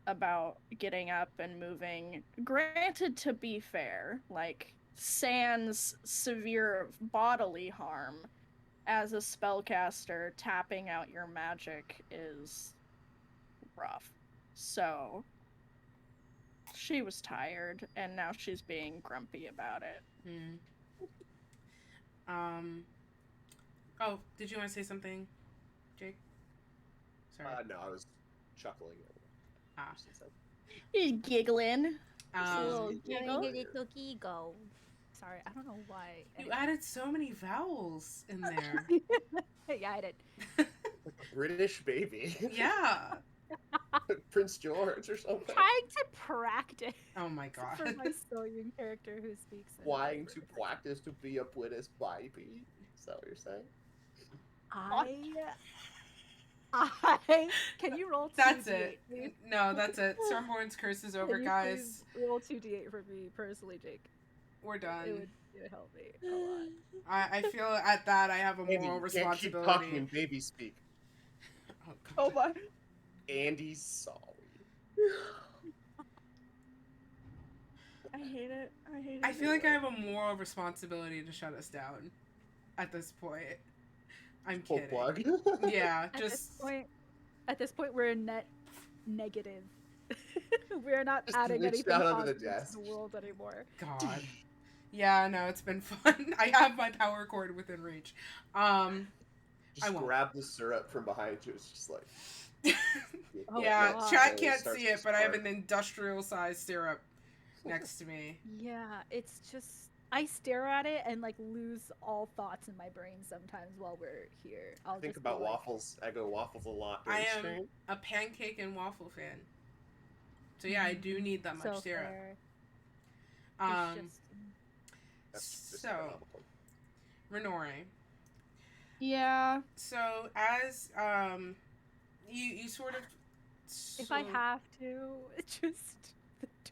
about getting up and moving. Granted, to be fair, like, sans severe bodily harm, as a spellcaster, tapping out your magic is rough. So, she was tired, and now she's being grumpy about it. Mm. Oh, did you want to say something, Jake? Sorry. No, I was chuckling. Ah. He's giggling. Just a Um, little giggle. Little giggle. Sorry, I don't know why. you added so many vowels in there. Yeah, I did. Like a British baby. Yeah. Prince George or something. Trying to practice. Oh my god. For my Sylvian character who speaks. Trying to practice to be a British baby. Is that what you're saying? I can you roll 2d8? That's it. Please? No, that's it. Stormborn's curse is over, Can you guys. please roll 2d8 for me personally, Jake. We're done. It would help me a lot. I feel at that I have a Andy, moral you can't keep talking responsibility. in baby speak. Oh, Oh God. my. Andy's sorry. I hate it. I hate it. I feel like I have a moral responsibility to shut us down at this point. I'm Full kidding. plug. Yeah, At just this point, we're net negative. We're not Just adding reach anything down under the positive desk. to the world anymore. God. Yeah, no, it's been fun. I have my power cord within reach. I Just won't. grab the syrup from behind you. It's just like. Oh, Yeah, God. chat It can't starts see to it, but I have spark. an industrial sized syrup next to me. Yeah, it's just I stare at it and like lose all thoughts in my brain sometimes while we're here. I'll Think just be about like, waffles. I go waffles a lot. I during am stream. a pancake and waffle fan. So yeah, I do need that much so syrup. fair. It's Um, just That's just so, economical. Renore. Yeah. So as you sort of. if I so- have to, just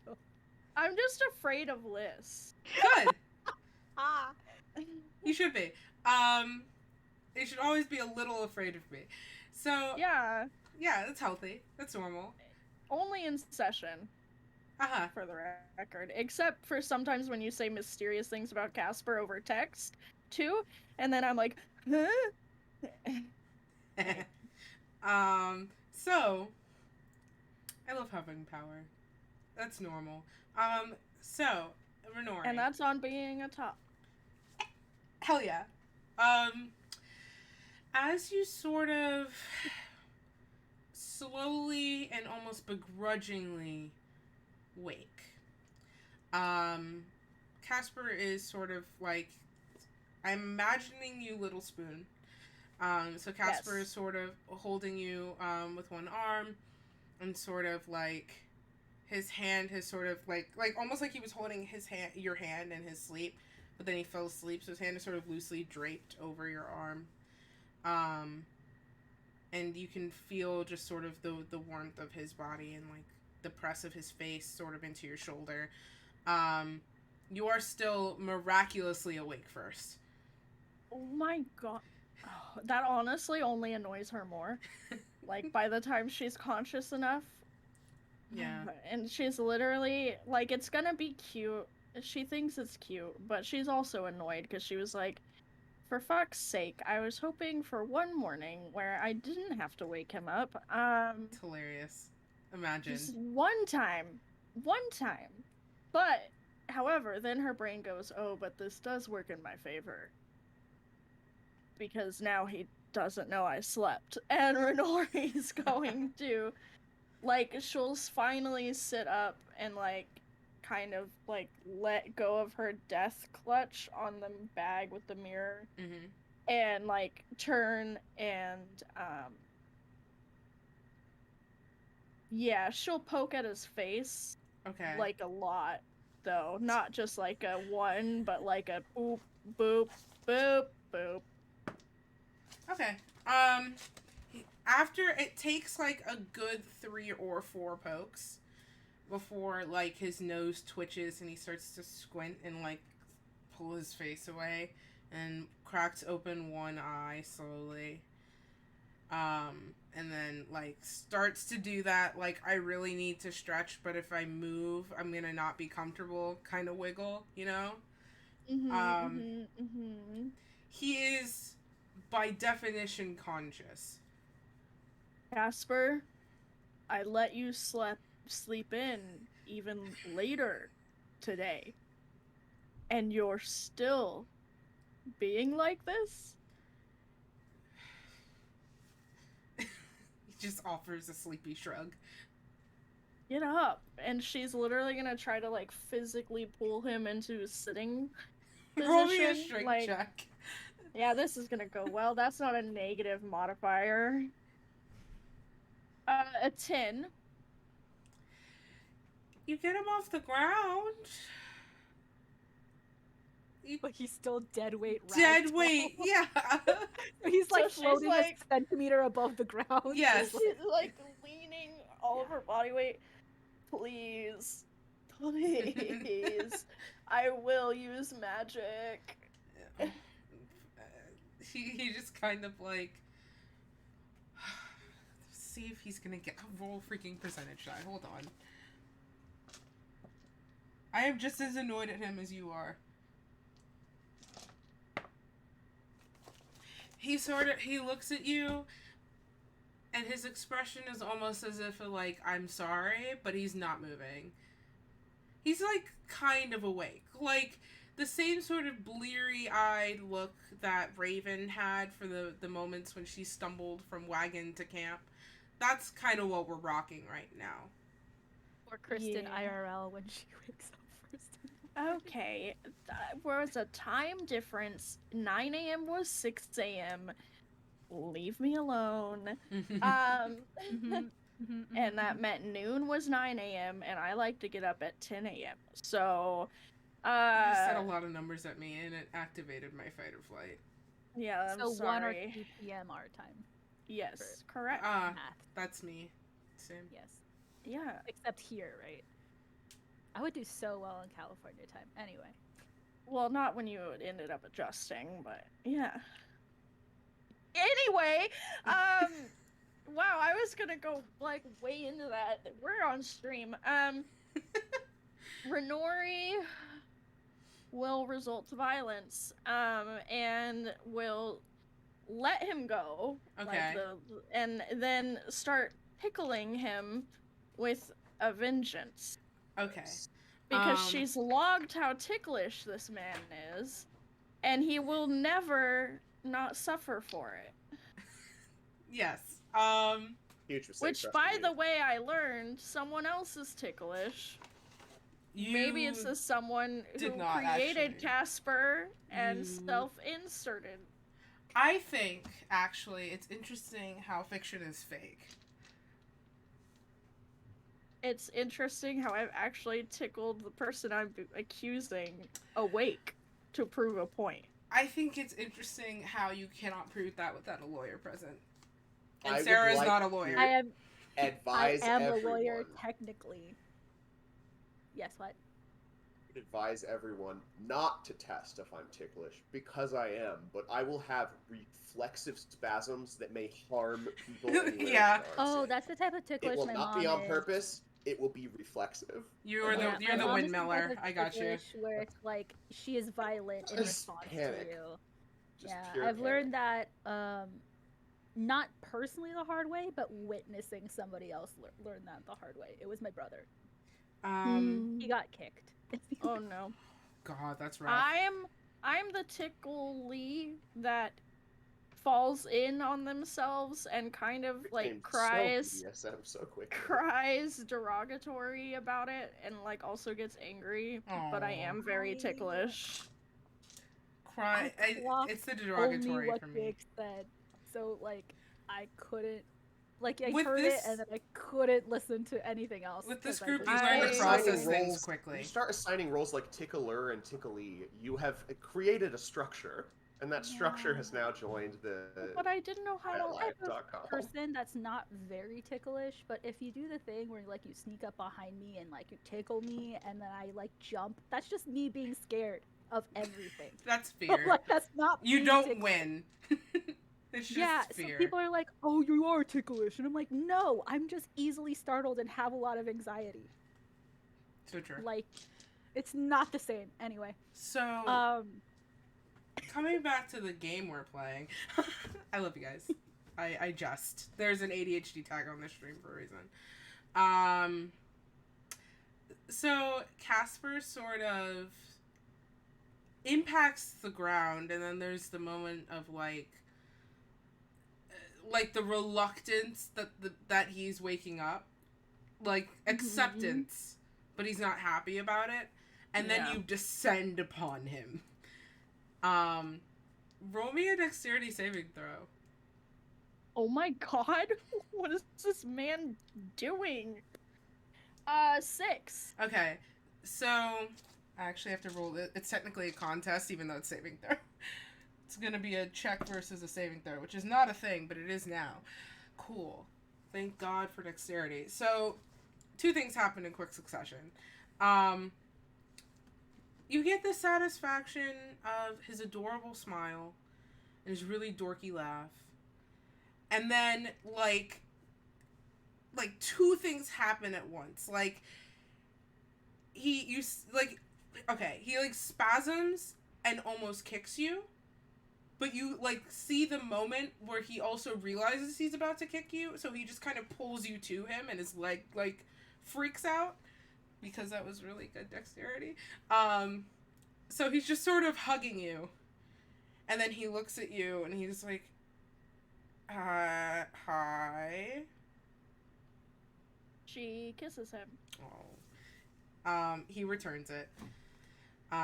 don't. I'm just afraid of Liz. Good. Ah. You should be. You should always be a little afraid of me. So Yeah. yeah, that's healthy. That's normal. Only in session, Uh-huh. for the record. Except for sometimes when you say mysterious things about Casper over text, too. And then I'm like, huh? So I love having power. That's normal. So Renore. And that's on being a top. Hell yeah. As you sort of slowly and almost begrudgingly wake, Casper is sort of like, I'm imagining you, Little Spoon. So Casper Yes. is sort of holding you with one arm, and sort of like his hand has sort of like almost like he was holding his hand, your hand in his sleep, but then he fell asleep, so his hand is sort of loosely draped over your arm. And you can feel just sort of the warmth of his body and like the press of his face sort of into your shoulder. You are still miraculously awake first. Oh my god. Oh, that honestly only annoys her more. Like, by the time she's conscious enough. Yeah. And she's literally, like, it's gonna be cute. She thinks it's cute, but she's also annoyed because she was like, for fuck's sake, I was hoping for one morning where I didn't have to wake him up. It's hilarious. Imagine. Just one time. One time. But, however, then her brain goes, oh, but this does work in my favor. Because now he doesn't know I slept. And Renori's going to, like, she'll finally sit up and, like, kind of, like, let go of her death clutch on the bag with the mirror. Mm-hmm. And, like, turn and, Yeah, she'll poke at his face, Okay. like, a lot, though. Not just like a one, but like a boop, boop, boop, boop. Okay. After it takes like a good 3 or 4 pokes before like his nose twitches and he starts to squint and like pull his face away and cracks open one eye slowly. And then like starts to do that like I really need to stretch, but if I move, I'm gonna not be comfortable kind of wiggle, you know? He is by definition conscious. Casper, I let you sleep in even later today. And you're still being like this? He just offers a sleepy shrug. Get up. And she's literally gonna try to like physically pull him into a sitting position. Roll me a strength like, check. Yeah, this is gonna go well. That's not a negative modifier. A 10. You get him off the ground. But he's still dead weight. Dead weight, yeah. He's like So she's, floating like- a centimeter above the ground. Yes. just, She's like leaning all of her body weight. Please. Please. I will use magic. He just kind of like see if he's gonna get roll freaking percentage die. Hold on. I am just as annoyed at him as you are. He looks at you and his expression is almost as if like I'm sorry, but he's not moving. He's like kind of awake. Like the same sort of bleary-eyed look that Raven had for the moments when she stumbled from wagon to camp. That's kind of what we're rocking right now. or Kristen Yeah. IRL when she wakes up first. Okay, there was a time difference. 9 a.m. was 6 a.m. Leave me alone. And that meant noon was 9 a.m. and I like to get up at 10 a.m. So, You said a lot of numbers at me and it activated my fight or flight. yeah, I'm so sorry. 1 or 2 p.m. our time. Yes, correct. Ah, Math. that's me. Same. Yes. Yeah. Except here, right? I would do so well in California time. Anyway. Well, not when you ended up adjusting, but yeah. Anyway, wow, I was gonna go like way into that. We're on stream. Renori will resort to violence, and will let him go. Okay. And then start tickling him with a vengeance. Okay. Because she's logged how ticklish this man is, and he will never not suffer for it. Yes. Huge mistake. Which, by the way, I learned someone else is ticklish. Maybe it's the someone who did not created actually. Casper and You- self-inserted. I think, actually, it's interesting how fiction is fake. It's interesting how I've actually tickled the person I'm accusing awake to prove a point. I think it's interesting how you cannot prove that without a lawyer present. And I would Sarah's like not a to lawyer. I Advise am everyone. a lawyer technically. Yes, what? Advise everyone not to test if I'm ticklish, because I am, but I will have reflexive spasms that may harm people. Anywhere Yeah. in the Oh, arms. that's the type of It ticklish will my not mom be on is. purpose. It will be reflexive. You're Yeah, the my mom is the windmiller. type of I got you. ticklish Where it's like she is violent in Just response panic. to you. Just Yeah, pure I've learned panic. that not personally the hard way, but witnessing somebody else learn that the hard way. It was my brother. He got kicked. Oh no. God, that's rough. I'm the tickly that falls in on themselves and kind of like Became cries so BDSM so quick. cries derogatory about it and like also gets angry, but I am very Aw. ticklish. Cry. I clocked It's the Only derogatory what for me. Jake said, so like I couldn't Like I With heard this- it and then I couldn't listen to anything else. With this 'cause I group, just- you I- learn to Assigning process things roles- quickly. You start assigning roles like tickler and tickly. You have created a structure, and that structure has now joined the But I didn't know how to. petlife.com. person that's not very ticklish, but if you do the thing where like you sneak up behind me and like you tickle me and then I like jump, that's just me being scared of everything. That's fear. Like that's not You being don't ticklish. win. It's just Yeah, fear. so people are like, "Oh, you are ticklish," and I'm like, "No, I'm just easily startled and have a lot of anxiety." So true. Like, it's not the same. Anyway, So, coming back to the game we're playing, I love you guys. I just. There's an ADHD tag on this stream for a reason. So, Casper sort of impacts the ground, and then there's the moment of, like the reluctance that he's waking up. Like, acceptance, but he's not happy about it. And then Yeah. you descend upon him. Roll me a dexterity saving throw. Oh my god, what is this man doing? 6. Okay, so I actually have to roll it. It's technically a contest, even though it's saving throw. It's gonna be a check versus a saving throw, which is not a thing, but it is now. Cool. Thank God for dexterity. So, 2 things happen in quick succession. You get the satisfaction of his adorable smile and his really dorky laugh. And then, like 2 things happen at once. Like, he spasms and almost kicks you. But you, like, see the moment where he also realizes he's about to kick you. So he just kind of pulls you to him and his leg, like, freaks out. Because that was really good dexterity. So he's just sort of hugging you. And then he looks at you and he's like, hi. She kisses him. Oh. He returns it. We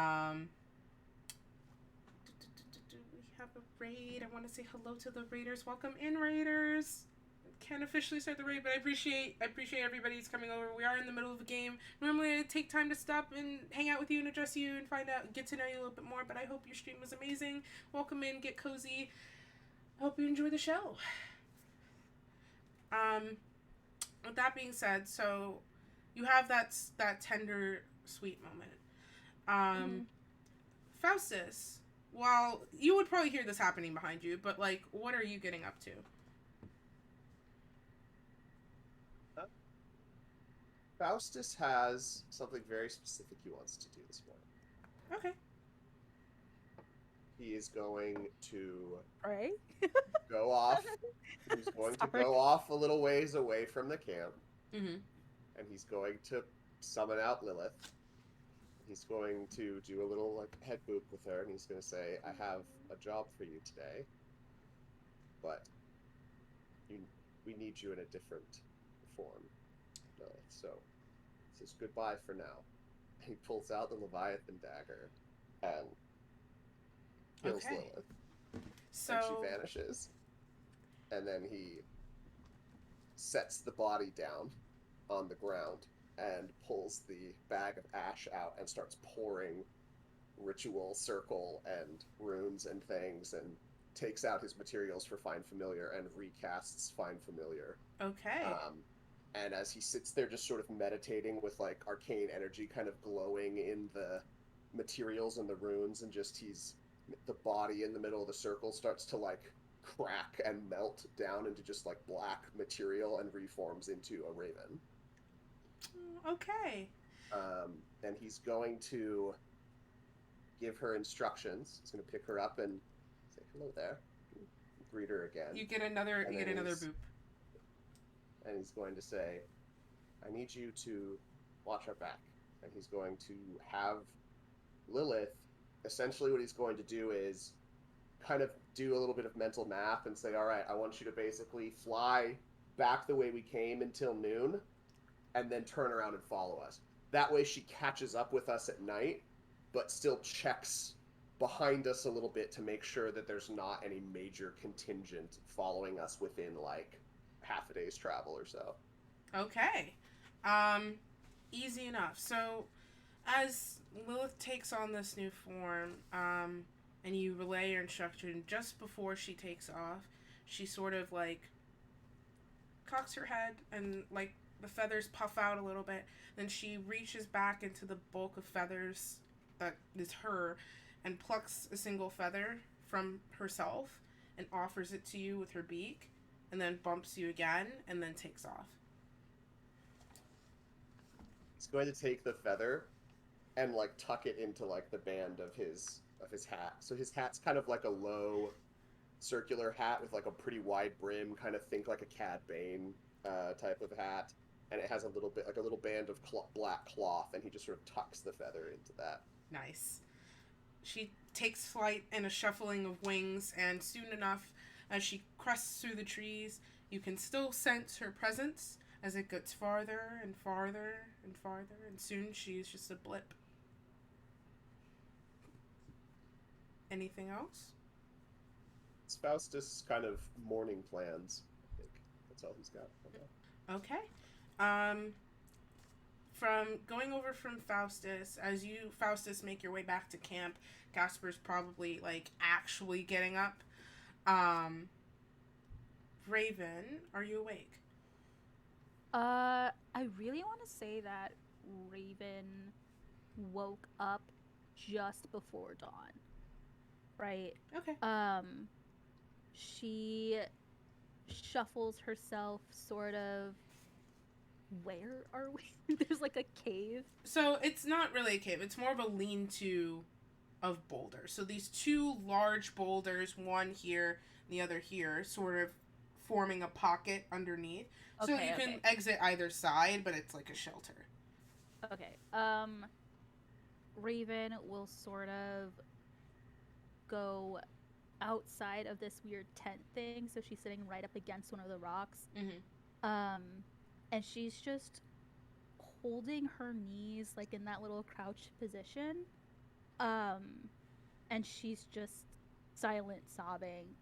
have a raid. I want to say hello to the raiders. Welcome in, raiders. Can't officially start the raid, but I appreciate everybody's coming over. We are in the middle of a game. Normally I take time to stop and hang out with you and address you and get to know you a little bit more, but I hope your stream was amazing. Welcome in, get cozy. I hope you enjoy the show. With that being said, so you have that tender, sweet moment. Faustus, while you would probably hear this happening behind you, but like, what are you getting up to? Faustus has something very specific he wants to do this morning. Okay. He is going to right? go off. He's going to Sorry. go off a little ways away from the camp, Mm-hmm. and he's going to summon out Lilith. He's going to do a little like head boop with her, and he's going to say, "I have a job for you today, but we need you in a different form, Lilith. So this is goodbye for now." He pulls out the Leviathan dagger and kills Okay. Lilith, So and she vanishes. And then he sets the body down on the ground and pulls the bag of ash out and starts pouring ritual circle and runes and things, and takes out his materials for Find Familiar and recasts Find Familiar. okay. And as he sits there just sort of meditating with like arcane energy kind of glowing in the materials and the runes, and just the body in the middle of the circle starts to like crack and melt down into just like black material and reforms into a raven. Okay. And he's going to give her instructions. He's going to pick her up and say hello there, greet her again. You get another. And You get then another he's- boop. And he's going to say, "I need you to watch our back." And he's going to have Lilith, essentially what he's going to do is kind of do a little bit of mental math and say, "All right, I want you to basically fly back the way we came until noon, and then turn around and follow us. That way she catches up with us at night, but still checks behind us a little bit to make sure that there's not any major contingent following us within, like, half a day's travel or so. Okay. Easy enough. So, as Lilith takes on this new form, and you relay your instruction, just before she takes off, she sort of, like, cocks her head and, like, the feathers puff out a little bit. Then she reaches back into the bulk of feathers that is her and plucks a single feather from herself and offers it to you with her beak, and then bumps you again and then takes off. He's going to take the feather and like tuck it into like the band of his hat. So his hat's kind of like a low circular hat with like a pretty wide brim, kind of think like a Cad Bane type of hat, and it has a little bit like a little band of black cloth, and he just sort of tucks the feather into that. Nice. She takes flight in a shuffling of wings, and soon enough, as she crests through the trees, you can still sense her presence as it gets farther and farther and farther, and soon she's just a blip. Anything else? It's Faustus' kind of morning plans, I think. That's all he's got. Okay. From going over from Faustus, as you, Faustus, make your way back to camp, Gasper's probably, like, actually getting up. Raven, are you awake? I really want to say that Raven woke up just before dawn. Right? Okay. She shuffles herself sort of. Where are we? There's like a cave. So it's not really a cave. It's more of a lean-to of boulders. So these two large boulders, one here, the other here, sort of forming a pocket underneath. So you can exit either side, but it's like a shelter. Okay. Raven will sort of go outside of this weird tent thing. So she's sitting right up against one of the rocks. Mm-hmm. And she's just holding her knees like in that little crouched position. And she's just silent sobbing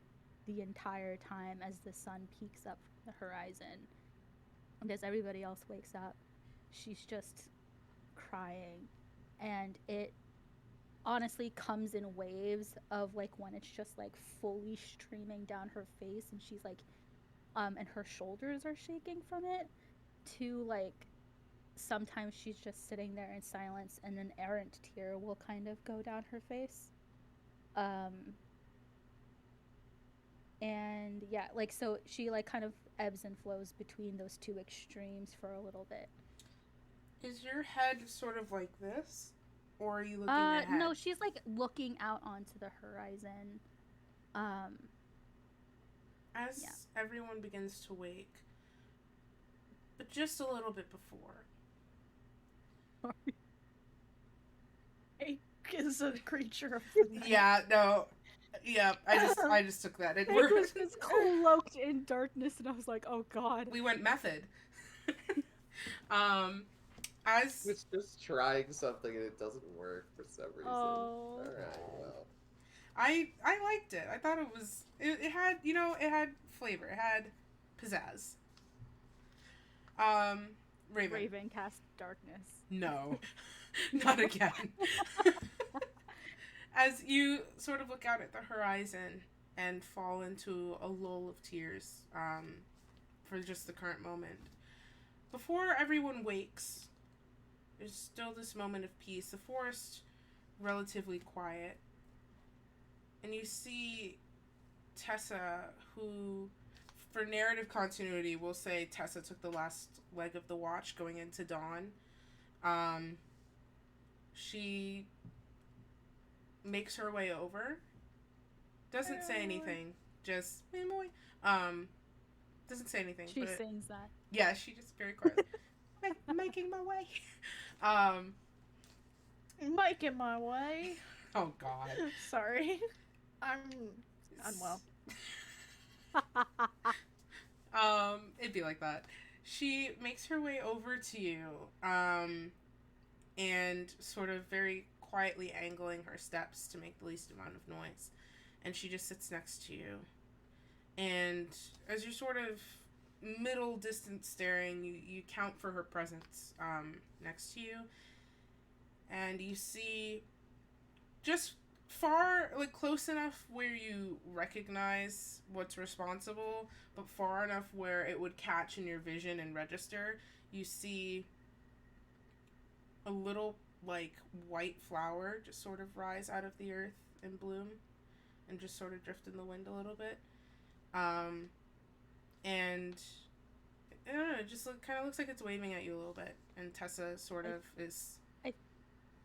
the entire time as the sun peeks up from the horizon. And as everybody else wakes up, she's just crying. And it honestly comes in waves of like when it's just like fully streaming down her face and she's like, and her shoulders are shaking from it, to like sometimes she's just sitting there in silence and an errant tear will kind of go down her face. And yeah, like so she like kind of ebbs and flows between those two extremes for a little bit. Is your head sort of like this? Or are you looking ahead? No, she's like looking out onto the horizon. As everyone begins to wake, but just a little bit before. Is a creature of the night. Yeah, no. Yeah, I just took that. It was just cloaked in darkness, and I was like, oh god. We went method. As it's just trying something and it doesn't work for some reason. Oh. Alright, well. I liked it. I thought it had, it had flavor. It had pizzazz. Raven cast darkness. No. Not again. As you sort of look out at the horizon and fall into a lull of tears, for just the current moment. Before everyone wakes, there's still this moment of peace. The forest, relatively quiet. And you see Tessa, who, for narrative continuity, we'll say Tessa took the last leg of the watch going into dawn. She makes her way over. Doesn't say anything. Just, doesn't say anything. She sings that. Yeah, she just very quietly. Making my way. Making my way. Oh, God. Sorry. I'm unwell. It'd be like that. She makes her way over to you, and sort of very quietly angling her steps to make the least amount of noise. And she just sits next to you. And as you're sort of middle distance staring, you count for her presence next to you, and you see just far, like close enough where you recognize what's responsible, but far enough where it would catch in your vision and register. You see a little like white flower just sort of rise out of the earth and bloom and just sort of drift in the wind a little bit. And I don't know, it just kind of looks like it's waving at you a little bit, and Tessa sort of is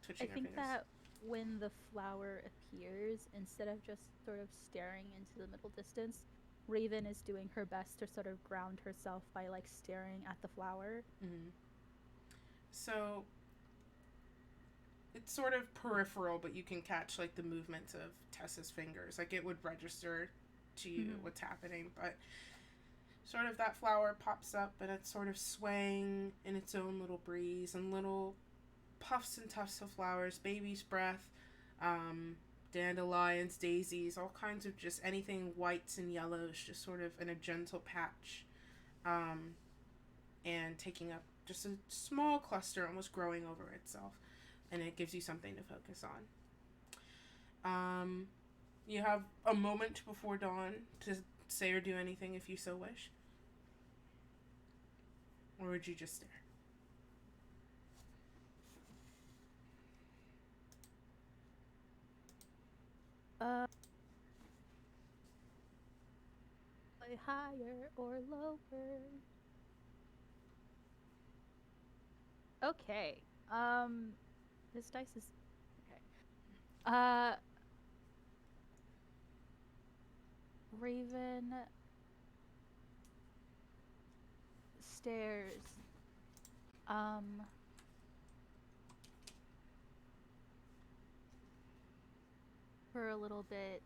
twitching her fingers. I think that when the flower appears, instead of just sort of staring into the middle distance, Raven is doing her best to sort of ground herself by like staring at the flower. Mm-hmm. So it's sort of peripheral, but you can catch like the movements of Tessa's fingers. Like it would register to you what's happening, but sort of that flower pops up and it's sort of swaying in its own little breeze, and little puffs and tufts of flowers, baby's breath, dandelions, daisies, all kinds of just anything whites and yellows, just sort of in a gentle patch, and taking up just a small cluster, almost growing over itself, and it gives you something to focus on. You have a moment before dawn to say or do anything if you so wish. Or would you just stare? Higher or lower? Okay. This dice is okay. Raven stares. For a little bit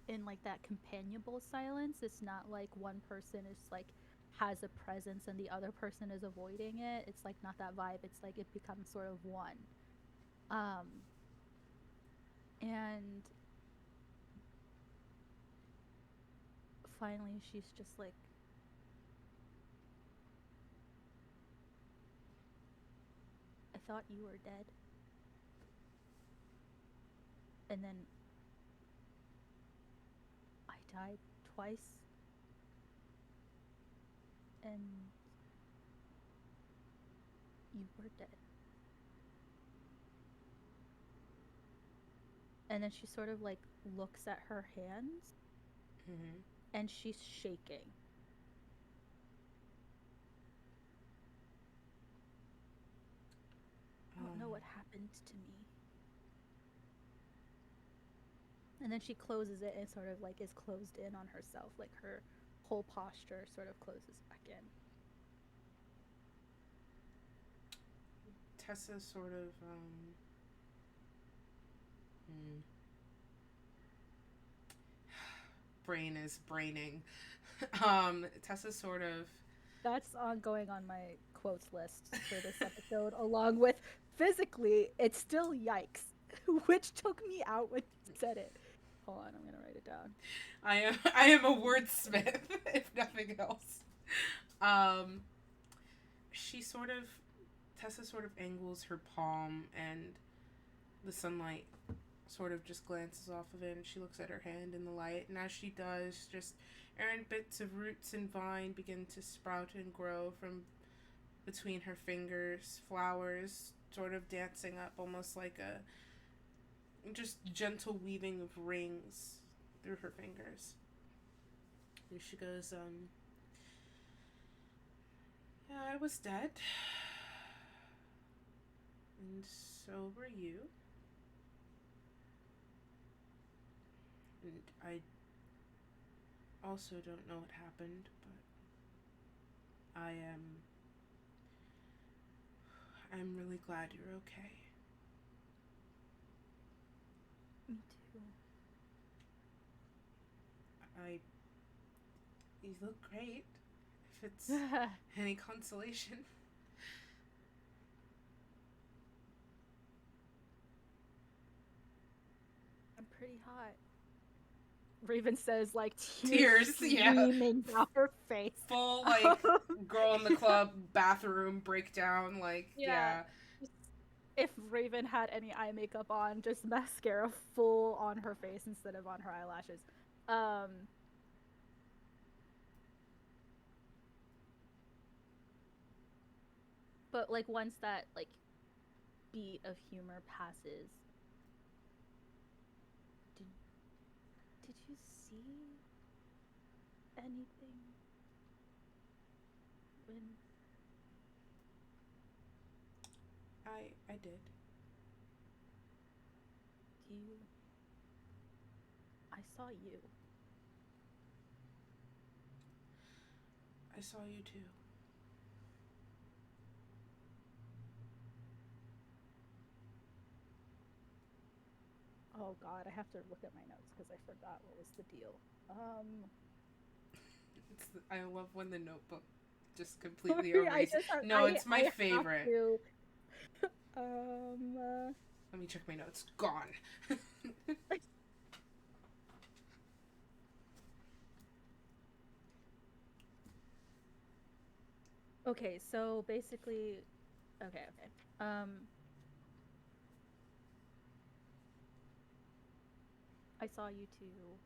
in like that companionable silence. It's not like one person is like has a presence and the other person is avoiding it. It's like not that vibe. It's like it becomes sort of one. And finally she's just like, I thought you were dead. And then I died twice. And you were dead. And then she sort of like looks at her hands, and she's shaking. I don't know what happened to me. And then she closes it and sort of like is closed in on herself, like her whole posture sort of closes back in. Tessa sort of brain is braining. Tessa sort of, that's going on my quotes list for this episode, along with physically it's still yikes, which took me out when you said it. Hold on, I'm gonna write it down. I am a wordsmith, if nothing else. Tessa sort of angles her palm, and the sunlight sort of just glances off of it, and she looks at her hand in the light, and as she does, just errant bits of roots and vine begin to sprout and grow from between her fingers, flowers sort of dancing up, almost like a just gentle weaving of rings through her fingers. And she goes, yeah, I was dead. And so were you. And I also don't know what happened, but I'm really glad you're okay. Me too. You look great, if it's any consolation. I'm pretty hot. Raven says, like, Tears, yeah. streaming down her face. Full, like, girl in the club bathroom breakdown, like, yeah. If Raven had any eye makeup on, just mascara full on her face instead of on her eyelashes. But, like, once that, like, beat of humor passes, did you see anything when I did. you I saw you. I saw you too. Oh god, I have to look at my notes because I forgot what was the deal. I love when the notebook just completely erases. It's my favorite. Let me check my notes. Gone. Okay, so basically, okay. I saw you two.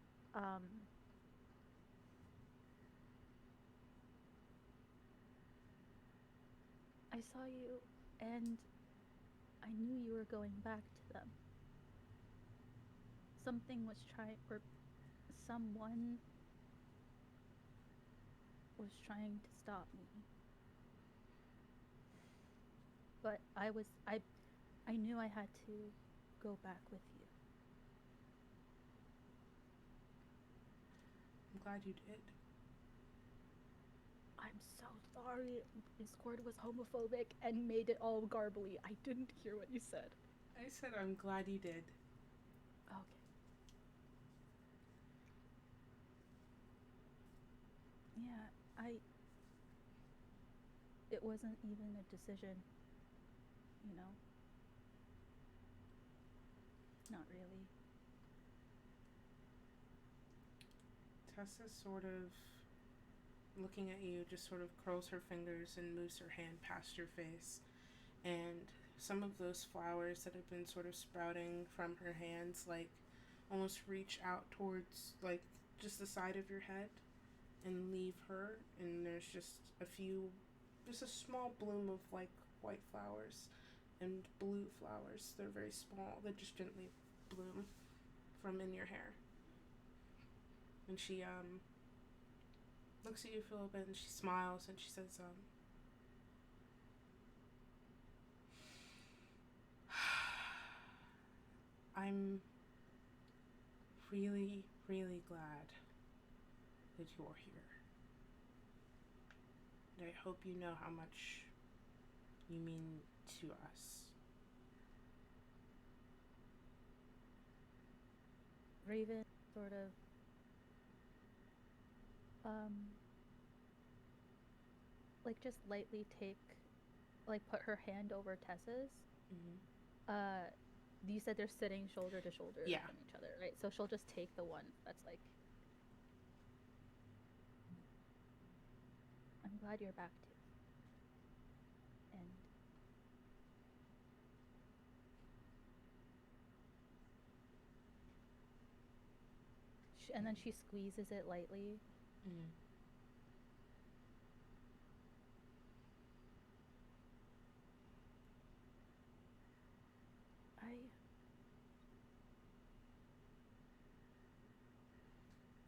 I saw you, and I knew you were going back to them. Something was or someone was trying to stop me. But I knew I had to go back with you. I'm glad you did. I'm so sorry. Discord was homophobic and made it all garbly. I didn't hear what you said. I said I'm glad you did. Okay. Yeah, it wasn't even a decision, you know? Not really. Tessa sort of, looking at you, just sort of curls her fingers and moves her hand past your face. And some of those flowers that have been sort of sprouting from her hands, like, almost reach out towards, like, just the side of your head and leave her. And there's just a small bloom of, like, white flowers and blue flowers. They're very small. They just gently bloom from in your hair. And she, looks at you for a little bit and she smiles and she says, I'm really, really glad that you're here. And I hope you know how much you mean to us. Raven sort of like just lightly put her hand over Tessa's. Mm-hmm. You said they're sitting shoulder to shoulder from each other, right? So she'll just take the one that's like, I'm glad you're back too. And then she squeezes it lightly. Mm.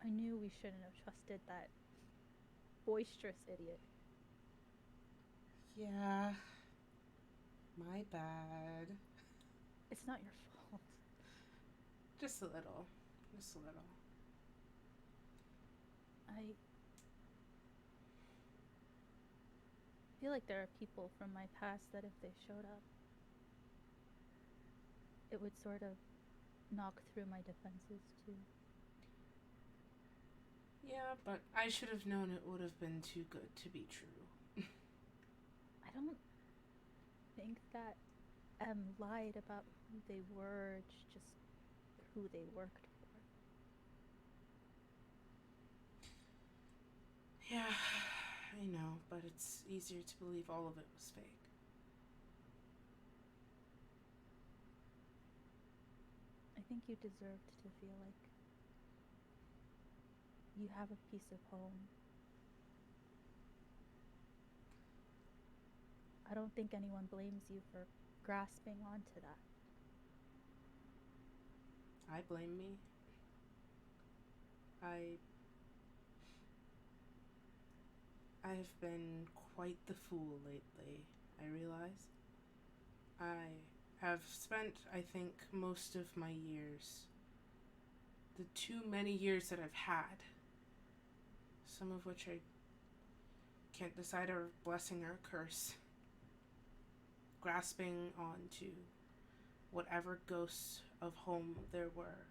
I knew we shouldn't have trusted that boisterous idiot. Yeah. My bad. It's not your fault. Just a little. Just a little. I feel like there are people from my past that if they showed up, it would sort of knock through my defenses too. Yeah, but I should have known it would have been too good to be true. I don't think that M lied about who they were, just who they worked for. Yeah, I know, but it's easier to believe all of it was fake. I think you deserved to feel like you have a piece of home. I don't think anyone blames you for grasping onto that. I blame me. I've been quite the fool lately, I realize. I have spent, I think, most of my years, the too many years that I've had, some of which I can't decide are a blessing or a curse, grasping onto whatever ghosts of home there were,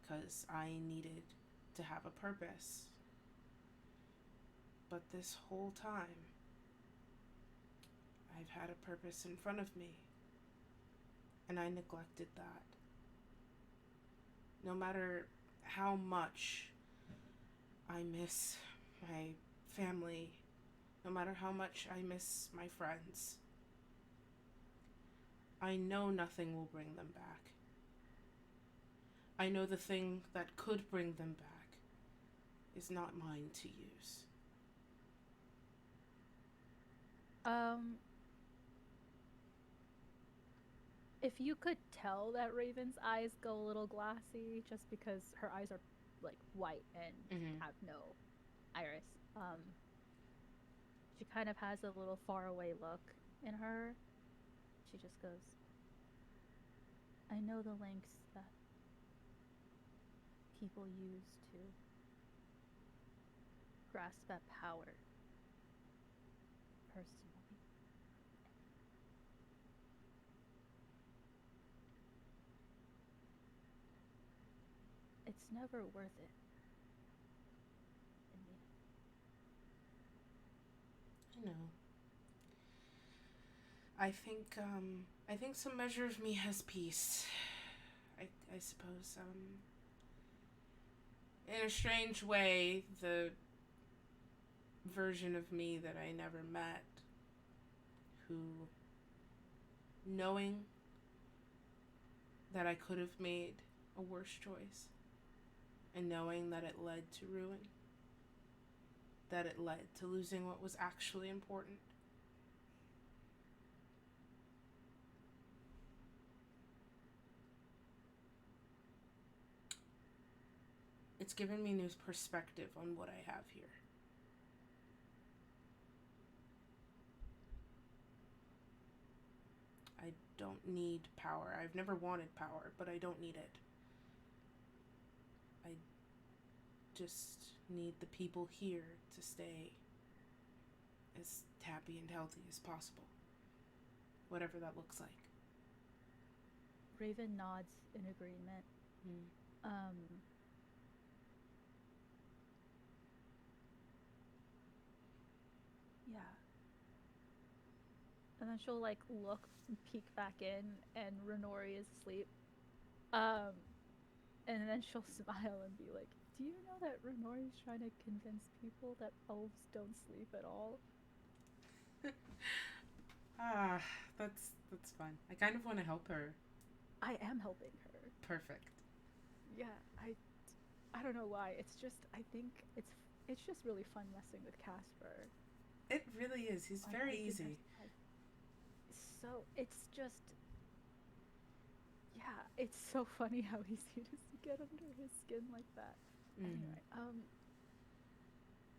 because I needed to have a purpose. But this whole time, I've had a purpose in front of me, and I neglected that. No matter how much I miss my family, no matter how much I miss my friends, I know nothing will bring them back. I know the thing that could bring them back is not mine to use. If you could tell that Raven's eyes go a little glassy just because her eyes are like white and have no iris. She kind of has a little faraway look in her. She just goes, I know the lengths that people use to grasp that power personally. It's never worth it. I know. I think some measure of me has peace. I suppose. In a strange way, the version of me that I never met, who, knowing that I could have made a worse choice, and knowing that it led to ruin, that it led to losing what was actually important. It's given me new perspective on what I have here. I don't need power. I've never wanted power, but I don't need it. I just need the people here to stay as happy and healthy as possible. Whatever that looks like. Raven nods in agreement. Yeah. And then she'll like look and peek back in, and Renori is asleep. And then she'll smile and be like, do you know that Renori's trying to convince people that elves don't sleep at all? That's fun. I kind of want to help her. I am helping her. Perfect. Yeah, I don't know why. It's just I think it's just really fun messing with Casper. It really is. He's very easy. So it's just, yeah, it's so funny how easy it is to get under his skin like that. Anyway,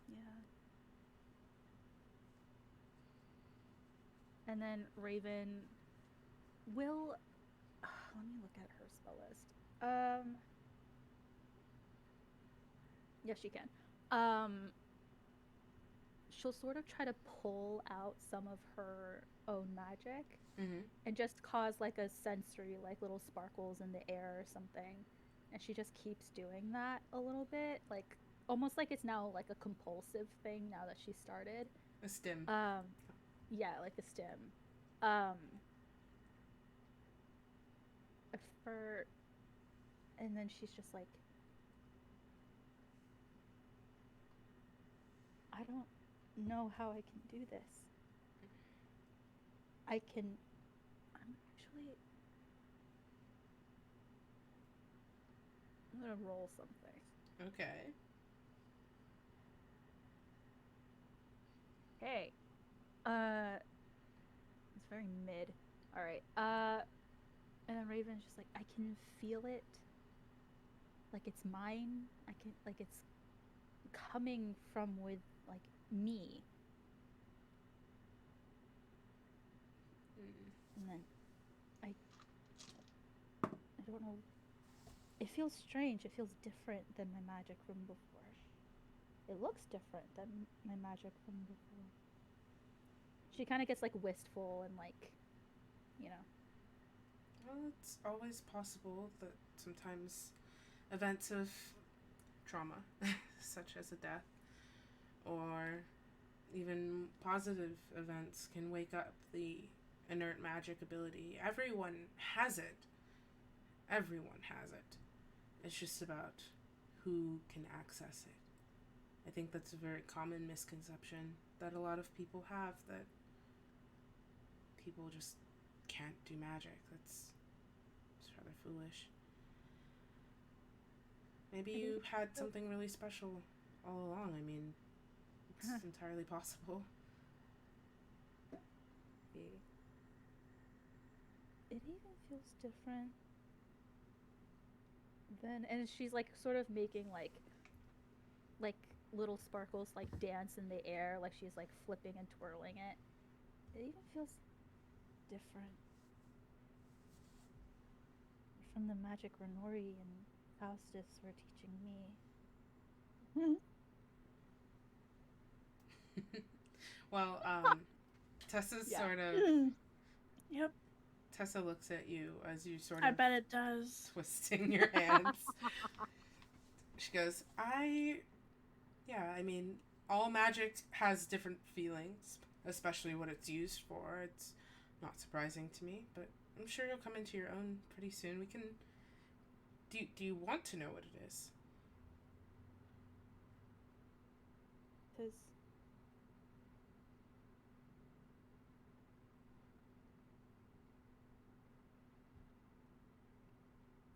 yeah. And then Raven will, let me look at her spell list. Yes, she can. She'll sort of try to pull out some of her own magic and just cause like a sensory, like little sparkles in the air or something. And she just keeps doing that a little bit, like almost like it's now like a compulsive thing now that she started. A stim. Yeah, like the stim. And then she's just like, I don't know how I can do this. I'm actually. I'm gonna roll something. Okay. Hey. It's very mid. Alright. And then Raven's just like, I can feel it. Like it's mine. I can, like, it's coming from with, like, me. Mm. And then I don't know. It feels strange. It feels different than my magic from before. It looks different than my magic from before. She kind of gets like wistful and like, you know. Well, it's always possible that sometimes events of trauma, such as a death, or even positive events, can wake up the inert magic ability. Everyone has it. Everyone has it. It's just about who can access it. I think that's a very common misconception that a lot of people have, that people just can't do magic. That's rather foolish. Maybe you had something really special all along. I mean, it's entirely possible. It even feels different than, and she's like sort of making like little sparkles like dance in the air, like she's like flipping and twirling it. It even feels different from the magic Renori and Faustus were teaching me. Well, Tessa's Yeah. sort of. Yep, Tessa looks at you as you sort I of bet it does. twisting your hands. She goes, yeah, I mean, all magic has different feelings, especially what it's used for. It's not surprising to me, but I'm sure you'll come into your own pretty soon. We can. Do you want to know what it is? Because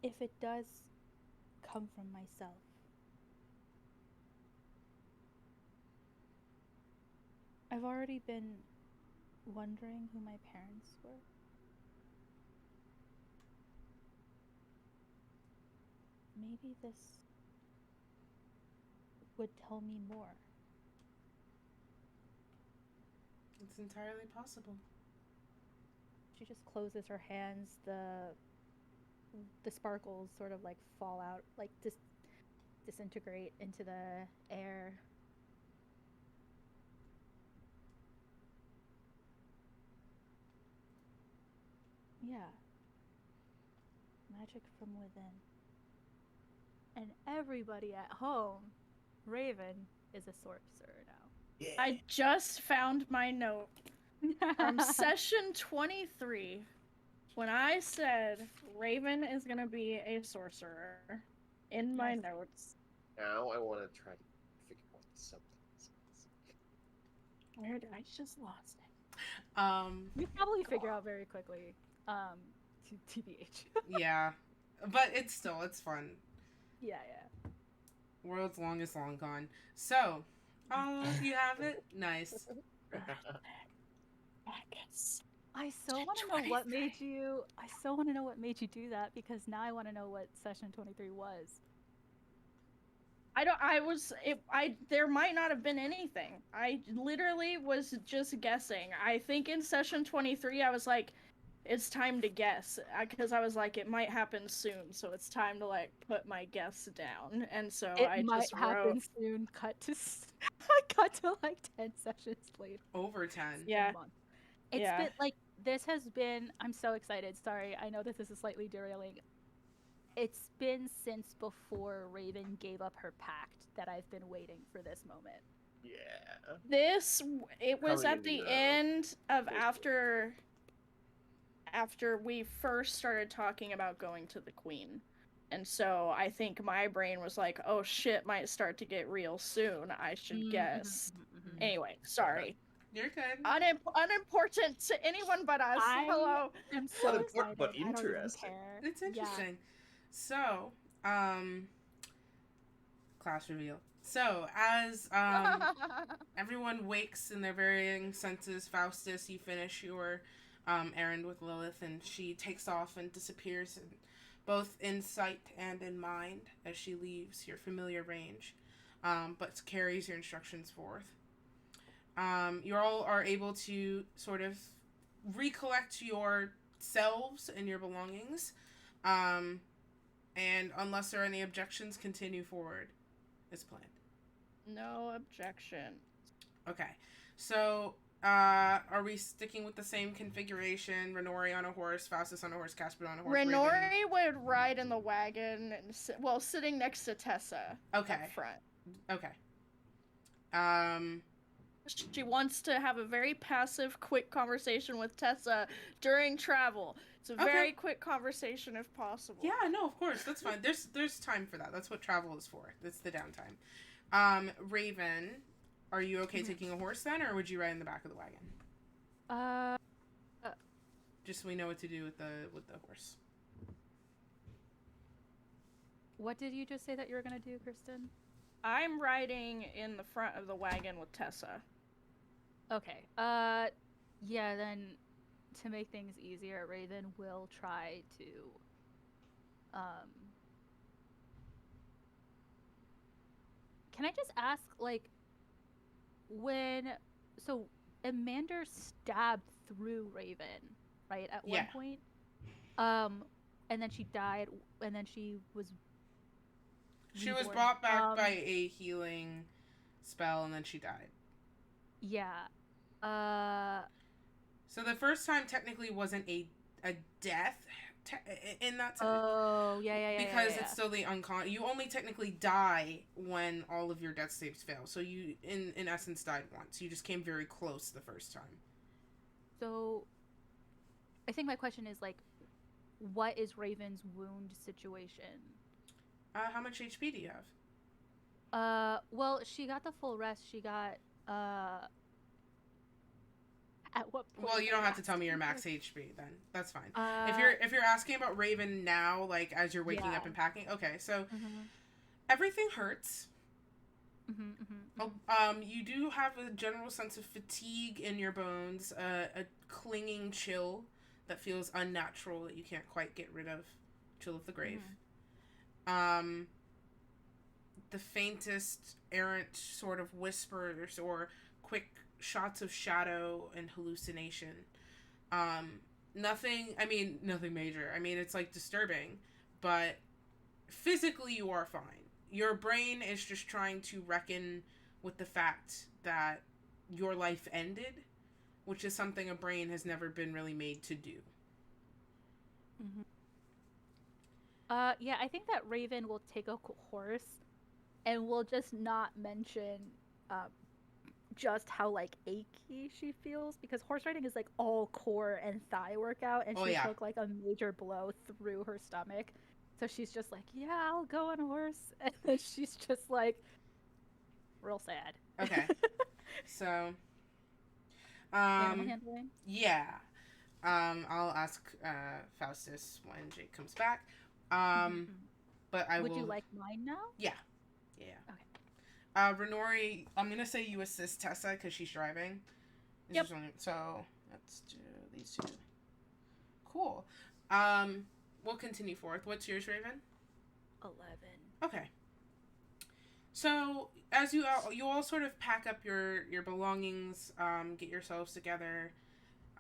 if it does come from myself, I've already been wondering who my parents were. Maybe this would tell me more. It's entirely possible. She just closes her hands. The sparkles sort of like fall out, like disintegrate into the air. Yeah. Magic from within. And everybody at home, Raven is a sorcerer now. I just found my note from session 23 when I said Raven is gonna be a sorcerer in my notes. Now I want to try to figure out what the subtitles is. Where did I just lost it? You probably figure out very quickly. TBH. Yeah, but it's fun. Yeah. World's longest long con. So, you have it. Nice. I so want to know what made you. I so want to know what made you do that, because now I want to know what session 23 was. There might not have been anything. I literally was just guessing. I think in session 23 I was like, it's time to guess, because I was like, it might happen soon, so it's time to like put my guess down. And so It I might just happen wrote soon. I cut to like 10 sessions later. Over 10. Yeah. It's been like, this has been, I'm so excited. Sorry, I know this is slightly derailing. It's been since before Raven gave up her pact that I've been waiting for this moment. Yeah. It was Coming at the into end of Facebook. after we first started talking about going to the Queen. And so I think my brain was like, oh shit, might start to get real soon. I should guess. Anyway, sorry. You're good. Unimportant to anyone but us. Hello. I'm so Unimportant, excited. but I don't even interesting. care. It's Yeah. interesting. So, class reveal. So, as everyone wakes in their varying senses, Faustus, you finish your errand with Lilith, and she takes off and disappears, both in sight and in mind, as she leaves your familiar range, but carries your instructions forth. You all are able to sort of recollect yourselves and your belongings, and unless there are any objections, continue forward as planned. No objection. Okay, so are we sticking with the same configuration? Renori on a horse, Faustus on a horse, Casper on a horse. Renori would ride in the wagon, and sitting next to Tessa. Okay. Up front. Okay. She wants to have a very passive, quick conversation with Tessa during travel. It's a very quick conversation if possible. Yeah, no, of course, that's fine. There's time for that. That's what travel is for. That's the downtime. Raven, are you okay taking a horse then, or would you ride in the back of the wagon? Just so we know what to do with the horse. What did you just say that you were gonna do, Kristen? I'm riding in the front of the wagon with Tessa. Okay. Yeah, then to make things easier, Raven will try to can I just ask, like, so Amander stabbed through Raven, right, at one point? And then she died, and then she was brought back by a healing spell, and then she died. Yeah. So the first time technically wasn't a death in that sense. Oh, yeah. Because yeah. it's still the you only technically die when all of your death saves fail. So you, in essence, died once. You just came very close the first time. So, I think my question is, like, what is Raven's wound situation? How much HP do you have? Well, she got the full rest. She got, at what point? Well, you don't have to tell me your max HP then. That's fine. If you're asking about Raven now, like as you're waking up and packing, okay. So everything hurts. You do have a general sense of fatigue in your bones, a clinging chill that feels unnatural that you can't quite get rid of, chill of the grave. The faintest errant sort of whispers or quick shots of shadow and hallucination. Nothing major. I mean, it's like disturbing, but physically you are fine. Your brain is just trying to reckon with the fact that your life ended, which is something a brain has never been really made to do. Yeah, I think that Raven will take a horse and will just not mention just how, like, achy she feels, because horse riding is, like, all core and thigh workout, and she took, like, a major blow through her stomach. So she's just like, yeah, I'll go on a horse. And then she's just, like, real sad. Okay. So, animal handling? Yeah. I'll ask Faustus when Jake comes back. But I will... Would you like mine now? Yeah. Okay. Renori, I'm gonna say you assist Tessa because she's driving. Yep. So let's do these two. Cool. We'll continue forth. What's yours, Raven? 11. Okay. So as you all sort of pack up your belongings, get yourselves together.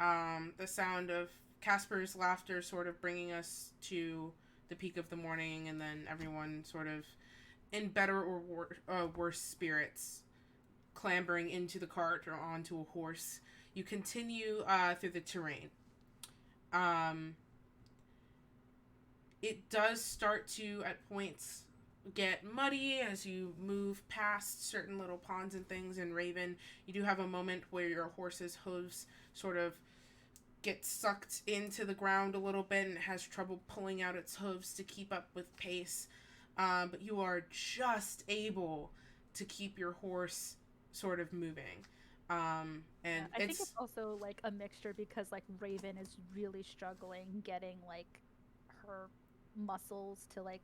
The sound of Casper's laughter sort of bringing us to the peak of the morning, and then everyone sort of in better or worse spirits, clambering into the cart or onto a horse. You continue through the terrain. It does start to, at points, get muddy as you move past certain little ponds and things. And Raven, you do have a moment where your horse's hooves sort of get sucked into the ground a little bit and has trouble pulling out its hooves to keep up with pace. But you are just able to keep your horse sort of moving. And I think it's also like a mixture because like Raven is really struggling getting like her muscles to like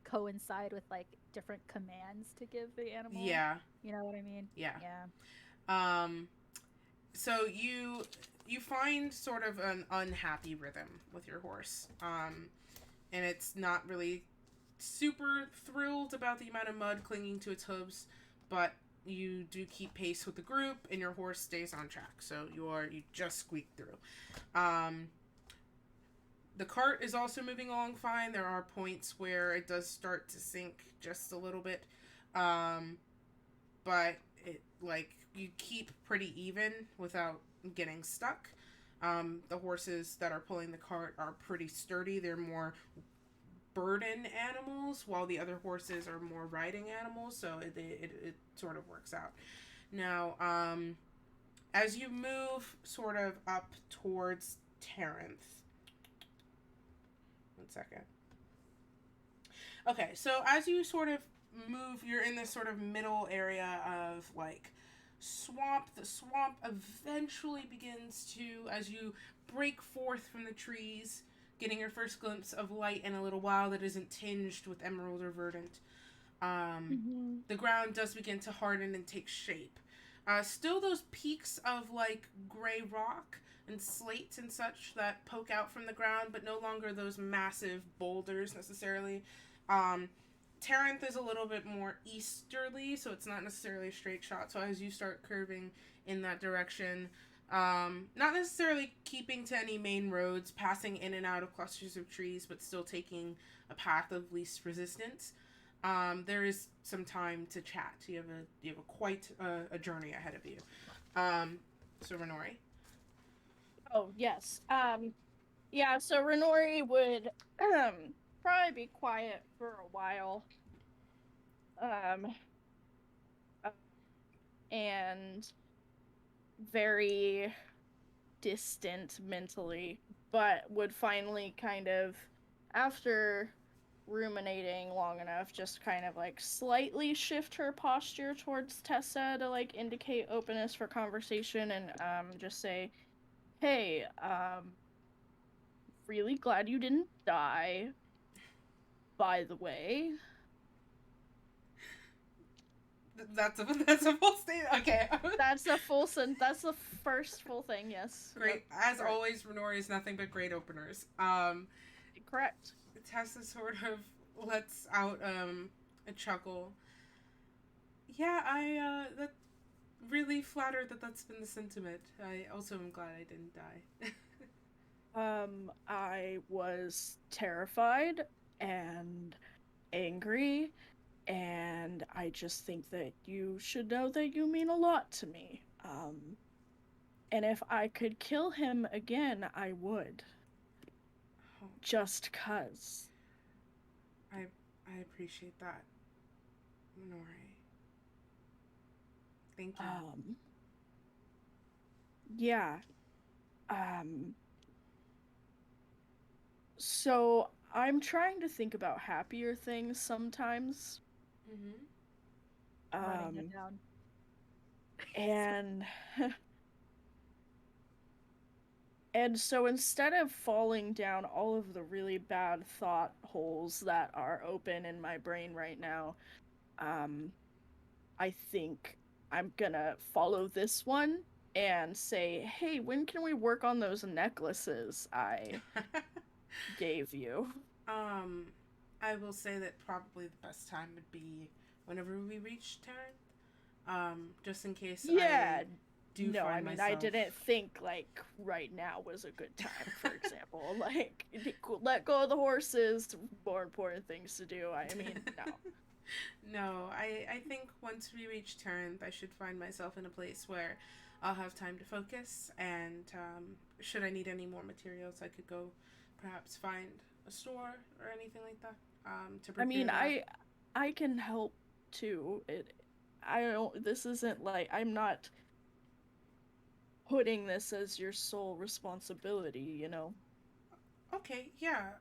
coincide with like different commands to give the animal. yeah, You know what I mean? yeah. Yeah. Um, so you find sort of an unhappy rhythm with your horse, and it's not really super thrilled about the amount of mud clinging to its hooves, but you do keep pace with the group, and your horse stays on track. So you just squeak through. The cart is also moving along fine. There are points where it does start to sink just a little bit, um, but it like you keep pretty even without getting stuck. The horses that are pulling the cart are pretty sturdy. They're more burden animals, while the other horses are more riding animals. So it sort of works out. Now, as you move sort of up towards Terranth, 1 second. Okay, so as you sort of move, you're in this sort of middle area of like swamp. The swamp eventually begins to, as you break forth from the trees, getting your first glimpse of light in a little while that isn't tinged with emerald or verdant. The ground does begin to harden and take shape. Still those peaks of like gray rock and slate and such that poke out from the ground, but no longer those massive boulders necessarily. Terranth is a little bit more easterly, so it's not necessarily a straight shot. So as you start curving in that direction, not necessarily keeping to any main roads, passing in and out of clusters of trees, but still taking a path of least resistance. There is some time to chat. You have quite a journey ahead of you. So Renori. Oh, yes. Yeah, so Renori would probably be quiet for a while. Uh, and very distant mentally, but would finally kind of, after ruminating long enough, just kind of like slightly shift her posture towards Tessa to like indicate openness for conversation and just say, hey, really glad you didn't die, by the way. That's a full statement. Okay. That's the first full thing, yes. Great. Yep. As Correct. always, Renori is nothing but great openers. Correct. Tessa sort of lets out a chuckle. Yeah, I that really flattered that that's been the sentiment. I also am glad I didn't die. I was terrified and angry, and I just think that you should know that you mean a lot to me. And if I could kill him again, I would. Oh, Just 'cause. I appreciate that, Nori. Thank you. Yeah. So I'm trying to think about happier things sometimes. Writing it down. And and so instead of falling down all of the really bad thought holes that are open in my brain right now, I think I'm gonna follow this one and say, hey, when can we work on those necklaces I gave you? I will say that probably the best time would be whenever we reach Terran. Just in case Yeah. I do No, find I mean, myself... I didn't think, like, right now was a good time, for example. Like, let go of the horses, more important things to do. I mean, no. No, I think once we reach Terran, I should find myself in a place where I'll have time to focus, and should I need any more materials, I could go perhaps find a store or anything like that to prepare I mean, that. I can help, too. This isn't, like, I'm not putting this as your sole responsibility, you know? Okay, yeah.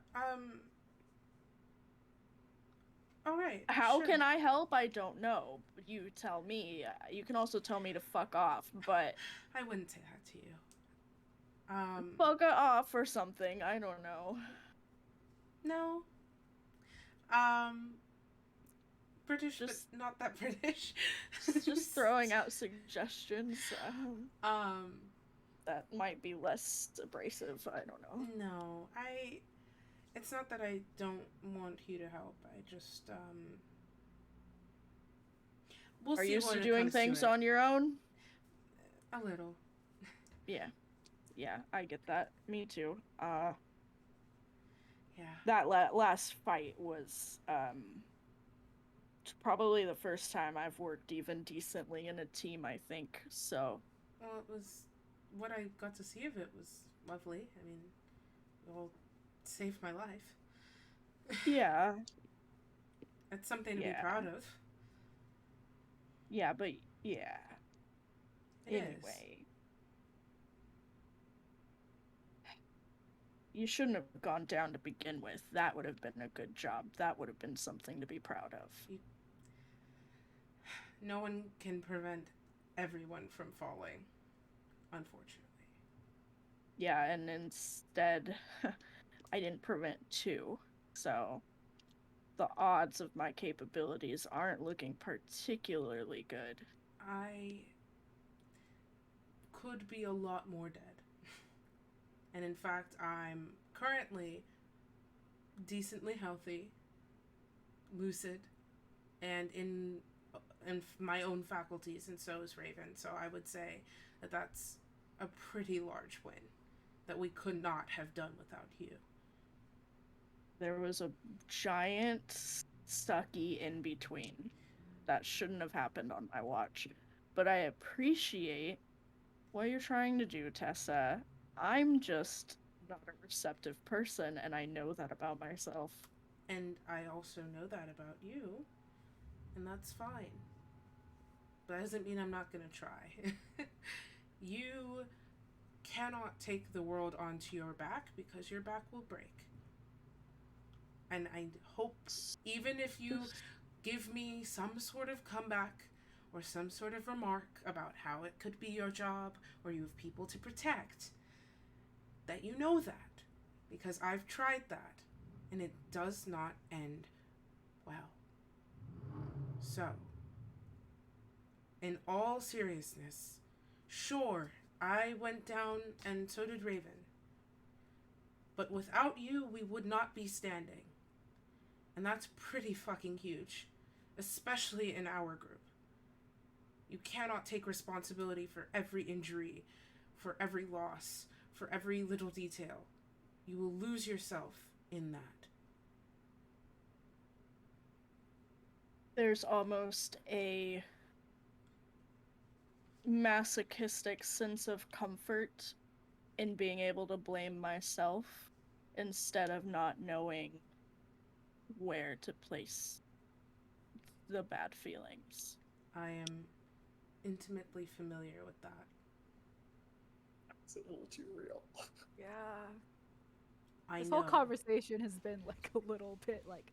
All right. How sure. can I help? I don't know. You tell me. You can also tell me to fuck off, but I wouldn't say that to you. fuck off or something. I don't know. No. British, Just, but not that British. just throwing out suggestions. Um, That might be less abrasive. I don't know. no, it's not that I don't want you to help. I just, we'll Are see you used when to it doing comes things to it. on your own? A little. Yeah. Yeah, I get that. Me too. Yeah. That last fight was probably the first time I've worked even decently in a team, I think. So, Well, it was, what I got to see of it was lovely. I mean, it all saved my life. yeah. It's something to be Yeah. proud of. Yeah, but yeah. It is. Anyway. You shouldn't have gone down to begin with. That would have been a good job. That would have been something to be proud of. No one can prevent everyone from falling, unfortunately. Yeah, and instead, I didn't prevent two. So, the odds of my capabilities aren't looking particularly good. I could be a lot more dead. And in fact, I'm currently decently healthy, lucid, and in my own faculties, and so is Raven. So I would say that that's a pretty large win that we could not have done without you. There was a giant sucky in between. That shouldn't have happened on my watch. But I appreciate what you're trying to do, Tessa. I'm just not a receptive person, and I know that about myself. And I also know that about you, and that's fine. But that doesn't mean I'm not gonna try. You cannot take the world onto your back because your back will break. And I hope, even if you give me some sort of comeback or some sort of remark about how it could be your job or you have people to protect, that you know that. Because I've tried that and it does not end well. So, in all seriousness, sure, I went down and so did Raven. But without you, we would not be standing. And that's pretty fucking huge, especially in our group. You cannot take responsibility for every injury, for every loss, for every little detail. You will lose yourself in that. There's almost a masochistic sense of comfort in being able to blame myself instead of not knowing where to place the bad feelings. I am intimately familiar with that. It's a little too real. Yeah. I This know. whole conversation has been like a little bit like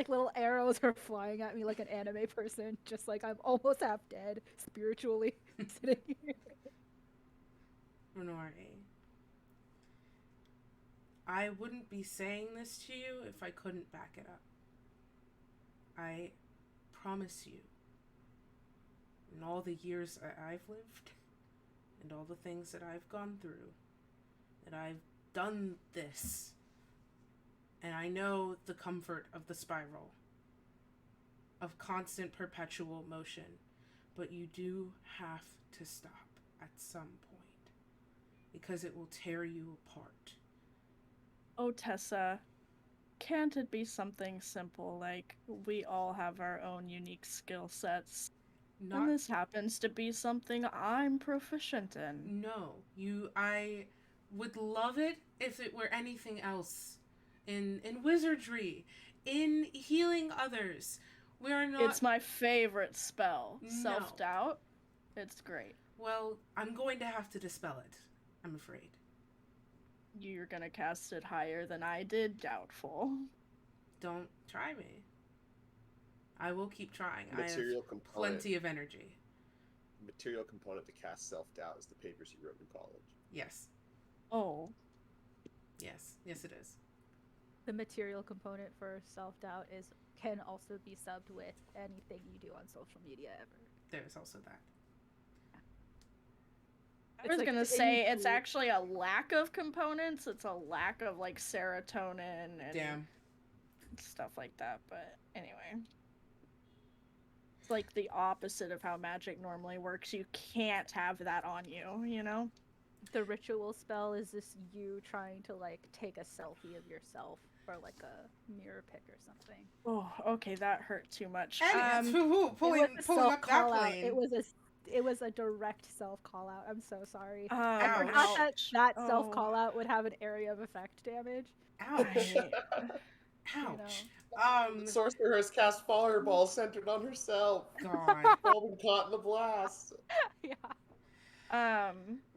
little arrows are flying at me like an anime person, just like I'm almost half dead spiritually sitting here. Renore, I wouldn't be saying this to you if I couldn't back it up. I promise you, in all the years I've lived, and all the things that I've gone through, that I've done this, and I know the comfort of the spiral, of constant perpetual motion, but you do have to stop at some point, because it will tear you apart. Oh, Tessa, can't it be something simple like we all have our own unique skill sets? Not And this happens to be something I'm proficient in. No, I would love it if it were anything else. In wizardry, in healing others. We're not. It's my favorite spell. No. Self-doubt. It's great. Well, I'm going to have to dispel it, I'm afraid. You're gonna cast it higher than I did? Doubtful. Don't try me. I will keep trying. Material I have component. plenty of energy. Material component to cast self-doubt is the papers you wrote in college. Yes. Oh. Yes. Yes, it is. The material component for self-doubt can also be subbed with anything you do on social media ever. There is also that. I was gonna say it's actually a lack of components. It's a lack of like serotonin and stuff like that. But anyway, it's like the opposite of how magic normally works. You can't have that on you, you know? The ritual spell is this you trying to like take a selfie of yourself for like a mirror pic or something. Oh, okay, that hurt too much. And pulling up that plane. It was a direct self call out. I'm so sorry. Ouch. I forgot that self Oh. call out would have an area of effect damage. Ouch. Ouch. The sorcerer has cast fireball centered on herself. God. All been caught in the blast. Yeah.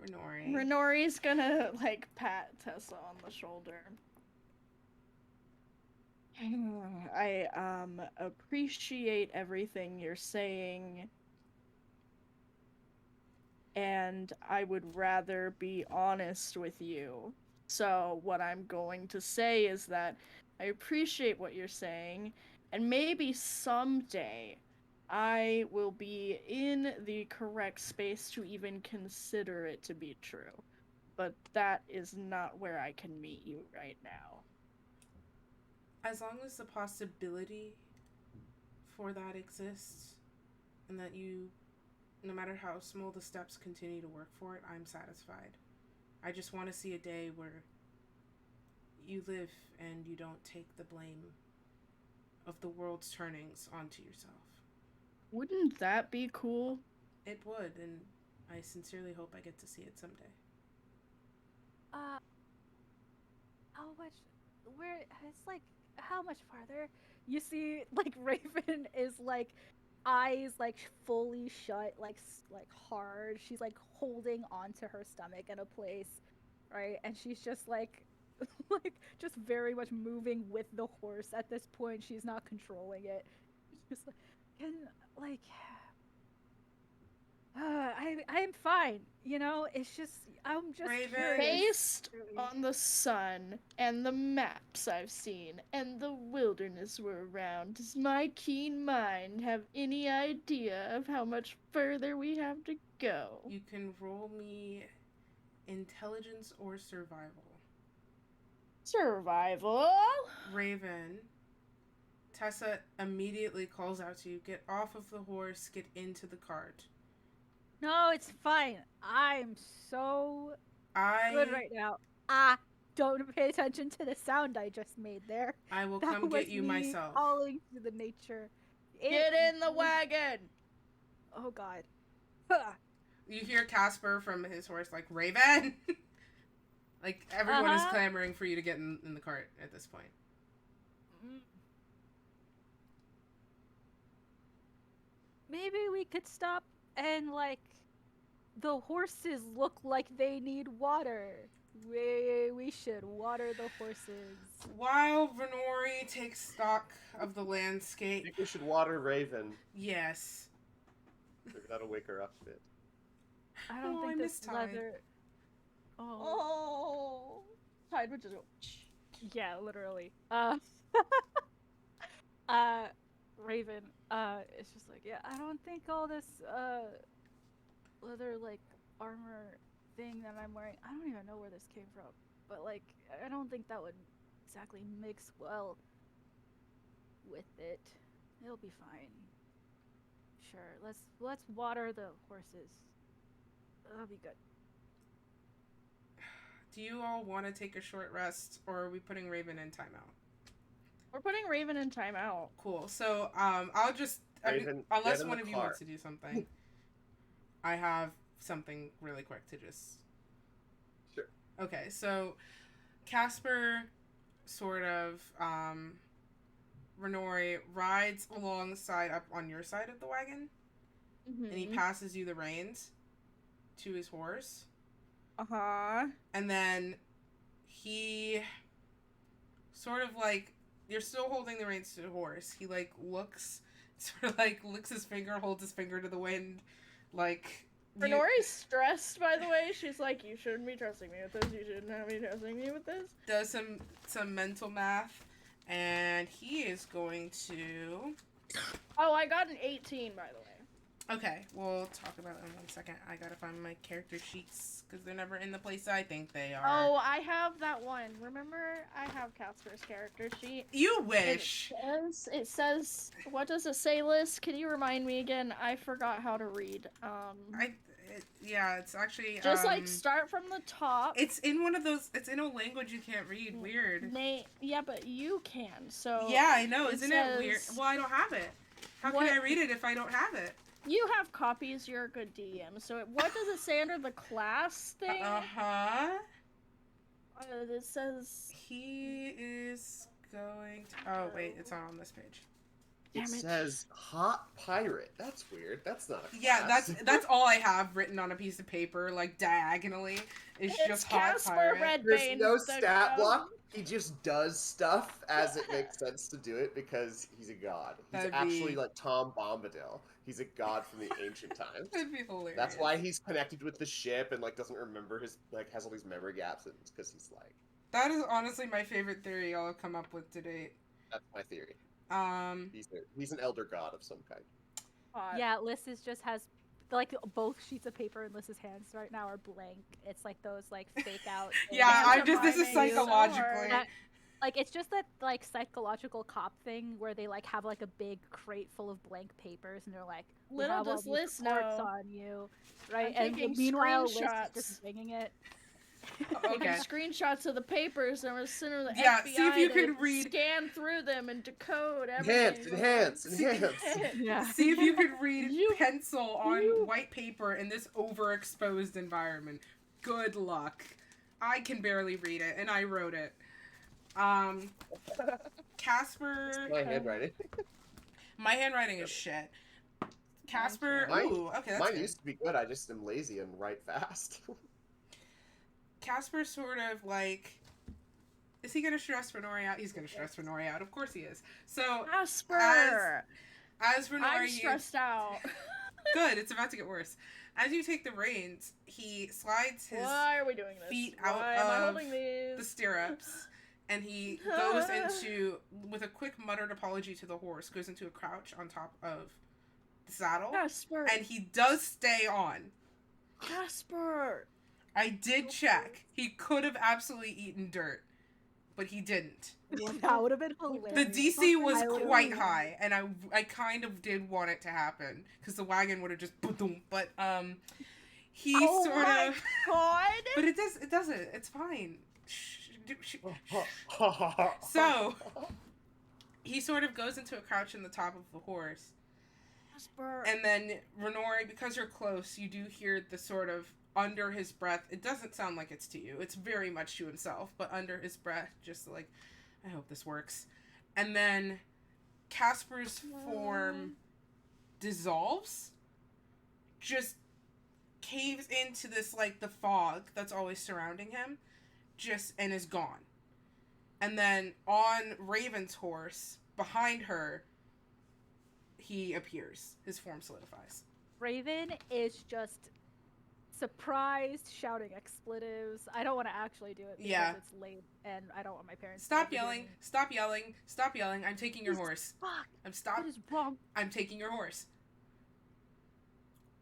Renori's gonna like pat Tessa on the shoulder. I appreciate everything you're saying, and I would rather be honest with you. So what I'm going to say is that I appreciate what you're saying, and maybe someday I will be in the correct space to even consider it to be true. But that is not where I can meet you right now. As long as the possibility for that exists, and that you, no matter how small the steps, continue to work for it, I'm satisfied. I just want to see a day where you live and you don't take the blame of the world's turnings onto yourself. Wouldn't that be cool? It would, and I sincerely hope I get to see it someday. How much farther? You see, like, Raven is, like, eyes, like, fully shut, like hard. She's, like, holding onto her stomach in a place, right? And she's just, like, just very much moving with the horse. At this point, she's not controlling it. She's just, like, I'm fine, you know? It's just, I'm just Raven. curious. Based on the sun and the maps I've seen and the wilderness we're around, does my keen mind have any idea of how much further we have to go? You can roll me intelligence or survival. Survival? Raven. Tessa immediately calls out to you, get off of the horse, get into the cart. No, it's fine. I'm so good right now. Don't pay attention to the sound I just made there. I will That come was get you me myself. calling to the nature. Get in the wagon! Oh god. You hear Casper from his horse, like, Raven! Like, everyone is clamoring for you to get in the cart at this point. Maybe we could stop and, like, the horses look like they need water. We should water the horses. While Renori takes stock of the landscape. I think we should water Raven. Yes. Maybe that'll wake her up a bit. I don't think this leather... Oh. Tide would just go... Yeah, literally. Raven, it's just like, yeah, I don't think all this, leather, like, armor thing that I'm wearing, I don't even know where this came from, but, like, I don't think that would exactly mix well with it. It'll be fine. Sure, let's water the horses. That'll be good. Do you all want to take a short rest, or are we putting Raven in timeout? We're putting Raven in timeout. Cool. So, I'll just... Raven, unless one of you wants to do something. I have something really quick to just... Sure. Okay, so Casper sort of, Renori rides alongside up on your side of the wagon, and he passes you the reins to his horse. Uh-huh. And then he sort of like, you're still holding the reins to the horse. He like looks sort of like licks his finger, holds his finger to the wind, like. Renori's stressed, by the way. She's like, you shouldn't be trusting me with this. You shouldn't have me trusting me with this. Does some mental math, and he is going to. Oh, I got an 18, by the way. Okay, we'll talk about it in 1 second. I gotta find my character sheets because they're never in the place I think they are. Oh, I have that one. Remember, I have Casper's character sheet. You wish. It says, what does it say, Liz? Can you remind me again? I forgot how to read. Yeah, it's actually Just like start from the top. It's in one of those. It's in a language you can't read. Weird. Yeah, but you can. So yeah, I know. Isn't it weird? Well, I don't have it. How What- can I read it if I don't have it? You have copies. You're a good DM. So what does it say under the class thing? It says He is going to. Oh wait, it's not on this page. It says hot pirate. That's weird. That's not a Yeah, class. that's all I have written on a piece of paper, like diagonally. It's just hot Casper pirate. There's Redbane. no the stat god. block. He just does stuff as it makes sense to do it because he's a god. He's That'd actually be- like Tom Bombadil. He's a god from the ancient times. That'd be hilarious. That's why he's connected with the ship and like doesn't remember his has all these memory gaps because he's like. That is honestly my favorite theory I'll have come up with to date. That's my theory. He's an elder god of some kind. Yeah, Liz just has like both sheets of paper in Liz's hands right now are blank. It's like those like fake out. Yeah, I'm just. This is Reminding you so psychologically. hard. Like it's just that like psychological cop thing where they like have like a big crate full of blank papers and they're like, we Little have all does these Liz reports know. on you, right? I'm And taking meanwhile, Liz is screenshots. just winging it. Okay. Taking screenshots of the papers and we're sending the Yeah, FBI see if you to can read- scan through them and decode everything. Enhance. Yeah. See if you could read You- pencil on you- white paper in this overexposed environment. Good luck. I can barely read it, and I wrote it. Casper. My handwriting. My handwriting is shit. Casper. Mine- Ooh, okay, that's Mine good. used to be good. I just am lazy and write fast. Casper sort of like. Is he gonna stress Renori out? He's gonna stress Renori out. Of course he is. So Casper! as Renori, I'm stressed out. good. It's about to get worse. As you take the reins, he slides his Why are we doing this? feet out Why am I of holding these? the stirrups, and he goes into, with a quick muttered apology to the horse, goes into a crouch on top of the saddle, Casper! and he does stay on. Casper! I did check. He could have absolutely eaten dirt, but he didn't. That would have been hilarious. The DC was I would- quite high, and I kind of did want it to happen because the wagon would have just boom. But he Oh sort my of. God! But it doesn't. It's fine. So he sort of goes into a crouch in the top of the horse, Casper! and then Renori, because you're close, you do hear the sort of under his breath. It doesn't sound like it's to you. It's very much to himself, but under his breath, just like, I hope this works. And then Casper's form dissolves, just caves into this, like, the fog that's always surrounding him, just, and is gone. And then on Raven's horse, behind her, he appears. His form solidifies. Raven is just surprised, shouting expletives. I don't want to actually do it because Yeah. it's late and I don't want my parents Stop to hear yelling! me. Stop yelling! Stop yelling! I'm taking your horse. Fuck! Stop! What is wrong? I'm taking your horse.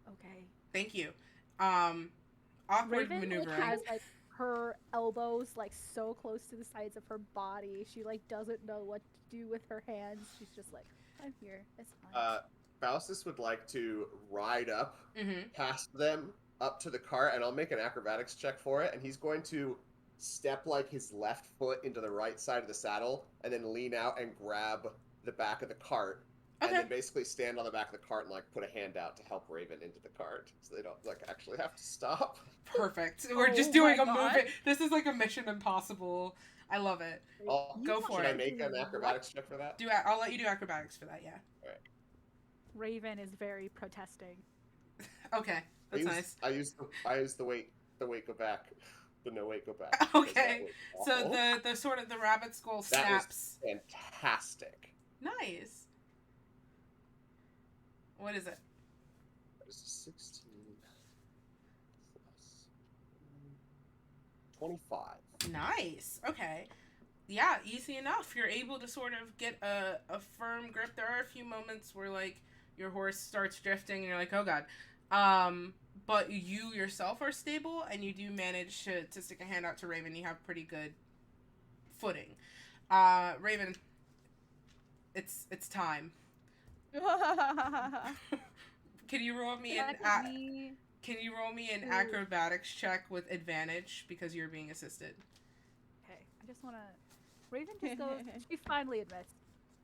Okay. Thank you. Awkward Raven like, maneuvering. has like her elbows like so close to the sides of her body. She like doesn't know what to do with her hands. She's just like, I'm here. It's fine. Faustus would like to ride up Mm-hmm. past them up to the cart, and I'll make an acrobatics check for it, and he's going to step like his left foot into the right side of the saddle and then lean out and grab the back of the cart and Okay. then basically stand on the back of the cart and like put a hand out to help Raven into the cart so they don't like actually have to stop. Perfect. We're Oh just doing my a God. movie. This is like a Mission Impossible. I love it. Go for Should it. I make an acrobatics check for that? I'll let you do acrobatics for that. Yeah. Raven is very protesting. Okay. That's nice. I use the wait go back. The no wait go back. Okay. Because So that was awful. the sort of the rabbit skull That was snaps. fantastic. Nice. What is it? That is 16 plus 25. Nice. Okay. Yeah, easy enough. You're able to sort of get a firm grip. There are a few moments where, like, your horse starts drifting and you're like, oh god. But you yourself are stable and you do manage to stick a hand out to Raven. You have pretty good footing. Raven, it's time. Can you roll me an Can you roll me an acrobatics check with advantage because you're being assisted? Okay, I just want to. Raven just goes. She finally admits.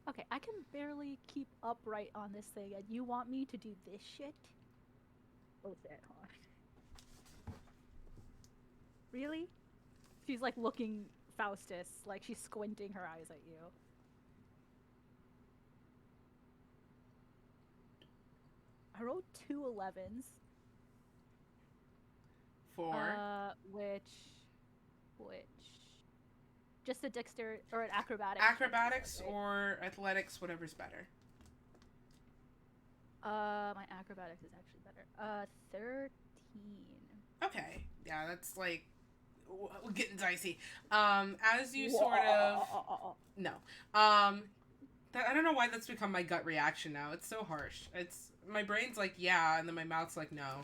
Okay, I can barely keep upright on this thing, and you want me to do this shit? What was that? Hold on. Really? She's like looking Faustus, like she's squinting her eyes at you. I rolled 2 11s. Which just a dexter or an acrobatics. Acrobatics or athletics, whatever's better. My acrobatics is actually better. 13. Okay, yeah, that's like getting dicey. As you sort of no, I don't know why that's become my gut reaction now. It's so harsh. It's my brain's like yeah, and then my mouth's like no.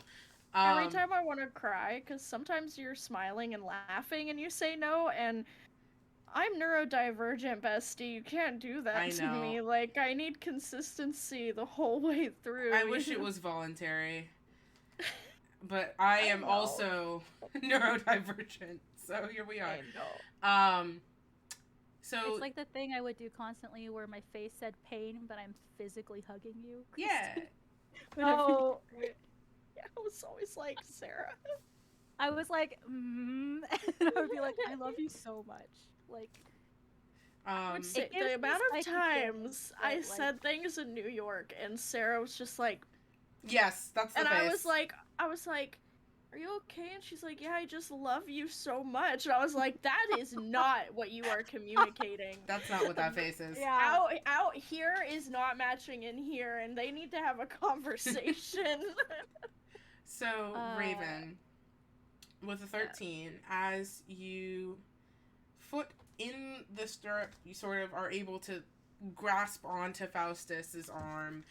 Every time I want to cry, because sometimes you're smiling and laughing and you say no, and I'm neurodivergent, bestie. You can't do that to me. Like, I need consistency the whole way through. I wish it was voluntary. But I am also neurodivergent, so here we are. I know. So it's like the thing I would do constantly where my face said pain, but I'm physically hugging you. Yeah. Oh. I was always like, Sarah. I was like, and I would be like, I love you so much. Like, the amount of times I said things in New York and Sarah was just like, yes, that's the face. And I was like, are you okay? And she's like, yeah, I just love you so much. And I was like, that is not what you are communicating. That's not what that face is. Yeah. Out here is not matching in here, and they need to have a conversation. So, Raven, with a 13, as you foot in the stirrup, you sort of are able to grasp onto Faustus's arm.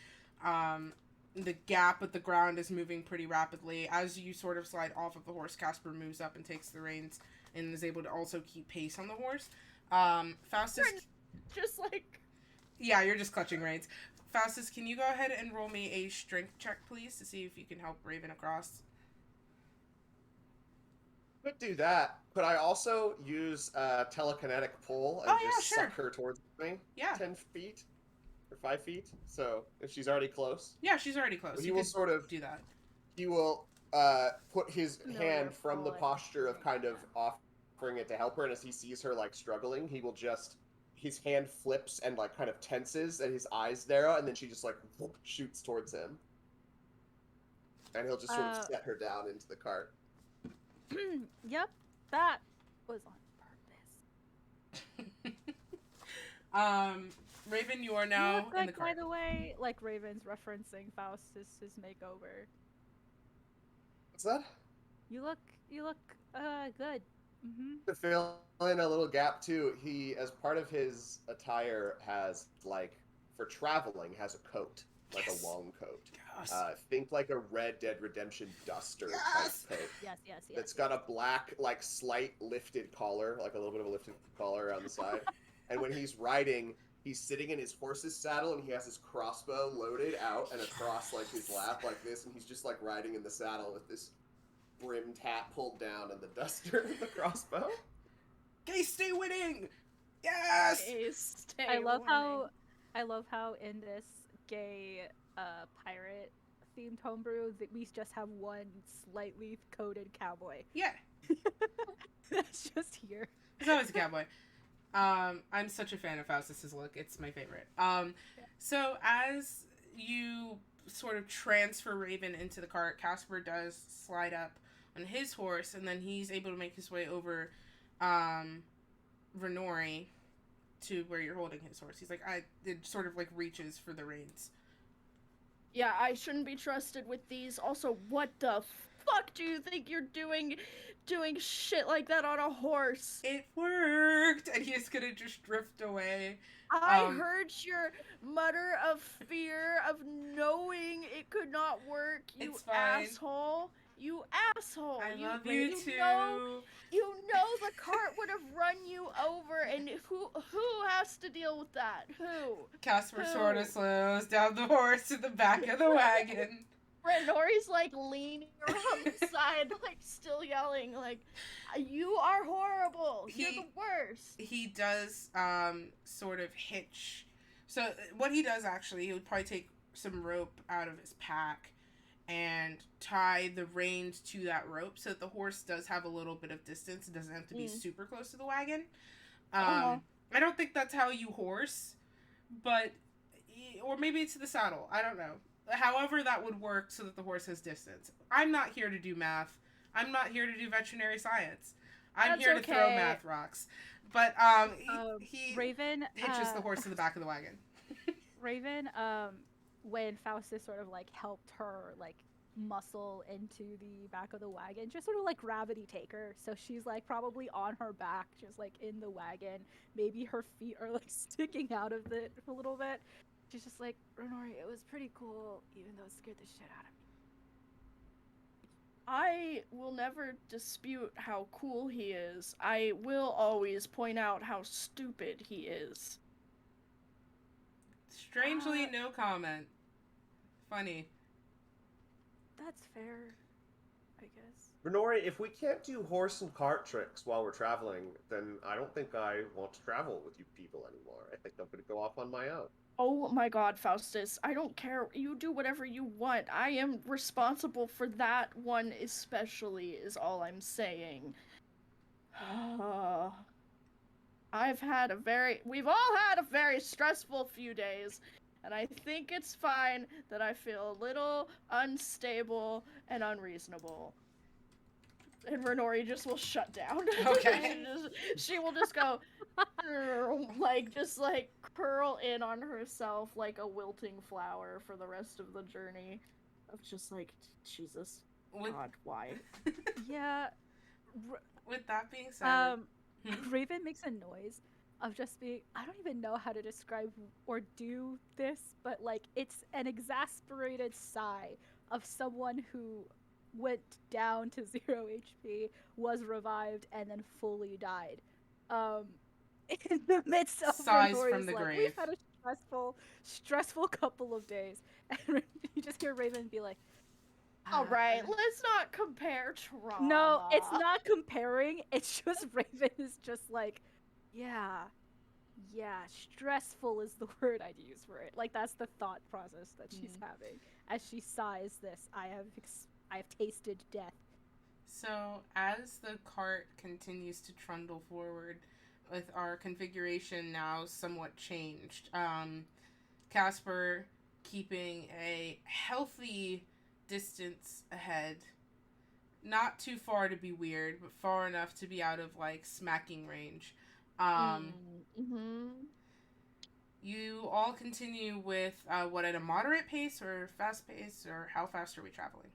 The gap with the ground is moving pretty rapidly. As you sort of slide off of the horse, Casper moves up and takes the reins and is able to also keep pace on the horse. Faustus... Just like... Yeah, you're just clutching reins. Faustus, can you go ahead and roll me a strength check, please, to see if you can help Raven across? Could do that. Could I also use telekinetic pull and suck her towards me? Yeah. 10 feet? Or 5 feet? So, if she's already close? Yeah, she's already close. He will sort of... do that. He will put his hand from the posture of kind of offering it to help her, and as he sees her, like, struggling, he will just... His hand flips and, like, kind of tenses, and his eyes narrow, and then she just, like, whoop, shoots towards him. And he'll just sort of set her down into the cart. Yep, that was on purpose. Raven, you are now in the cart. By the way, like Raven's referencing Faustus's makeover. What's that? You look good. Mm-hmm. To fill in a little gap too, he, as part of his attire, has, like, for traveling, has a coat, like a long coat. Yes. Think like a Red Dead Redemption duster type coat. Yes. That's got a black, like, slight lifted collar, like a little bit of a lifted collar around the side. And when he's riding, he's sitting in his horse's saddle, and he has his crossbow loaded out and across, like, his lap like this, and he's just, like, riding in the saddle with this brimmed hat pulled down and the duster and the crossbow. Gay stay winning! Yes! I love how in this gay pirate themed homebrew that we just have one slightly coated cowboy. Yeah. That's just here. There's always a cowboy. I'm such a fan of Faustus's look. It's my favorite. So as you sort of transfer Raven into the cart, Casper does slide up on his horse, and then he's able to make his way over Renori to where you're holding his horse. He's like, it sort of like reaches for the reins. Yeah, I shouldn't be trusted with these. Also, what the fuck do you think you're doing shit like that on a horse? It worked, and he's gonna just drift away. I heard your mutter of fear of knowing it could not work, you It's fine. asshole. You asshole. I love you you too. know the cart would have run you over, and who has to deal with that? Who? Casper Who? sort of slows down the horse to the back of the wagon. Renori's like leaning around the side, like still yelling, like, "You are horrible. You're the worst." He does sort of hitch. So what he does actually, he would probably take some rope out of his pack and tie the reins to that rope so that the horse does have a little bit of distance. It doesn't have to be super close to the wagon. I don't think that's how you horse, but or maybe it's the saddle. I don't know. However that would work so that the horse has distance. I'm not here to do math. I'm not here to do veterinary science. I'm here to throw math rocks. But he Raven hitches the horse to the back of the wagon. Raven, when Faustus sort of like helped her like muscle into the back of the wagon, just sort of like gravity take her. So she's like probably on her back, just like in the wagon. Maybe her feet are like sticking out of it a little bit. She's just like, Renori, it was pretty cool, even though it scared the shit out of me. I will never dispute how cool he is. I will always point out how stupid he is. Strangely, no comment. Funny. That's fair, I guess. Renori, if we can't do horse and cart tricks while we're traveling, then I don't think I want to travel with you people anymore. I think I'm going to go off on my own. Oh my god, Faustus, I don't care. You do whatever you want. I am responsible for that one especially, is all I'm saying. We've all had a very stressful few days, and I think it's fine that I feel a little unstable and unreasonable. And Renori just will shut down. Okay. she will just go, just curl in on herself like a wilting flower for the rest of the journey. Of just like, Jesus, God, why? Yeah. With that being said, Raven makes a noise of just being, I don't even know how to describe or do this, but like it's an exasperated sigh of someone who went down to 0 HP, was revived, and then fully died. In the midst of sighs Renori's, from the like, grave. we've had a stressful couple of days, and you just hear Raven be like, all right, let's not compare trauma. No, it's not comparing. It's just Raven is just like, yeah, stressful is the word I'd use for it. Like that's the thought process that she's having as she sighs this. I have tasted death. So as the cart continues to trundle forward, with our configuration now somewhat changed, Casper keeping a healthy distance ahead, not too far to be weird, but far enough to be out of like smacking range. You all continue with what, at a moderate pace or fast pace, or how fast are we traveling?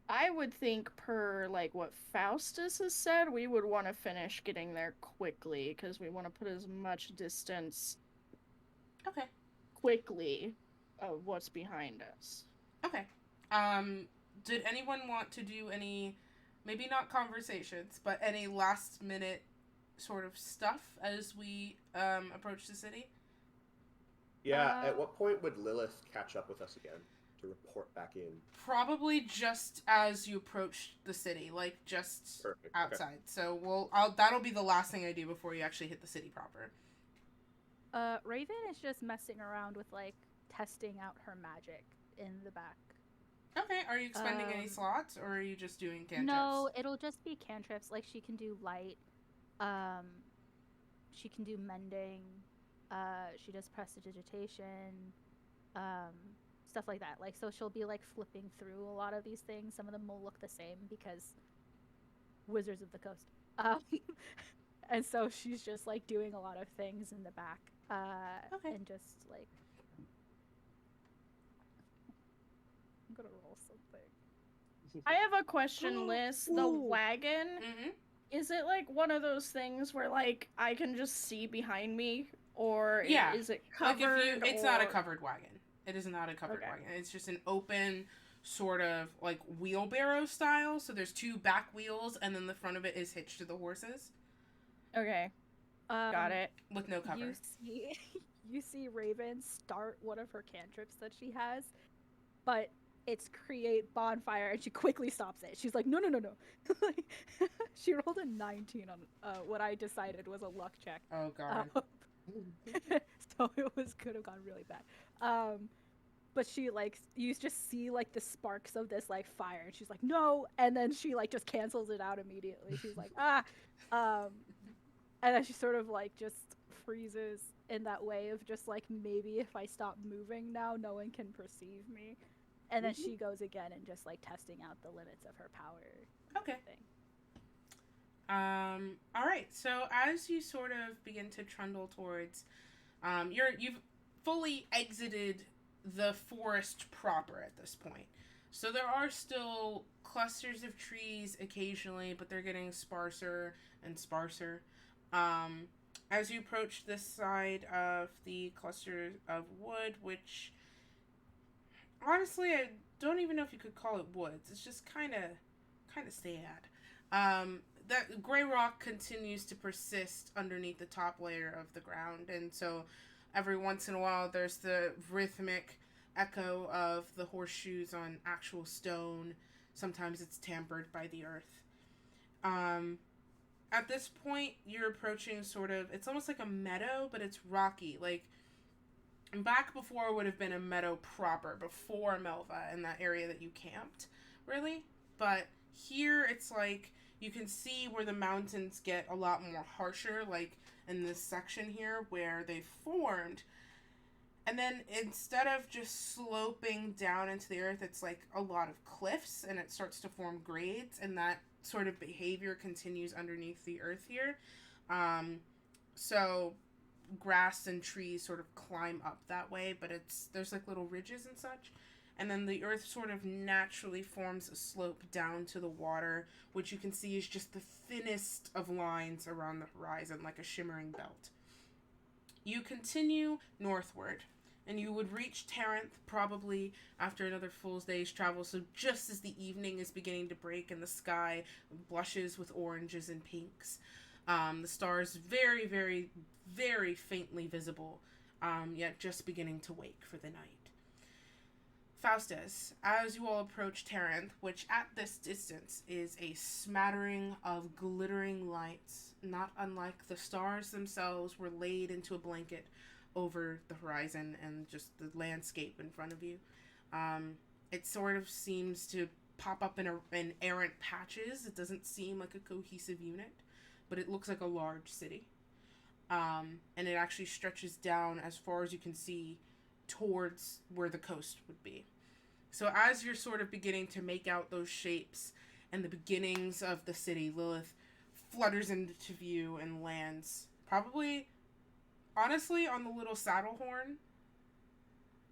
I would think per like what Faustus has said, we would want to finish getting there quickly because we want to put as much distance quickly of what's behind us. Okay. Did anyone want to do any, maybe not conversations, but any last minute sort of stuff as we approach the city? Yeah, at what point would Lilith catch up with us again to report back in? Probably just as you approach the city, like just Perfect. outside. Okay. So that'll be the last thing I do before you actually hit the city proper. Raven is just messing around with like testing out her magic in the back. Okay, are you expending any slots, or are you just doing cantrips? No, it'll just be cantrips. Like she can do light, she can do mending, she does prestidigitation, stuff like that. Like, so she'll be like flipping through a lot of these things. Some of them will look the same because Wizards of the Coast. And so she's just like doing a lot of things in the back, and just like I have a question, Liz. The Ooh. wagon, Mm-hmm. is it like one of those things where like I can just see behind me, or Yeah. is it Like covered? if you, it's not a covered wagon. It is not a covered Okay. wagon. It's just an open sort of like wheelbarrow style. So there's two back wheels, and then the front of it is hitched to the horses Okay, got it. with no cover. You see Raven start one of her cantrips that she has, but it's create bonfire, and she quickly stops it. She's like, no. Like, she rolled a 19 on what I decided was a luck check. Oh god. So it could have gone really bad. But she like, you just see like the sparks of this like fire, and she's like, no, and then she like just cancels it out immediately. She's like, and then she sort of like just freezes in that way of just like, maybe if I stop moving now, no one can perceive me. And then she goes again and just like testing out the limits of her power. Okay. Thing. All right. So as you sort of begin to trundle towards, you've fully exited the forest proper at this point. So there are still clusters of trees occasionally, but they're getting sparser and sparser. As you approach this side of the cluster of wood, which honestly I don't even know if you could call it woods. It's just kind of sad. That gray rock continues to persist underneath the top layer of the ground, and so every once in a while there's the rhythmic echo of the horseshoes on actual stone. Sometimes it's tampered by the earth. At this point, you're approaching sort of, it's almost like a meadow, but it's rocky. Like, back before would have been a meadow proper, before Melva, in that area that you camped, really. But here, it's like, you can see where the mountains get a lot more harsher, like in this section here, where they formed. And then, instead of just sloping down into the earth, it's like a lot of cliffs, and it starts to form grades, and that sort of behavior continues underneath the earth here. So grass and trees sort of climb up that way, but there's like little ridges and such. And then the earth sort of naturally forms a slope down to the water, which you can see is just the thinnest of lines around the horizon, like a shimmering belt. You continue northward, and you would reach Taranth probably after another full day's travel, so just as the evening is beginning to break and the sky blushes with oranges and pinks. The stars very, very, very faintly visible, yet just beginning to wake for the night. Faustus, as you all approach Taranth, which at this distance is a smattering of glittering lights, not unlike the stars themselves were laid into a blanket over the horizon and just the landscape in front of you. It sort of seems to pop up in errant patches. It doesn't seem like a cohesive unit, but it looks like a large city. And it actually stretches down as far as you can see towards where the coast would be. So as you're sort of beginning to make out those shapes and the beginnings of the city, Lilith flutters into view and lands probably, honestly, on the little saddle horn.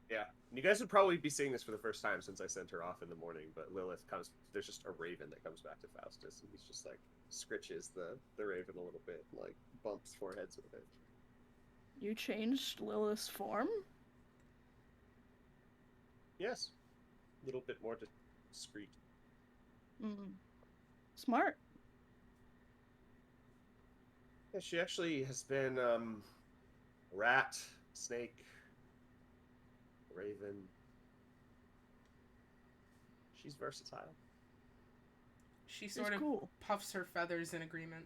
Yeah. And you guys would probably be seeing this for the first time since I sent her off in the morning, but Lilith comes, there's just a raven that comes back to Faustus, and he's just like, scritches the raven a little bit, and like, bumps foreheads with it. You changed Lilith's form? Yes. A little bit more discreet. Smart. Yeah, she actually has been, rat, snake, raven. She's versatile. She sort of cool. puffs her feathers in agreement.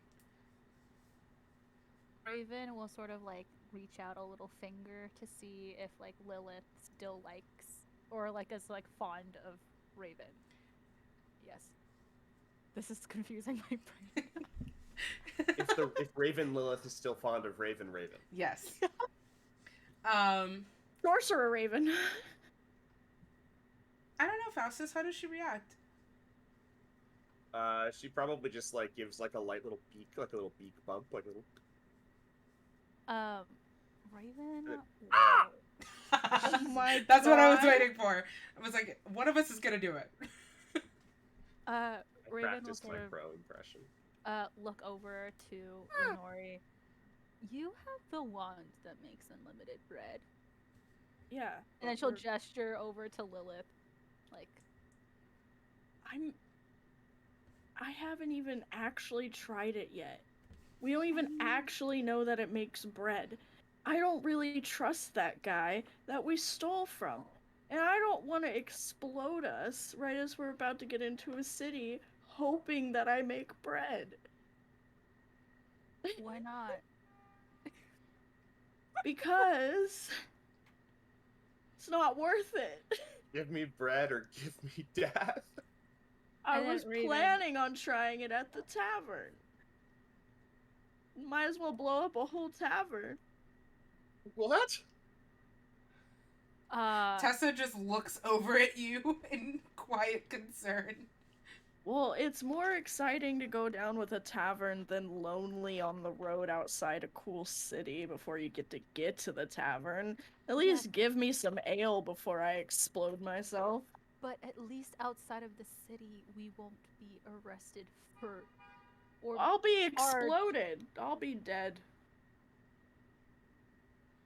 Raven will sort of like reach out a little finger to see if like Lilith still likes or like is like fond of Raven. Yes. This is confusing my brain. If Raven Lilith is still fond of Raven. Yes. Sorcerer Raven. I don't know, Faustus, how does she react? She probably just like gives like a light little beak, like a little beak bump, like a little. Raven. Ah! Oh my That's what I was God. waiting for. I was like, one of us is gonna do it. I Raven will practiced my sort of crow impression. look over to Renori. You have the wand that makes unlimited bread. Yeah. And then she'll we're- gesture over to Lilith, like, I haven't even actually tried it yet. We don't even actually know that it makes bread. I don't really trust that guy that we stole from. And I don't want to explode us right as we're about to get into a city, hoping that I make bread. why not? Because it's not worth it. Give me bread or give me death. I And then was Raven- planning on trying it at the tavern. Might as well blow up a whole tavern. What? Tessa just looks over at you in quiet concern. Well, it's more exciting to go down with a tavern than lonely on the road outside a cool city before you get to the tavern. At least give me some ale before I explode myself. But at least outside of the city, we won't be arrested for. Or I'll be charged. exploded. I'll be dead.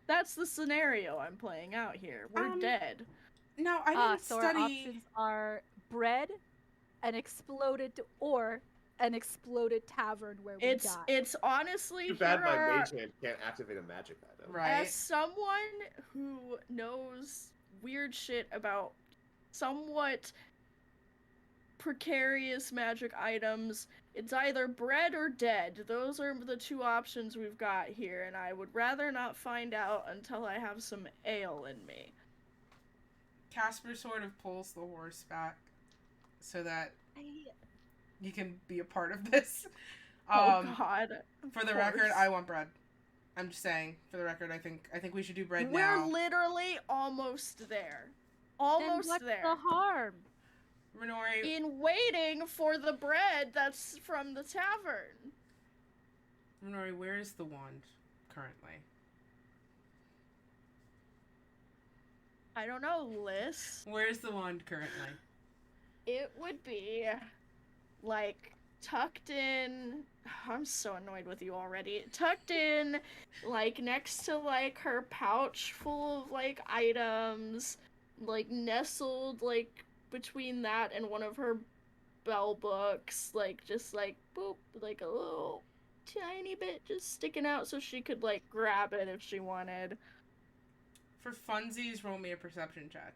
That's the scenario I'm playing out here. We're dead. No, I didn't So our study. options are bread, an exploded, or an exploded tavern where we die. It's honestly Too bad here my are- mage hand can't activate a magic item. Right. As someone who knows weird shit about somewhat precarious magic items, it's either bread or dead. Those are the two options we've got here, and I would rather not find out until I have some ale in me. Casper sort of pulls the horse back so that you can be a part of this. Oh God! For the record, I want bread. I'm just saying. For the record, I think we should do bread now. We're literally almost there. Then Almost what's there. the harm? Renori, In waiting for the bread that's from the tavern. Renori, where is the wand currently? I don't know, Liz. Where's the wand currently? It would be like tucked in. I'm so annoyed with you already. Tucked in, like next to like her pouch full of like items, like nestled like between that and one of her bell books, like just like boop, like a little tiny bit just sticking out so she could like grab it if she wanted. For funsies, roll me a perception check.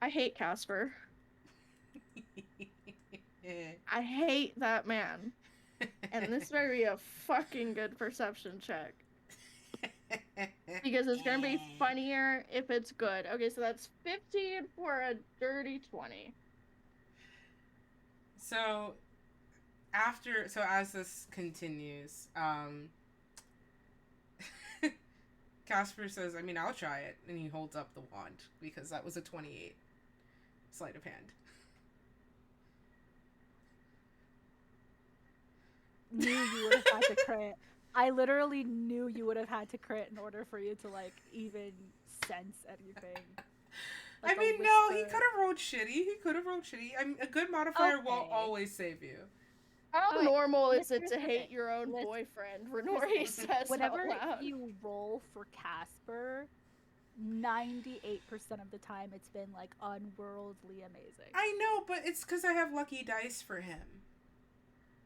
I hate Casper. I hate that man. And this better be a fucking good perception check. Because it's gonna be funnier if it's good. Okay, so that's 15 for a dirty 20. So, as this continues, Casper says, I mean, I'll try it. And he holds up the wand, because that was a 28. Sleight of hand. Knew you would have had to crit. I literally knew you would have had to crit in order for you to, like, even sense anything. Like I mean, no, he could have rolled shitty. A good modifier will Okay. always save you. How Alright, normal is here's it to the hate thing. your own Listen. boyfriend? Renori says Whenever out loud. you roll for Casper, 98% of the time it's been, like, unworldly amazing. I know, but it's because I have lucky dice for him.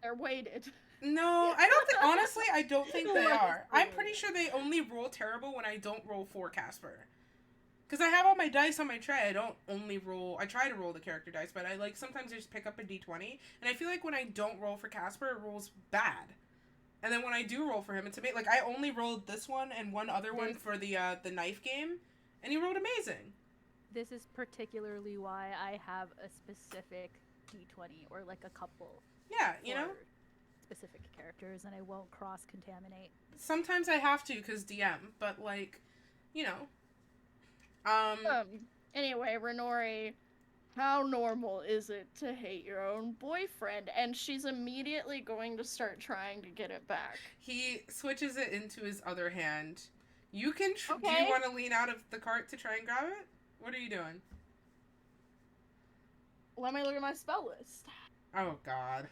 They're weighted. No, I don't think, honestly, I don't think they What is are. I'm weird? pretty sure they only roll terrible when I don't roll for Casper. Because I have all my dice on my tray. I don't only roll, I try to roll the character dice, but I, like, sometimes I just pick up a d20. And I feel like when I don't roll for Casper, it rolls bad. And then when I do roll for him, it's amazing. Like, I only rolled this one and one other one for the knife game, and he rolled amazing. This is particularly why I have a specific d20 or, like, a couple. Yeah, you know? for specific characters, and I won't cross-contaminate. Sometimes I have to, because DM, but, like, you know. Anyway, Renori, how normal is it to hate your own boyfriend? And she's immediately going to start trying to get it back. He switches it into his other hand. You can, do Okay. you want to lean out of the cart to try and grab it? What are you doing? let me look at my spell list. Oh God.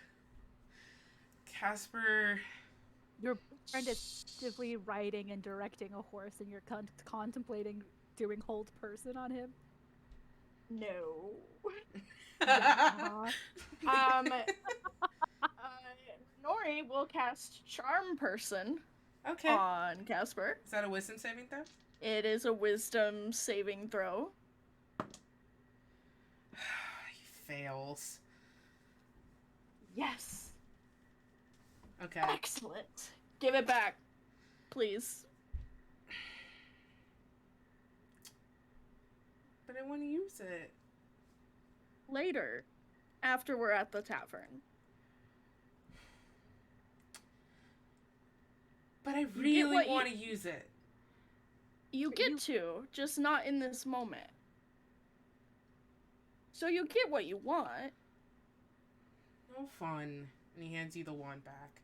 Casper. Your friend is actively riding and directing a horse, and you're contemplating doing hold person on him. No. Yeah. Nori will cast Charm Person Okay. on Casper. Is that a wisdom saving throw? It is a wisdom saving throw. He fails. Yes. Okay. Excellent. Give it back, please. But I want to use it. Later, after we're at the tavern. But I really want to use it. You get to, just not in this moment. So you get what you want. No fun. And he hands you the wand back.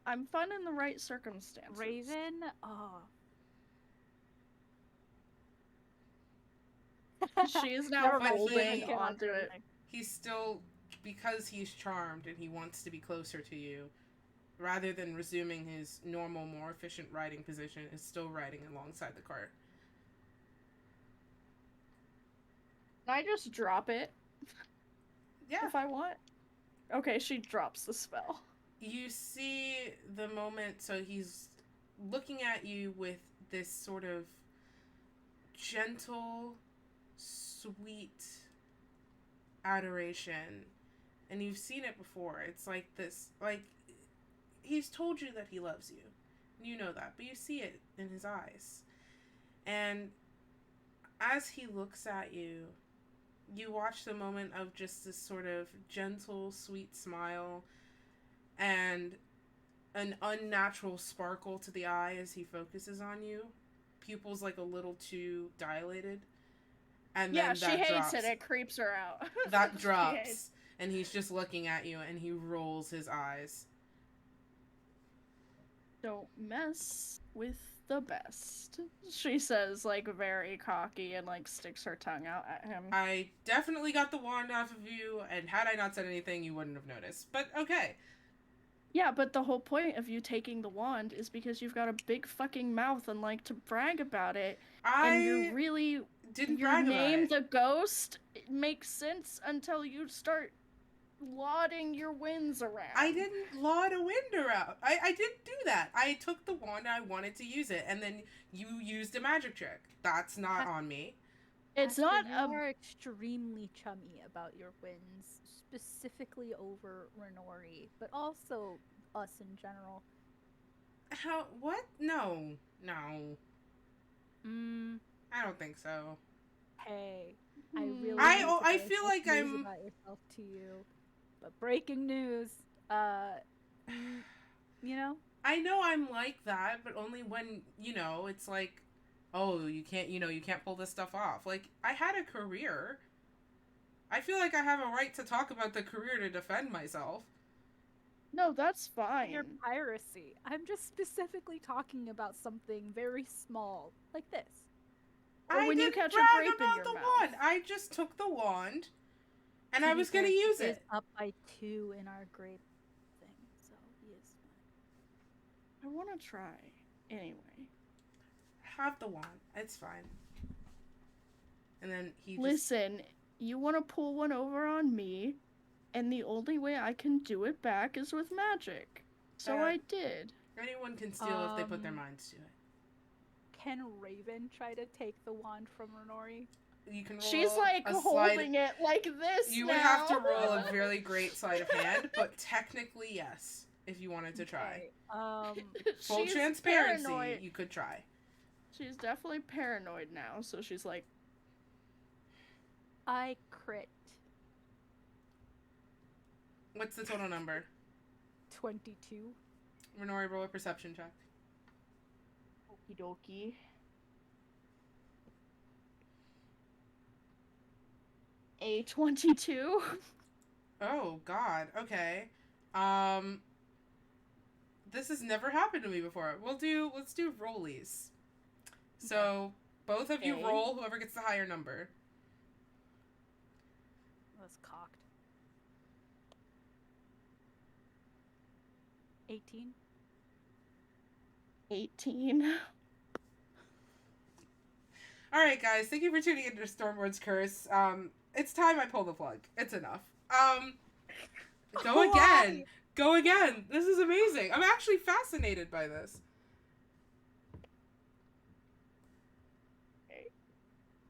I'm fun in the right circumstances. Raven, oh. She is now Never mind, holding he- onto it. He's still, because he's charmed and he wants to be closer to you, rather than resuming his normal, more efficient riding position, is still riding alongside the cart. Can I just drop it Yeah. if I want? Okay, she drops the spell. You see the moment, so he's looking at you with this sort of gentle, sweet adoration. And you've seen it before. It's like this, like, he's told you that he loves you. You know that, but you see it in his eyes. And as he looks at you, you watch the moment of just this sort of gentle, sweet smile and an unnatural sparkle to the eye as he focuses on you. Pupils like a little too dilated. And Yeah, then she that hates drops. it. It creeps her out. That She drops. hates- And he's just looking at you and he rolls his eyes. Don't mess with the best. She says, like, very cocky and, like, sticks her tongue out at him. I definitely got the wand off of you, and had I not said anything, you wouldn't have noticed. But okay. Yeah, but the whole point of you taking the wand is because you've got a big fucking mouth and like to brag about it. And you're really didn't your brag name, about it. the ghost, it makes sense until you start lauding your wins around. I didn't laud a wind around. I didn't do that. I took the wand, I wanted to use it, and then you used a magic trick. That's not on me. It's Casper, not you are extremely chummy about your wins, specifically over Renori, but also us in general. How? What? No. Mm, I don't think so. hey, I really I- need oh, to I break feel this like news I'm- about yourself to you. But breaking news, you know? I know I'm like that, but only when, it's like, oh, you can't pull this stuff off. Like, I had a career. I feel like I have a right to talk about the career to defend myself. No, that's fine. Your piracy. I'm just specifically talking about something very small, like this. Or when you didn't catch a brag grape in about your the mouth. wand. I just took the wand, and To I be was fair, gonna use he is it. up by 2 in our grape thing, so he is fine. I want to try. Anyway. Have the wand. It's fine. And then he just... Listen, you want to pull one over on me, and the only way I can do it back is with magic. So I did. Anyone can steal if they put their Um, minds to it. Can Raven try to take the wand from Renori? You can roll She's like a holding it like this. You now. would have to roll a really great sleight of hand, but technically yes, if you wanted to try. Okay, Full She's transparency, paranoid. you could try. She's definitely paranoid now, so she's like, I crit What's the total number? 22. Renori, roll a perception check. okie dokie. A 22. Oh God. Okay. This has never happened to me before. Let's do rollies. So both of you Okay. roll. Whoever gets the higher number. was cocked. 18. 18. All right, guys. Thank you for tuning into Stormborn's Curse. It's time I pull the plug. It's enough. Go again. Go again. This is amazing. I'm actually fascinated by this.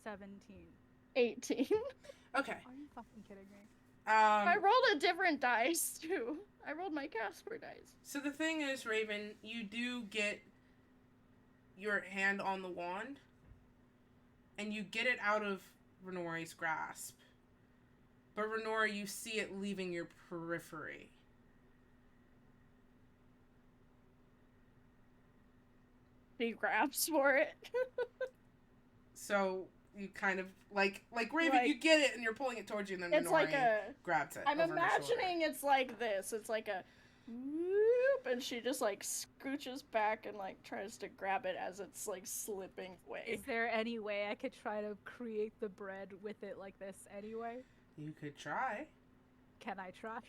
17. 18. Okay. Are you fucking kidding me? I rolled a different dice too. I rolled my Casper dice. So the thing is, Raven, you do get your hand on the wand, and you get it out of Renori's grasp. But Renori, you see it leaving your periphery. He grabs for it. So you kind of like Raven, you get it and you're pulling it towards you, and then It's Renori like grabs it. I'm over her imagining it's like this. It's like a whoop, and she just like scooches back and like tries to grab it as it's like slipping away. Is there any way I could try to create the bread with it like this anyway? You could try. Can I try?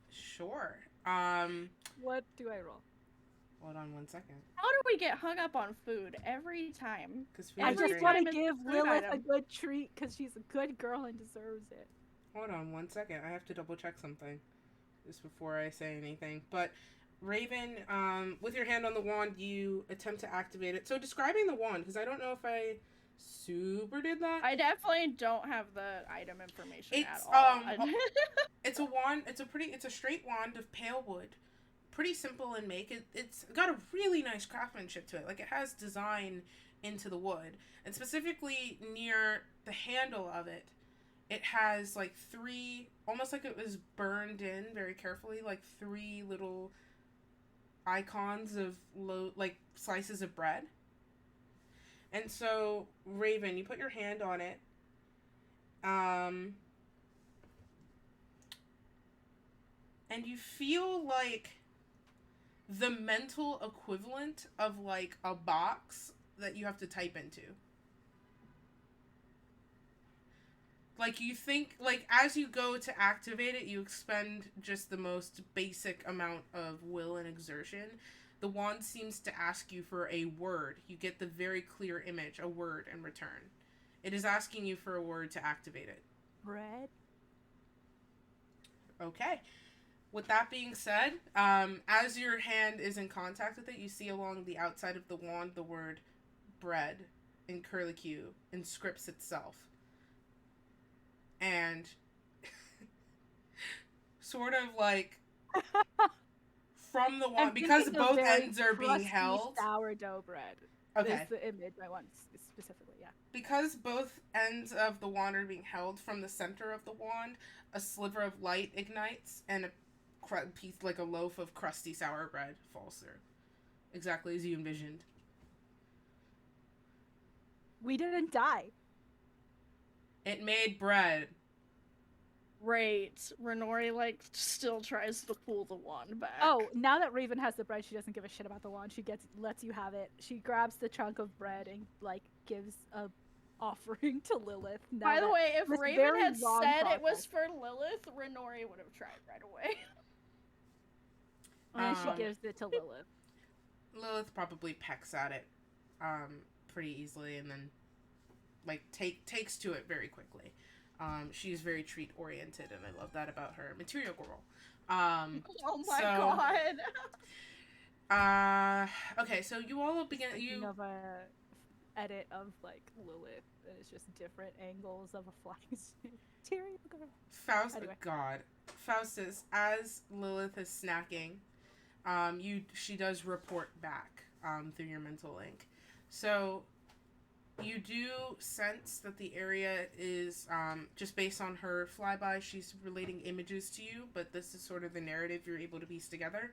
Sure. What do I roll? Hold on 1 second. How do we get hung up on food every time? Because food I is just great. want time to it's give a food Lilith a item. good treat because she's a good girl and deserves it. Hold on 1 second. I have to double check something just before I say anything. But Raven, with your hand on the wand, you attempt to activate it. So describing the wand, because I don't know if I super did that. I definitely don't have the item information It's, at all. It's a wand. It's a straight wand of pale wood. Pretty simple in make. It's got a really nice craftsmanship to it. Like, it has design into the wood. And specifically near the handle of it, it has like three, almost like it was burned in very carefully, like three little icons of like slices of bread. And so, Raven, you put your hand on it. And you feel like the mental equivalent of like a box that you have to type into. Like, you think, like, as you go to activate it, you expend just the most basic amount of will and exertion. The wand seems to ask you for a word. You get the very clear image, a word, in return. It is asking you for a word to activate it. Bread? Okay. With that being said, as your hand is in contact with it, you see along the outside of the wand the word bread in curlicue inscripts itself. And sort of like from the wand, because both ends are being held. Sourdough bread. Okay. Is the image I want specifically, yeah. Because both ends of the wand are being held, from the center of the wand, a sliver of light ignites and a piece, like a loaf of crusty sour bread, falls through. Exactly as you envisioned. We didn't die. It made bread. Great. Renori, like, still tries to pull the wand back. Oh, now that Raven has the bread, she doesn't give a shit about the wand. She lets you have it. She grabs the chunk of bread and like gives a offering to Lilith. By the way, if this Raven very had long said it was process. for Lilith, Renori would have tried right away. And she gives it to Lilith. Lilith probably pecks at it pretty easily, and then like takes to it very quickly. She's very treat oriented, and I love that about her. Material girl. Oh my god. Okay, so you all begin. Thinking of a edit of like Lilith, and it's just different angles of a flying material girl. Anyway. God, Faustus, as Lilith is snacking, she does report back through your mental link. So you do sense that the area is, just based on her flyby, she's relating images to you, but this is sort of the narrative you're able to piece together.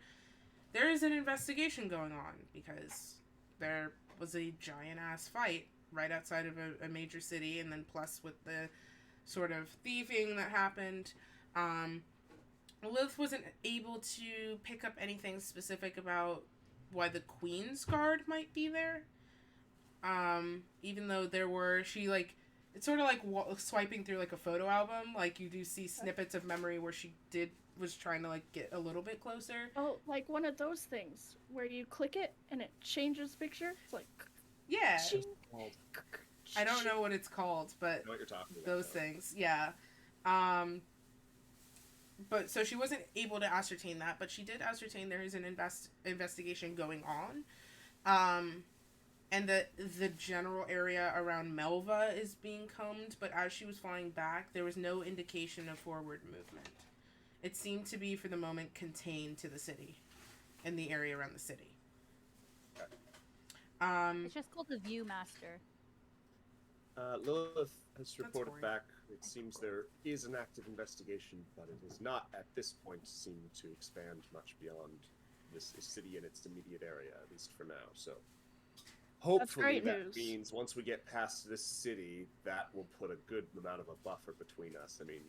There is an investigation going on, because there was a giant-ass fight right outside of a major city, and then plus with the sort of thieving that happened, Lilith wasn't able to pick up anything specific about why the Queen's Guard might be there. Even though she It's sort of like swiping through like a photo album. Like you do see snippets of memory where she was trying to like get a little bit closer. Oh, like one of those things where you click it and it changes picture. It's like Yeah. ching, I don't know what it's called, but I know what you're talking about. those things, yeah. But so she wasn't able to ascertain that, but she did ascertain there is an investigation going on. And the general area around Melva is being combed, but as she was flying back, there was no indication of forward movement. It seemed to be, for the moment, contained to the city, and the area around the city. It's just called the Viewmaster. Lilith has reported horrid. back. It seems there is an active investigation, but it has not, at this point, seemed to expand much beyond this city and its immediate area, at least for now. So, hopefully, great that news. means once we get past this city, that will put a good amount of a buffer between us. I mean,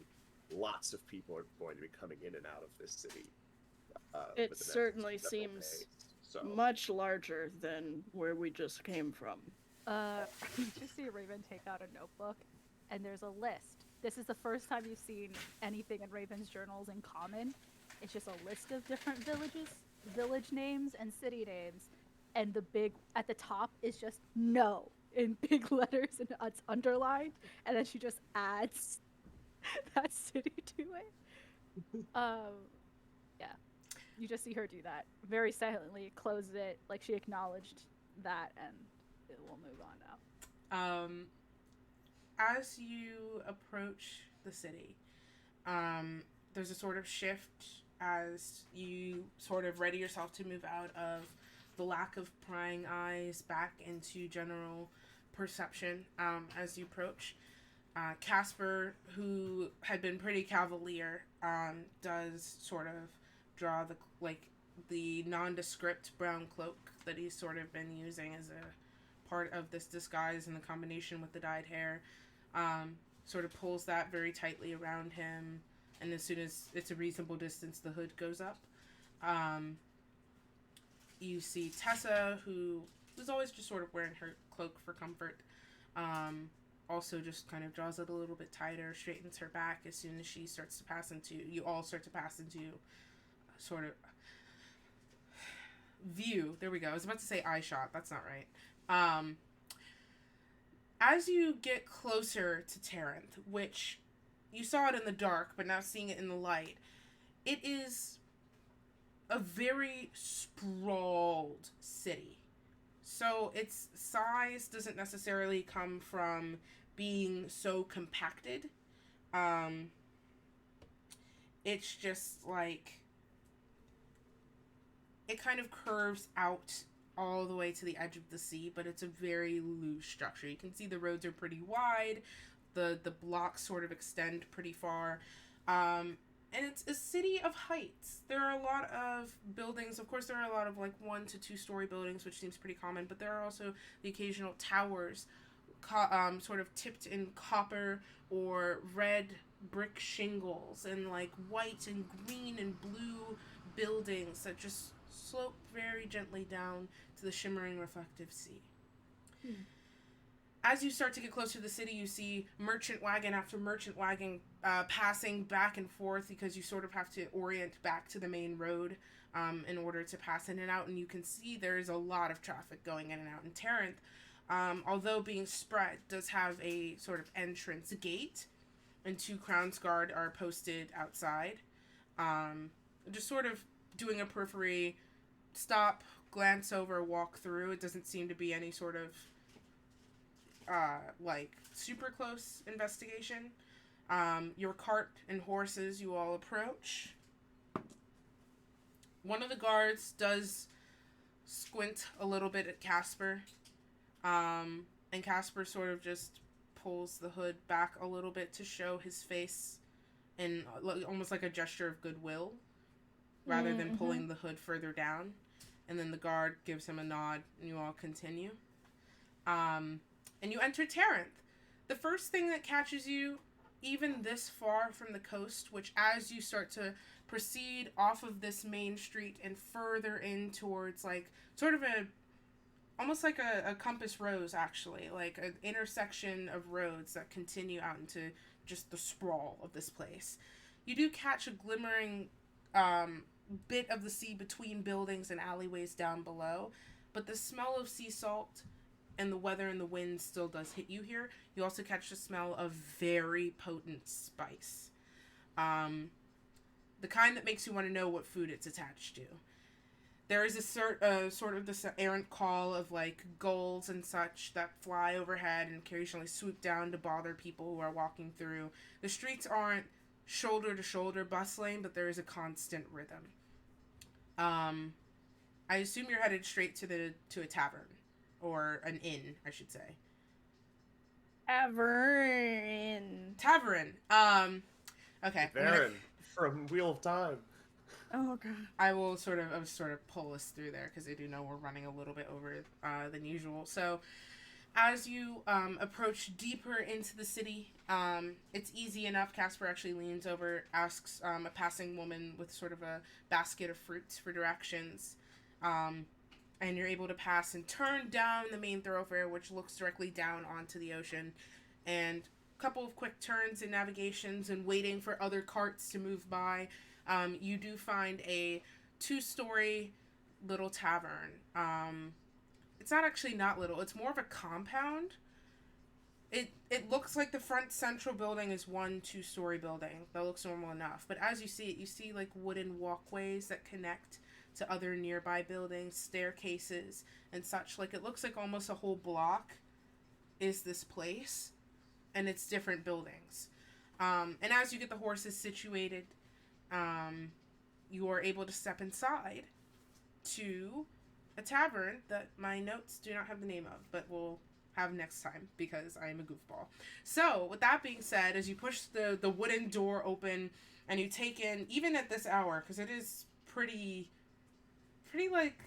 lots of people are going to be coming in and out of this city. It for the next certainly several seems days. So, much larger than where we just came from. You just see Raven take out a notebook, and there's a list. This is the first time you've seen anything in Raven's journals in common. It's just a list of different village names, and city names. And the big, at the top is just no in big letters, and it's underlined. And then she just adds that city to it. Yeah. You just see her do that. Very silently, closes it, like she acknowledged that, and we'll move on now. As you approach the city, there's a sort of shift as you sort of ready yourself to move out of the lack of prying eyes back into general perception. As you approach, Casper, who had been pretty cavalier, does sort of draw the nondescript brown cloak that he's sort of been using as a part of this disguise, in the combination with the dyed hair. Sort of pulls that very tightly around him, and as soon as it's a reasonable distance, the hood goes up. You see Tessa, who was always just sort of wearing her cloak for comfort, also just kind of draws it a little bit tighter, straightens her back as soon as she starts to pass into, you all start to pass into sort of view. There we go. I was about to say eye shot. That's not right. As you get closer to Terranth, which you saw it in the dark, but now seeing it in the light, it is a very sprawled city. So its size doesn't necessarily come from being so compacted. It's just like it kind of curves out all the way to the edge of the sea, but it's a very loose structure. You can see the roads are pretty wide, the blocks sort of extend pretty far, and it's a city of heights. There are a lot of buildings. Of course, there are a lot of like 1 to 2 story buildings, which seems pretty common, but there are also the occasional towers, sort of tipped in copper or red brick shingles, and like white and green and blue buildings that just slope very gently down to the shimmering reflective sea. As you start to get closer to the city, you see merchant wagon after merchant wagon passing back and forth, because you sort of have to orient back to the main road in order to pass in and out, and you can see there's a lot of traffic going in and out. And Terranth, although being spread, does have a sort of entrance gate, and 2 Crown's Guard are posted outside, just sort of doing a periphery stop, glance over, walk through. It doesn't seem to be any sort of like super close investigation. Your cart and horses, you all approach. One of the guards does squint a little bit at Casper, and Casper sort of just pulls the hood back a little bit to show his face in almost like a gesture of goodwill, rather than pulling the hood further down. And then the guard gives him a nod, and you all continue. And you enter Terranth. The first thing that catches you, even this far from the coast, which as you start to proceed off of this main street and further in towards like sort of almost like a compass rose, actually, like an intersection of roads that continue out into just the sprawl of this place. You do catch a glimmering bit of the sea between buildings and alleyways down below, but the smell of sea salt and the weather and the wind still does hit you here. You also catch the smell of very potent spice. Um, the kind that makes you want to know what food it's attached to. There is a sort of this errant call of like gulls and such that fly overhead and occasionally swoop down to bother people who are walking through. The streets aren't shoulder to shoulder bustling, but there is a constant rhythm. I assume you're headed straight to a tavern or an inn, I should say. Tavern. Okay. Baron from Wheel of Time. Oh god. I will sort of pull us through there because I do know we're running a little bit over than usual. So, as you approach deeper into the city, it's easy enough. Casper actually leans over, asks a passing woman with sort of a basket of fruits for directions, and you're able to pass and turn down the main thoroughfare, which looks directly down onto the ocean, and a couple of quick turns and navigations and waiting for other carts to move by. You do find a 2-story little tavern. It's not actually not little. It's more of a compound. It looks like the front central building is one 2-story building. That looks normal enough. But as you see it, you see like wooden walkways that connect to other nearby buildings, staircases, and such. Like it looks like almost a whole block is this place, and it's different buildings. And as you get the horses situated, you are able to step inside to a tavern that my notes do not have the name of, but we'll have next time because I am a goofball. So, with that being said, as you push the wooden door open and you take in, even at this hour, because it is pretty like,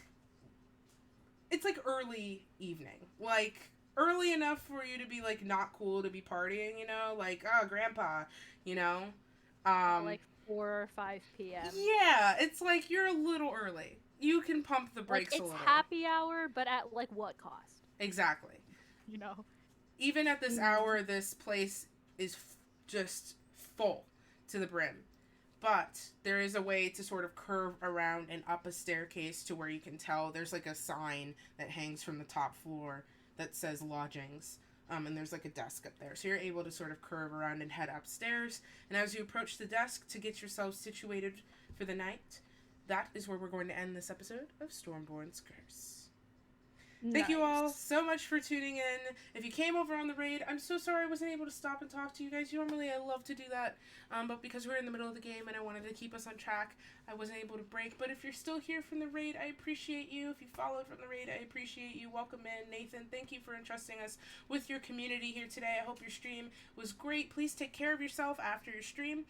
it's like early evening. Like, early enough for you to be like not cool to be partying, you know? Like, oh, grandpa, you know? Like 4 or 5 p.m. Yeah, it's like you're a little early. You can pump the brakes a little. It's happy hour, but at like what cost? Exactly. You know? Even at this hour, this place is just full to the brim. But there is a way to sort of curve around and up a staircase to where you can tell there's like a sign that hangs from the top floor that says lodgings. And there's like a desk up there. So you're able to sort of curve around and head upstairs. And as you approach the desk to get yourself situated for the night, that is where we're going to end this episode of Stormborn's Curse. Thank you all so much for tuning in. If you came over on the raid, I'm so sorry I wasn't able to stop and talk to you guys. Normally I love to do that, but because we're in the middle of the game and I wanted to keep us on track, I wasn't able to break. But if you're still here from the raid, I appreciate you. If you followed from the raid, I appreciate you. Welcome in. Nathan, thank you for entrusting us with your community here today. I hope your stream was great. Please take care of yourself after your stream.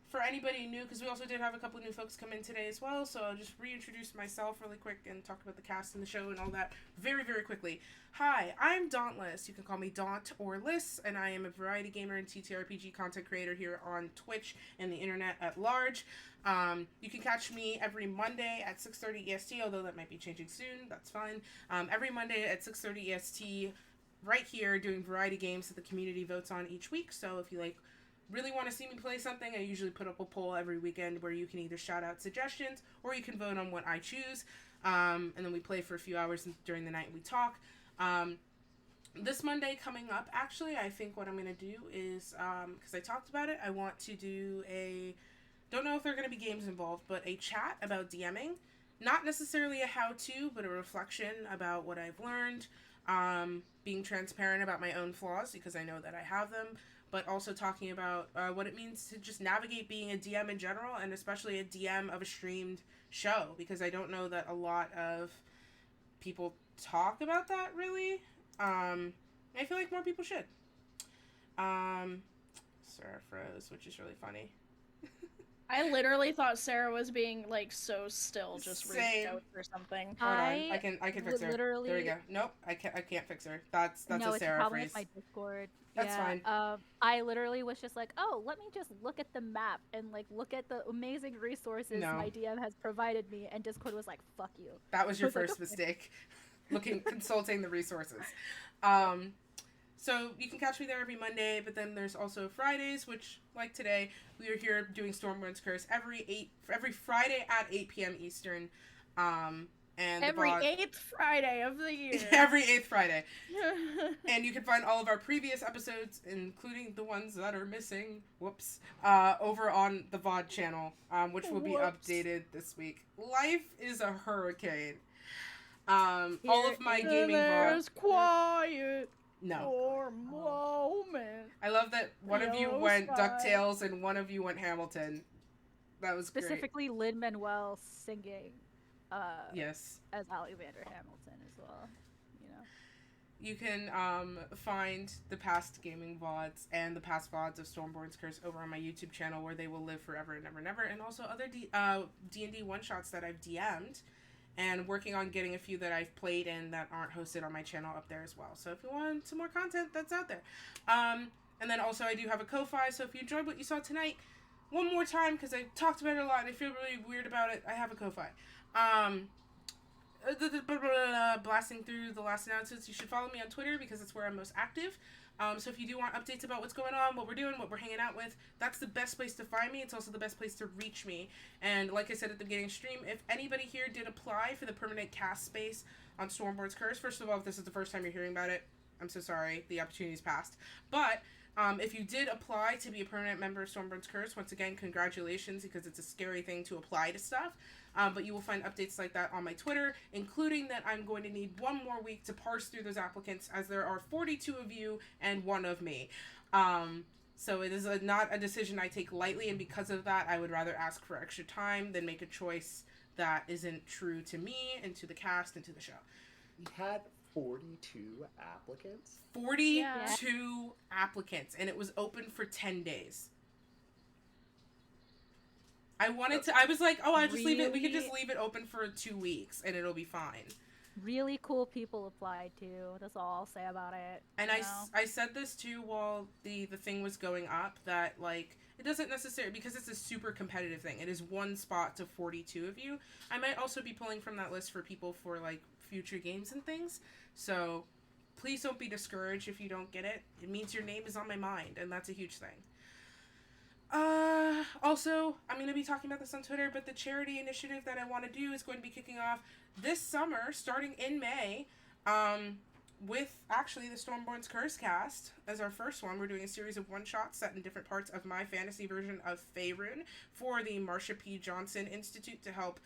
For anybody new, because we also did have a couple new folks come in today as well, so I'll just reintroduce myself really quick and talk about the cast and the show and all that very, very quickly. Hi, I'm Dauntless. You can call me Daunt or Liss, and I am a variety gamer and TTRPG content creator here on Twitch and the internet at large. You can catch me every Monday at 6:30 EST, although that might be changing soon. That's fine. Every Monday at 6:30 EST, right here, doing variety games that the community votes on each week. So if you really want to see me play something, I usually put up a poll every weekend where you can either shout out suggestions or you can vote on what I choose. And then we play for a few hours during the night and we talk. This Monday coming up, actually, I think what I'm going to do is, because I talked about it, I want to do don't know if there are going to be games involved, but a chat about DMing. Not necessarily a how-to, but a reflection about what I've learned. Being transparent about my own flaws, because I know that I have them. But also talking about what it means to just navigate being a DM in general, and especially a DM of a streamed show, because I don't know that a lot of people talk about that, really. I feel like more people should. Sarah froze, which is really funny. I literally thought Sarah was being like so still, just reading notes or something. Hold on, I can fix her. Literally... There we go. Nope, I can't fix her. That's no, a Sarah it's phrase. with my Discord. That's fine. I literally was just like, oh, let me just look at the map and like look at the amazing resources my DM has provided me, and Discord was like, fuck you. That was your first mistake. consulting the resources. So you can catch me there every Monday, but then there's also Fridays, which, like today, we are here doing Stormborn's Curse every Friday at 8 p.m. Eastern. And every 8th Friday of the year. Every 8th Friday. And you can find all of our previous episodes, including the ones that are missing, over on the VOD channel, which will be updated this week. Life is a hurricane. All of my gaming There's quiet. No. For moment. I love that one of you went DuckTales and one of you went Hamilton. That was specifically great. Lin-Manuel singing. Yes. As Alexander Hamilton as well. You know. You can find the past gaming VODs and the past VODs of Stormborn's Curse over on my YouTube channel, where they will live forever and never, never, and also other D&D one-shots that I've DM'd. And working on getting a few that I've played in that aren't hosted on my channel up there as well. So if you want some more content, that's out there. And then also I do have a Ko-Fi, so if you enjoyed what you saw tonight, one more time, because I talked about it a lot and I feel really weird about it, I have a Ko-Fi. Blasting through the last announcements, you should follow me on Twitter because it's where I'm most active. So if you do want updates about what's going on, what we're doing, what we're hanging out with, that's the best place to find me. It's also the best place to reach me. And like I said at the beginning of the stream, if anybody here did apply for the permanent cast space on Stormborn's Curse, first of all, if this is the first time you're hearing about it, I'm so sorry, the opportunity's passed. But if you did apply to be a permanent member of Stormborn's Curse, once again, congratulations, because it's a scary thing to apply to stuff. But you will find updates like that on my Twitter, including that I'm going to need one more week to parse through those applicants, as there are 42 of you and 1 of me. So it is not a decision I take lightly, and because of that, I would rather ask for extra time than make a choice that isn't true to me and to the cast and to the show. We had 42 applicants? 42 applicants, and it was open for 10 days. I was like, oh, I just leave it. We could just leave it open for 2 weeks and it'll be fine. Really cool people applied too. That's all I'll say about it. And I said this too while the thing was going up, that like it doesn't necessarily, because it's a super competitive thing. It is 1 spot to 42 of you. I might also be pulling from that list for people for like future games and things. So please don't be discouraged if you don't get it. It means your name is on my mind, and that's a huge thing. Also, I'm going to be talking about this on Twitter, but the charity initiative that I want to do is going to be kicking off this summer, starting in May, with actually the Stormborn's Curse cast as our first one. We're doing a series of one-shots set in different parts of my fantasy version of Faerun for the Marsha P. Johnson Institute to help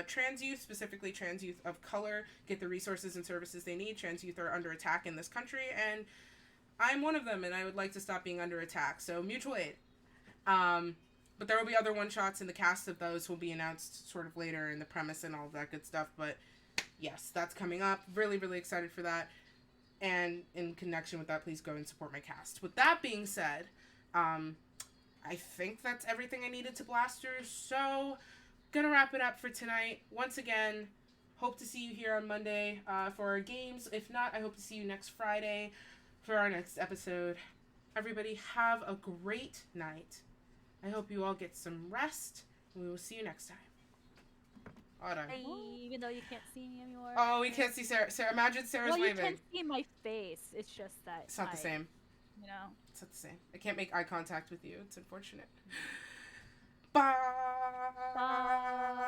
trans youth, specifically trans youth of color, get the resources and services they need. Trans youth are under attack in this country, and I'm one of them, and I would like to stop being under attack, so mutual aid. But there will be other one-shots, and the cast of those will be announced sort of later in the premise and all of that good stuff. But yes, that's coming up. Really, really excited for that. And in connection with that, please go and support my cast. With that being said, I think that's everything I needed to blasters. So, gonna wrap it up for tonight. Once again, hope to see you here on Monday for our games. If not, I hope to see you next Friday for our next episode. Everybody have a great night. I hope you all get some rest, and we will see you next time. Hold on. Hey, even though you can't see me anymore. Oh, we can't see Sarah. Imagine Sarah's waving. Well, you can see my face. It's just that it's not the same. You know? It's not the same. I can't make eye contact with you. It's unfortunate. Bye. Bye.